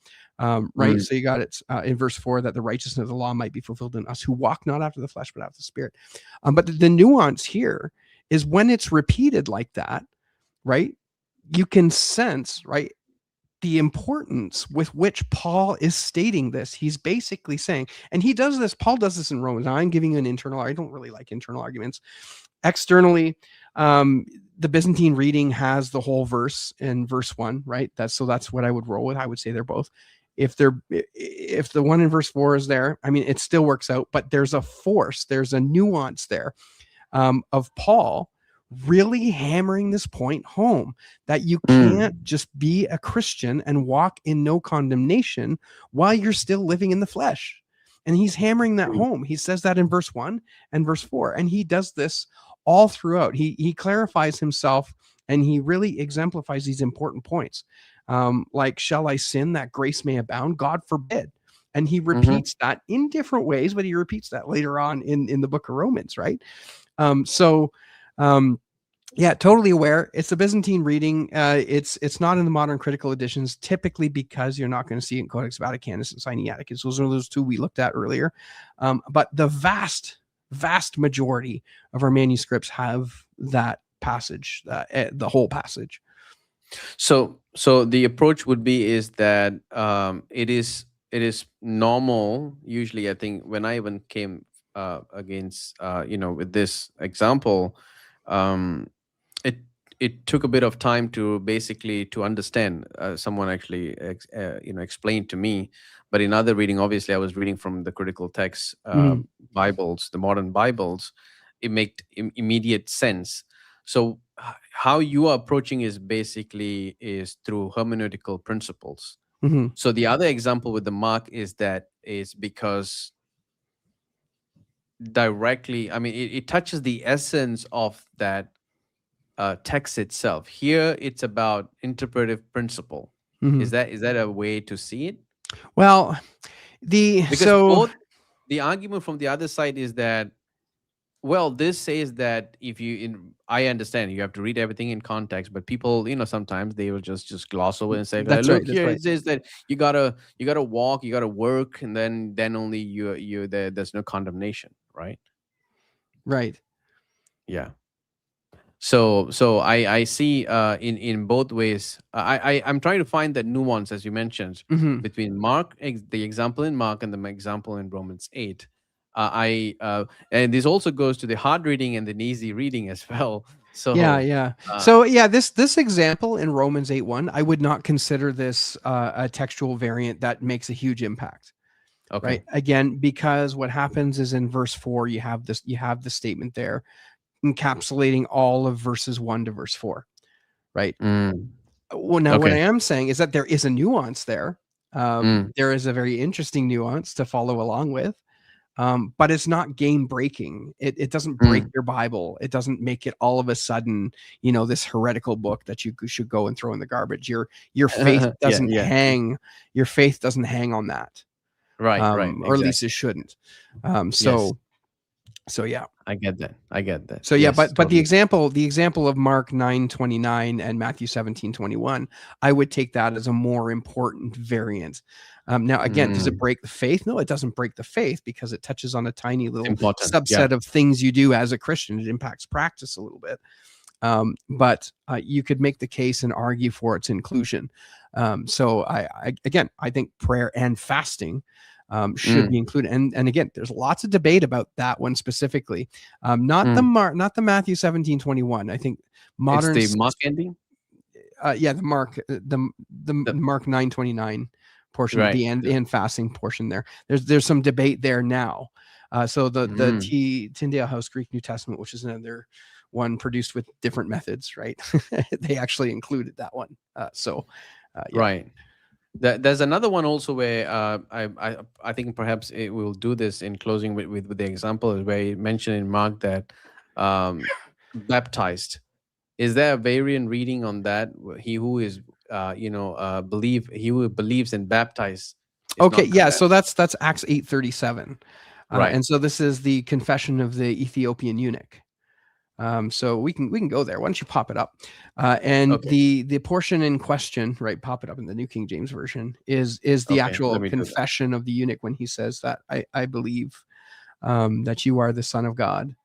Right. mm, So you got it in verse 4, that the righteousness of the law might be fulfilled in us who walk not after the flesh, but after the spirit. But the nuance here is when it's repeated like that, right? You can sense, right, the importance with which Paul is stating this. He's basically saying, and he does this, Paul does this in Romans. Now, I'm giving you an internal, I don't really like internal arguments. Externally, the Byzantine reading has the whole verse in verse 1, right? That's what I would roll with. I would say they're both. If the one in verse 4 is there, I mean, it still works out, but there's a force, there's a nuance there, of Paul really hammering this point home, that you mm, can't just be a Christian and walk in no condemnation while you're still living in the flesh. And he's hammering that mm, home. He says that in verse 1 and verse 4. And he does this all throughout. He clarifies himself, and he really exemplifies these important points. Like, shall I sin that grace may abound? God forbid. And he mhm. repeats that in different ways, but he repeats that later on in the book of Romans, right? So, um, yeah, totally aware. It's a Byzantine reading. It's not in the modern critical editions, typically because you're not going to see it in Codex Vaticanus and Sinaiticus. Those are those two we looked at earlier. But the vast majority of our manuscripts have that passage, the whole passage. So the approach would be is that it is normal. Usually, I think when I even came against with this example, um, it it took a bit of time to basically to understand. Someone actually explained to me, but in other reading, obviously, I was reading from the critical text Mhm, Bibles, the modern Bibles. It made immediate sense. So how you are approaching is basically is through hermeneutical principles. mhm, So the other example with the mark is that is because directly, I mean, it touches the essence of that text itself. Here, it's about interpretive principle. mhm. Is that a way to see it? Well, the Because so both the argument from the other side is that, well, this says that if you in I understand you have to read everything in context, but people, sometimes they will just gloss over and say, that's right. look That's here, right. it says that you gotta walk, you gotta work, and then only there's no condemnation, right? Right. Yeah. So I see in both ways. I'm trying to find that nuance, as you mentioned, Mhm. between the example in Mark and the example in Romans 8. I And this also goes to the hard reading and the easy reading as well. Yeah, So yeah. uh, So yeah, this example in Romans 8:1, I would not consider this a textual variant that makes a huge impact, right? okay. Again, because what happens is in verse 4, you have the statement there encapsulating all of verses 1 to verse 4, right? Mm, Well, now what I okay. am saying is that there is a nuance there. Mm, There is a very interesting nuance to follow along with. But it's not game breaking. It doesn't break mm. your Bible. It doesn't make it all of a sudden, this heretical book that you should go and throw in the garbage. Your faith Yeah, doesn't yeah. hang. Your faith doesn't hang on that, Right, or at least exactly. it shouldn't. Um, Yes, so so yeah. I get that. So yeah, Yes, but the totally. example of Mark 9:29 and Matthew 17:21, I would take that as a more important variant. Now, again, does it Mm, break the faith? No, it doesn't break the faith because it touches on a tiny it's little important. Yeah. subset of things you do as a Christian. It impacts practice a little bit, but you could make the case and argue for its inclusion. So again, I think prayer and fasting should be Mm, included. And again, there's lots of debate about that one specifically. mm. Not the Matthew 17:21. I think It's modern, the Mark ending. yeah, the The, Mark 9:29 portion, right. the end and fasting portion there. There's some debate there now. So the Mm, Tyndale House Greek New Testament, which is another one produced with different methods, right? They actually included that one. Yeah. right. There's another one also where I think perhaps it will do this in closing with the example where he mentioned in Mark that baptized. Is there a variant reading on that? He who is he who believes and baptized is Okay, not yeah. condemned. So that's Acts 8:37, Right. and so this is the confession of the Ethiopian eunuch. So we can go there. Why don't you pop it up? And Okay. the portion in question, right? Pop it up in the New King James Version. Is the Okay. Let actual me do that. confession of the eunuch when he says that I believe that you are the Son of God.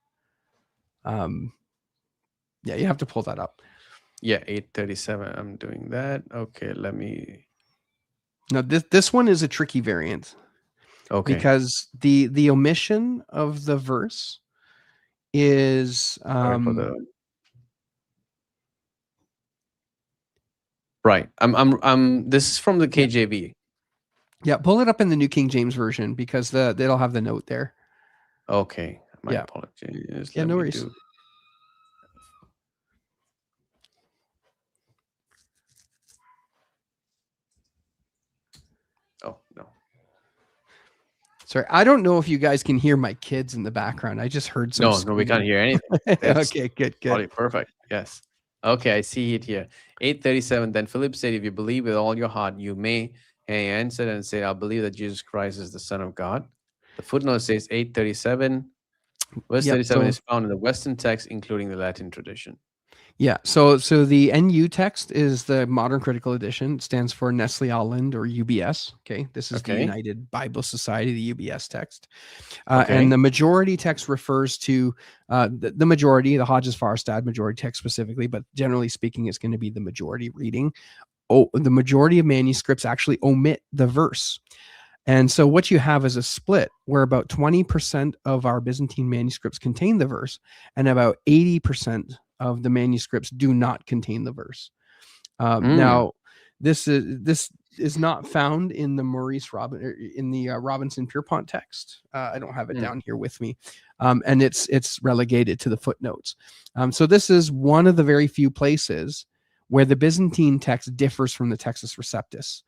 Um, yeah, you have to pull that up. Yeah, 837. I'm doing that. Okay. Let me. Now this one is a tricky variant Okay. because the omission of the verse is Sorry for the. Right. This is from the yeah. KJV. Yeah, pull it up in the New King James Version because they'll have the note there. Okay. My Yeah. apologies. Yeah, Let no me worries. do. Oh, no. Sorry, I don't know if you guys can hear my kids in the background. I just heard some No, no, we can't screaming. hear anything. That's Okay, good, good. probably perfect. Yes. Okay, I see it here. 837. Then Philip said, if you believe with all your heart, you may. And he answered and said, I believe that Jesus Christ is the Son of God. The footnote says 837. Verse Yep. 37 So is found in the Western text, including the Latin tradition. yeah, so the NU text is the Modern Critical Edition. It stands for Nestle Aland or UBS. Okay, this is the Okay. United Bible Society, the UBS text, and Okay. the majority text refers to the majority, the Hodges Farstad majority text specifically, but generally speaking, it's going to be the majority reading. Oh, the majority of manuscripts actually omit the verse. And so what you have is a split where about 20% of our Byzantine manuscripts contain the verse, and about 80% of the manuscripts do not contain the verse. Mm, Now, this is not found in the in the Robinson Pierpont text. I don't have it mm, down here with me, and it's relegated to the footnotes. So this is one of the very few places where the Byzantine text differs from the Textus Receptus.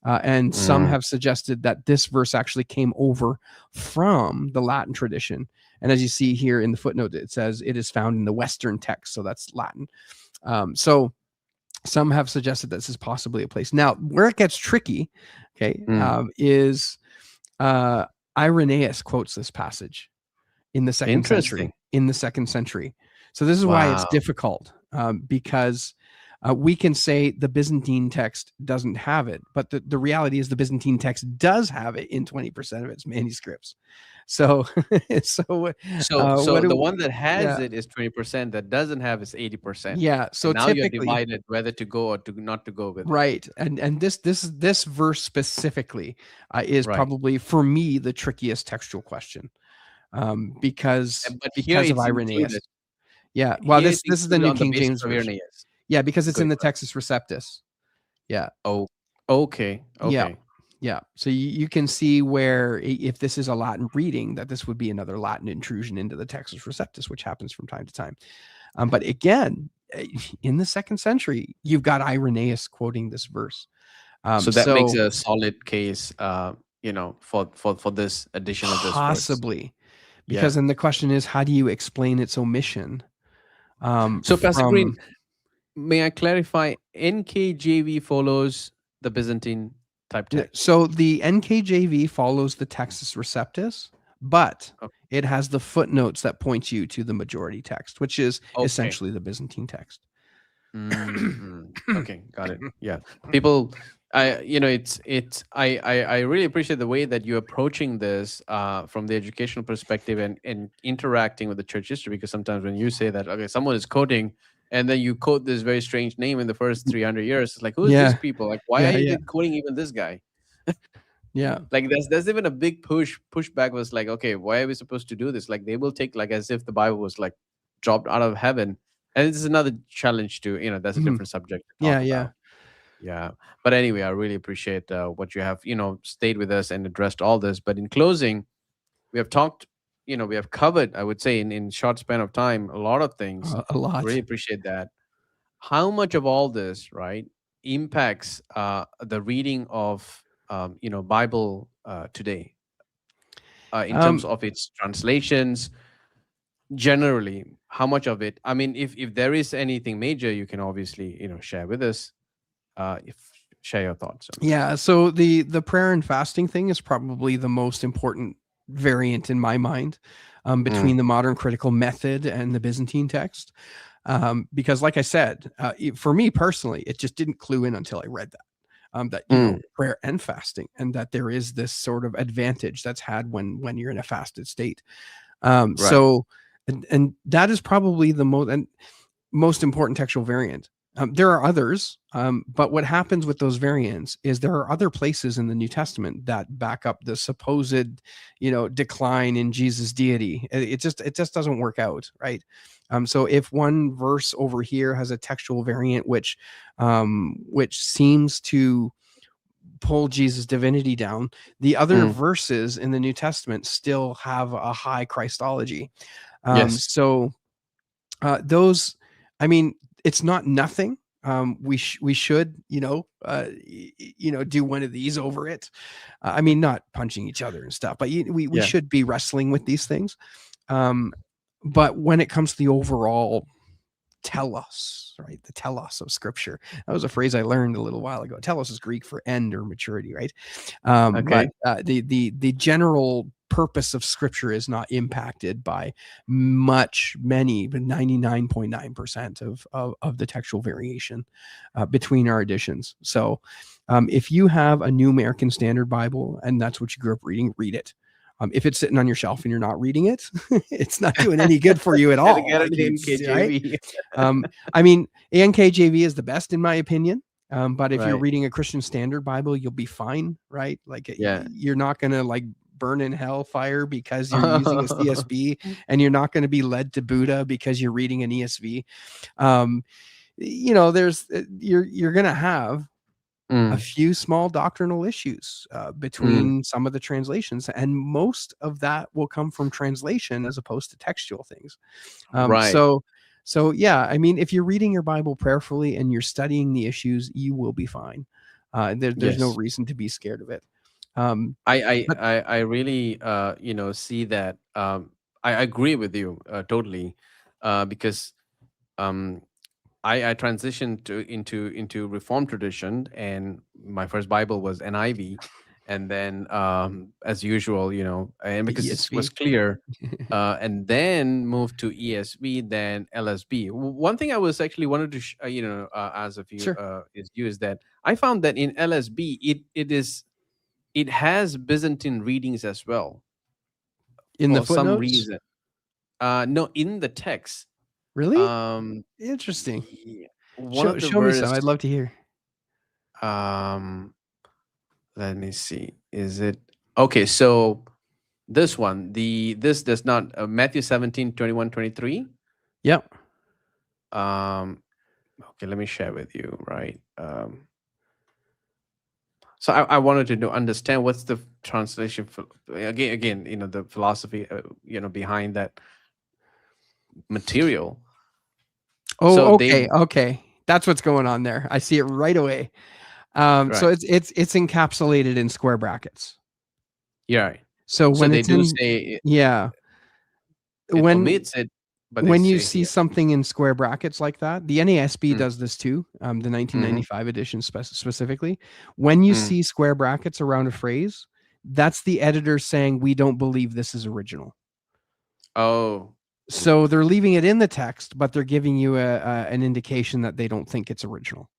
And some mm, have suggested that this verse actually came over from the Latin tradition. And as you see here in the footnote, it says it is found in the Western text. So that's Latin. So some have suggested this is possibly a place. Now, where it gets tricky, okay, mm. is Irenaeus quotes this passage in the second Interesting. century. In the second century, so this is why it's Wow. difficult because we can say the Byzantine text doesn't have it, but the reality is the Byzantine text does have it in 20% of its manuscripts. So, so So what the do one that has yeah, it is 20%, that doesn't have is 80%. yeah. And So now you're typically, divided whether to go or to not to go with it. right, and this verse specifically is Right. probably for me the trickiest textual question And but here because of it's Irenaeus. included. Yeah, well, Here this it's this is the included New on the King basis James of version. Irenaeus. Yeah, because it's Go in the ahead. Textus Receptus. Yeah, Oh, okay. yeah, Okay. yeah. So you can see where if this is a Latin reading, that this would be another Latin intrusion into the Textus Receptus, which happens from time to time. But again, in the second century, you've got Irenaeus quoting this verse. So that makes So a solid case, for this addition of this verse. possibly, Yeah. because then the question is, how do you explain its omission So Pastor Green, from may I clarify? NKJV follows the Byzantine type text. So the NKJV follows the Textus Receptus, but Oh, it has the footnotes that point you to the majority text, which is okay. essentially the Byzantine text. Okay, got it. Yeah. People, I really appreciate the way that you're approaching this from the educational perspective and interacting with the church history, because sometimes when you say that, okay, someone is quoting and then you quote this very strange name in the first 300 years, it's like, who is this Yeah, people? Like, why are yeah, you yeah, quoting even this guy? yeah. Like there's even a big pushback was like, okay, why are we supposed to do this? Like they will take like as if the Bible was like dropped out of heaven. And this is another challenge to, that's a Mhm. different subject to Yeah, talk yeah. about. Yeah. But anyway, I really appreciate what you have, stayed with us and addressed all this. But in closing, we have talked. we have covered, I would say, in short span of time, a lot of things. A Really lot. appreciate that. How much of all this, right, impacts the reading of Bible today, in terms Um, of its translations, generally? How much of it? I mean, if there is anything major, you can obviously share with us. If Share your thoughts on this. yeah. So the prayer and fasting thing is probably the most important variant in my mind, between Mm, the modern critical method and the Byzantine text. Because, like I said, for me personally, it just didn't clue in until I read that. That mm, prayer and fasting, and that there is this sort of advantage that's had when you're in a fasted state. right. So, and that is probably the most important textual variant. There are others, but what happens with those variants is there are other places in the New Testament that back up the supposed, decline in Jesus' deity. It just doesn't work out, right? So if one verse over here has a textual variant which seems to pull Jesus' divinity down, the other Mm, verses in the New Testament still have a high Christology. yes. So those, I mean, it's not nothing. We should, do one of these over it. I mean, not punching each other and stuff, but we Yeah. should be wrestling with these things. Um, but when it comes to the overall telos, right? The telos of scripture. That was a phrase I learned a little while ago. Telos is Greek for end or maturity, right? But Okay. the general purpose of scripture is not impacted by many, but 99.9% of the textual variation between our editions. So if you have a New American Standard Bible and that's what you grew up reading, read it. If it's sitting on your shelf and you're not reading it, it's not doing any good for you at Gotta all. get I an mean, right? NKJV. Um, I mean, ANKJV is the best in my opinion. But if you're Right. reading a Christian Standard Bible, you'll be fine, right? Like Yeah. you're not gonna like burn in hellfire because you're using a CSB, and you're not going to be led to Buddha because you're reading an ESV. Um, there's you're going to have a Mm, few small doctrinal issues mm, between some of the translations, and most of that will come from translation as opposed to textual things. Um, right. so, so yeah, I mean, if you're reading your Bible prayerfully and you're studying the issues, you will be fine. There's no Yes. reason to be scared of it. Um, but I really see that. I agree with you totally, because um I transitioned into Reformed tradition, and my first Bible was NIV, and then as usual, and the because it was ESV, clear, and then moved to ESV, then LSB. One thing I was actually wanted to ask of you sure, is that I found that in LSB it has Byzantine readings as well in the for some footnotes, reason. No, in the text. really Um, interesting. One Show of the show me some. verse. I'd love to hear. Um, Let me see. Is it okay? So this one, this does not Matthew 17:21-23. Yep. Um, okay, let me share with you. Right. So I wanted to know, understand what's the translation for, again, the philosophy, behind that material. So Oh, they okay, okay. That's what's going on there. I see it right away. So right. it's encapsulated in square brackets. Yeah. Right. So So when they it's do in, say yeah, it when omits it, but they when you say see here. something in square brackets like that, the NASB Mm, does this too, the mm-hmm, 1995 edition specifically. When you mm. see square brackets around a phrase, that's the editor saying, we don't believe this is original. Oh, So they're leaving it in the text, but they're giving you an indication that they don't think it's original.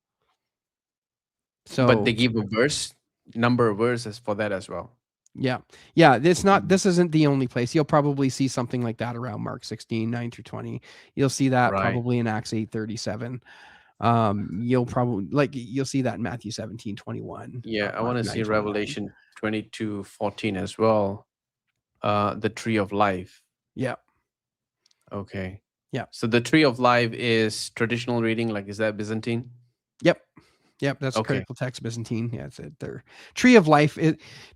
but they So give a verse, number of verses for that as well. yeah. Yeah, it's not, Mm. this isn't the only place. You'll probably see something like that around Mark 16, 9 through 20. You'll see that Right. probably in Acts 8:37. You'll see that in Matthew 17:21, Yeah, I Mark want to see 9:29. Revelation 22:14 as well. The tree of life. Yeah. Okay. Yeah. So the tree of life is traditional reading, like is that Byzantine? Yep. Yep, that's Okay. critical text Byzantine. Yeah, it's their tree of life.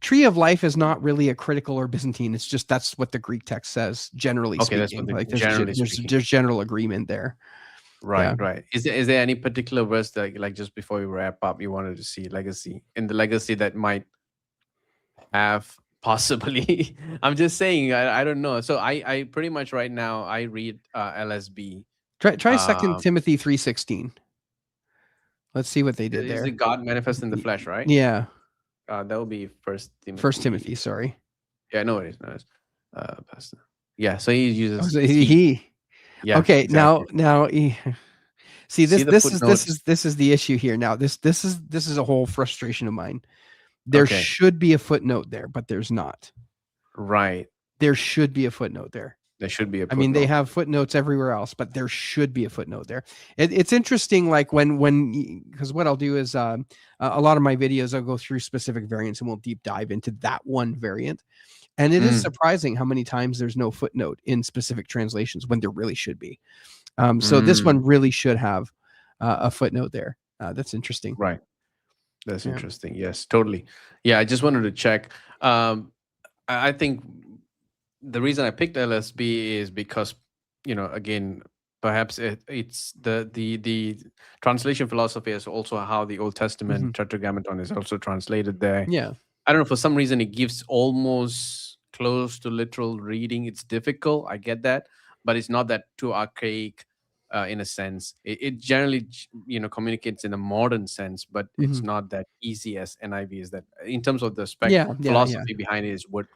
Tree of life is not really a critical or Byzantine. It's just that's what the Greek text says, generally Okay, that's what speaking. the Like generally speaking. there's general agreement there. Right, Yeah. right. Is there any particular verse that, like, just before we wrap up, you wanted to see legacy in the legacy that might have possibly? I'm just saying. I don't know. So I pretty much right now I read LSB. Try Second Um, Timothy 3:16. Let's see what they did is it there. God manifest in the flesh? Right. Yeah, That would be First First Timothy. Timothy. Sorry. Yeah, no, it is. No, it's, Pastor. Yeah. So he Oh, uses so he. he. Yeah, Okay, exactly. see See the footnote. this is the issue here. Now this is a whole frustration of mine. There Okay. should be a footnote there, but there's not. Right. There should be a footnote there. There should be a I mean, they footnote. have footnotes everywhere else, but there should be a footnote there. It's interesting, like because what I'll do is a lot of my videos I'll go through specific variants and we'll deep dive into that one variant. And it is Mm, surprising how many times there's no footnote in specific translations when there really should be. So this mm, one really should have a footnote there. That's interesting. right. That's Yeah. interesting. Yes, totally. Yeah, I just wanted to check. I think the reason I picked LSB is because, again, perhaps it's the translation philosophy is also how the Old Mhm. Testament Tetragrammaton is also translated there. Yeah. I don't know, for some reason it gives almost close to literal reading. It's difficult, I get that, but it's not that too archaic in a sense. It generally, communicates in a modern sense, but it's Mhm. not that easy as NIV is. That in terms of the Yeah. Yeah. Yeah. philosophy behind it is word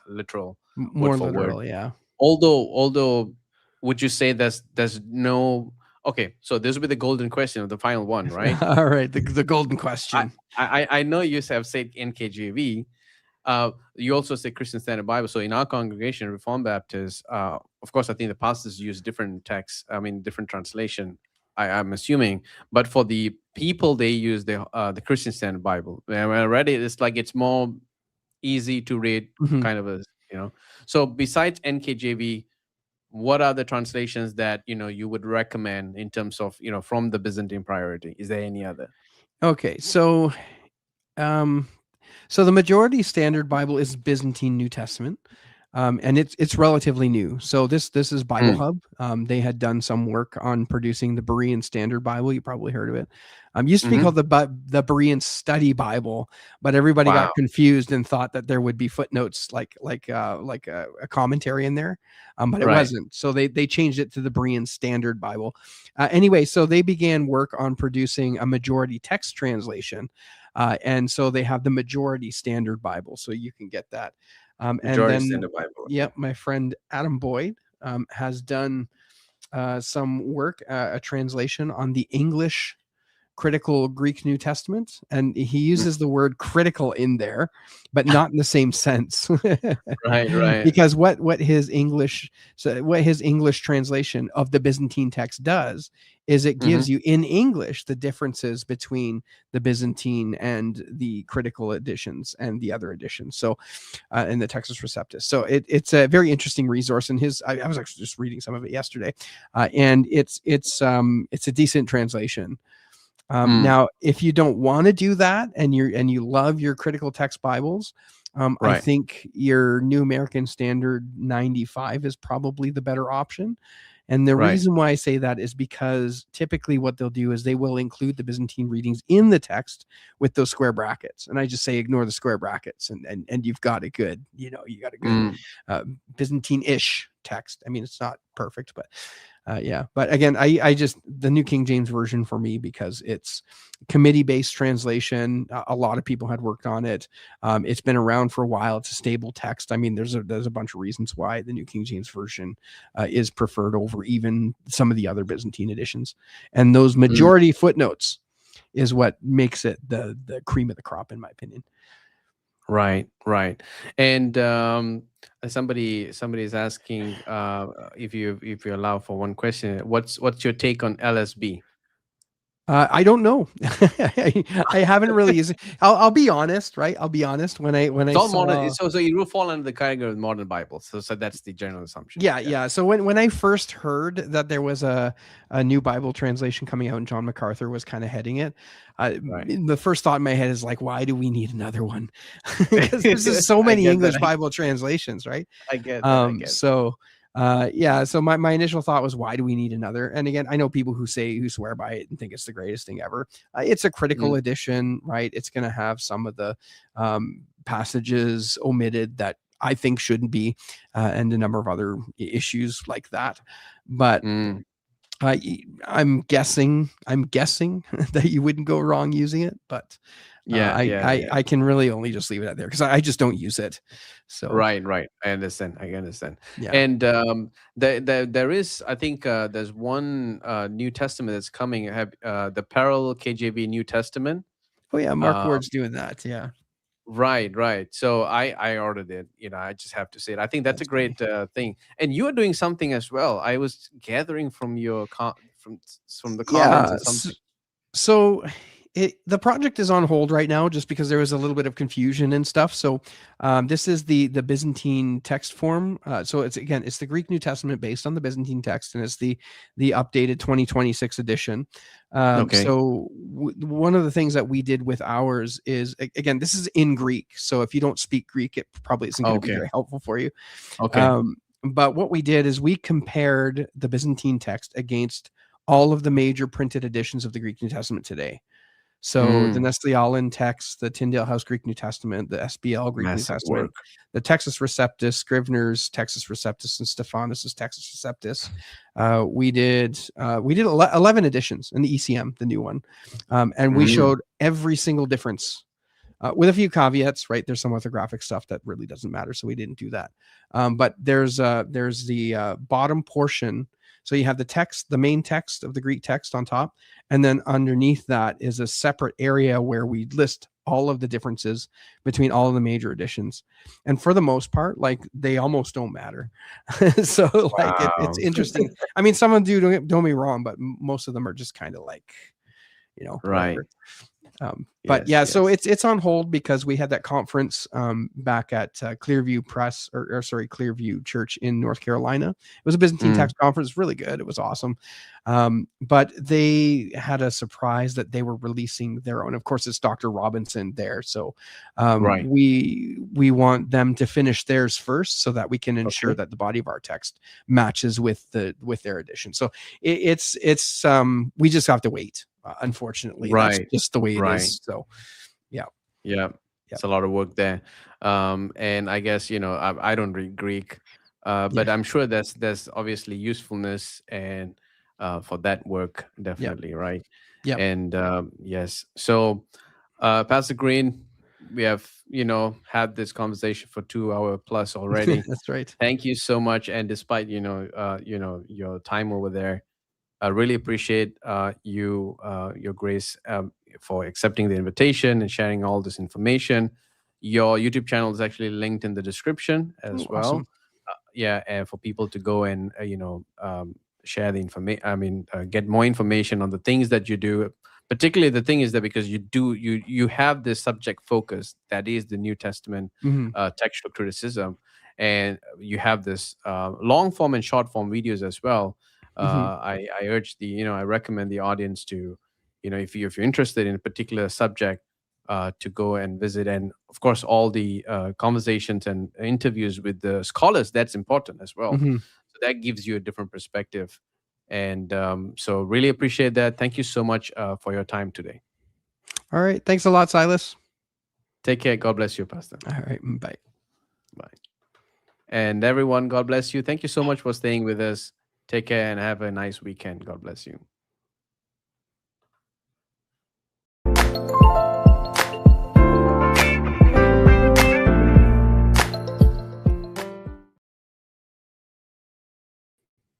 literal, word More for word. literal. Yeah. Although, would you say there's no, okay? So this will be the golden question of the final one, right? All right. The golden I question. I know you have said NKJV. You also say Christian Standard Bible. So in our congregation, Reformed Baptists, of course, I think the pastors use different texts. I mean, different translation. I'm assuming, but for the people, they use the Christian Standard Bible. When I read it, it's like it's more easy to read, Mhm. kind of a So besides NKJV, what are the translations that you would recommend in terms of from the Byzantine priority? Is there any other? Okay. Um, So the majority standard Bible is Byzantine New Testament, and it's relatively new. So this is Bible Mm, Hub. They had done some work on producing the Berean Standard Bible. You probably heard of it. Used to be hmm. called the Berean Study Bible, but everybody got Wow. confused and thought that there would be footnotes like a commentary in there, but it Right. wasn't. So they changed it to the Berean Standard Bible. Anyway, so they began work on producing a majority text translation, and so they have the majority standard Bible, so you can get that. And Majority then, Standard Bible. Okay. yep, my friend Adam Boyd has done some work, a translation on the English critical Greek New Testament, and he Mm, uses the word critical in there, but not in the same sense. right. Right. Because what his English translation of the Byzantine text does is it Hmm. gives you in English the differences between the Byzantine and the critical editions and the other editions. So in the Texas Receptus. So it's a very interesting resource. And I was actually just reading some of it yesterday, and it's a decent translation. Mm, Now, if you don't want to do that and you love your critical text Bibles, I right. think your New American Standard 95 is probably the better option. And the Right. reason why I say that is because typically what they'll do is they will include the Byzantine readings in the text with those square brackets. And I just say ignore the square brackets and you've got a good, you got a good Mm, Byzantine-ish text. I mean, it's not perfect, but yeah. But again, I just the New King James Version for me because it's committee-based translation. A lot of people had worked on it. It's been around for a while. It's a stable text. I mean, there's a bunch of reasons why the New King James Version is preferred over even some of the other Byzantine editions. And those mm, majority footnotes is what makes it the cream of the crop, in my opinion. right. Right. And somebody is asking, if you allow for one question, what's your take on LSB? I don't know. I haven't really used it. I'll be honest, right? I'll be honest. When I It's all modern. saw, So you will fall under the category of modern Bible. So that's the general assumption. yeah, Yeah. yeah. So when I first heard that there was a new Bible translation coming out and John MacArthur was kind of heading it, Right. the first thought in my head is like, why do we need another one? Because there's just so I many get that. English Bible translations, right? I get that. I get that. So yeah, so my initial thought was, why do we need another? And again, I know people who swear by it and think it's the greatest thing ever. It's a critical Mm, edition, right? It's going to have some of the passages omitted that I think shouldn't be, and a number of other issues like that. But mm. uh, I'm guessing that you wouldn't go wrong using it, but Yeah. Yeah. Yeah. I can really only just leave it at there because I just don't use it. So Right, right. I understand. I understand. yeah. And there is, I think, there's one New Testament that's coming. Have the Parallel KJV New Testament. Oh yeah, Mark Uh, Ward's doing that. Yeah, right, right. So I ordered it. I just have to say it. I think that's a that's funny. great thing. And you are doing something as well. I was gathering from from the comments Yeah. and something. So the project is on hold right now just because there was a little bit of confusion and stuff. So this is the Byzantine text form. So it's the Greek New Testament based on the Byzantine text, and it's the updated 2026 edition. Okay. One of the things that we did with ours is, again, this is in Greek. So if you don't speak Greek, it probably isn't going to be Okay. very helpful for you. Okay. Um, but what we did is we compared the Byzantine text against all of the major printed editions of the Greek New Testament today. So the Mm, Nestle Aland text, the Tyndale House Greek New Testament, the SBL Greek New massive Testament, work. the Textus Receptus, Scrivener's Textus Receptus, and Stephanus's Textus Receptus. We did 11 editions in the ECM, the new one, and we Mm, showed every single difference. With a few caveats, right? There's some orthographic stuff that really doesn't matter, so we didn't do that. But there's the bottom portion. So you have the text, the main text of the Greek text on top, and then underneath that is a separate area where we list all of the differences between all of the major editions. And for the most part, like, they almost don't matter. So like it's wow. interesting. I mean, some of them do, don't get me wrong, but most of them are just kind of like, Right. whatever. But Yes. yeah, so Yes. it's on hold because we had that conference back at Clearview Press, or sorry, Clearview Church in North Carolina. It was a Byzantine Mm, text conference, really good. It was awesome. But they had a surprise that they were releasing their own. Of course, it's Dr. Robinson there, so right. we want them to finish theirs first, so that we can ensure Okay. that the body of our text matches with their edition. So it's we just have to wait. Unfortunately, that's Right. just the way it Right. is. So, yeah, Yeah. yeah, It's a lot of work there. And I guess, I don't read Greek, yeah, but I'm sure there's obviously usefulness and for that work, yeah, definitely, right? yeah. And yes. So, Pastor Green, we have, had this conversation for 2 hour plus already. That's right. Thank you so much. And despite, your time over there, I really appreciate your grace, for accepting the invitation and sharing all this information. Your YouTube channel is actually linked in the description Oh, as well. awesome. Yeah, and for people to go and share the information. I mean, get more information on the things that you do. Particularly, the thing is that because you have this subject focus that is the New Testament Hmm. textual criticism, and you have this long form and short form videos as well. Hmm. I urge I recommend the audience to, if you're interested in a particular subject, to go and visit, and of course all the conversations and interviews with the scholars, that's important as well. Hmm. So that gives you a different perspective, and so really appreciate that. Thank you so much for your time today. All right. Thanks a lot, Silas. Take care. God bless you, Pastor. All right. Bye. Bye. And everyone, God bless you. Thank you so much for staying with us. Take care and have a nice weekend. God bless you.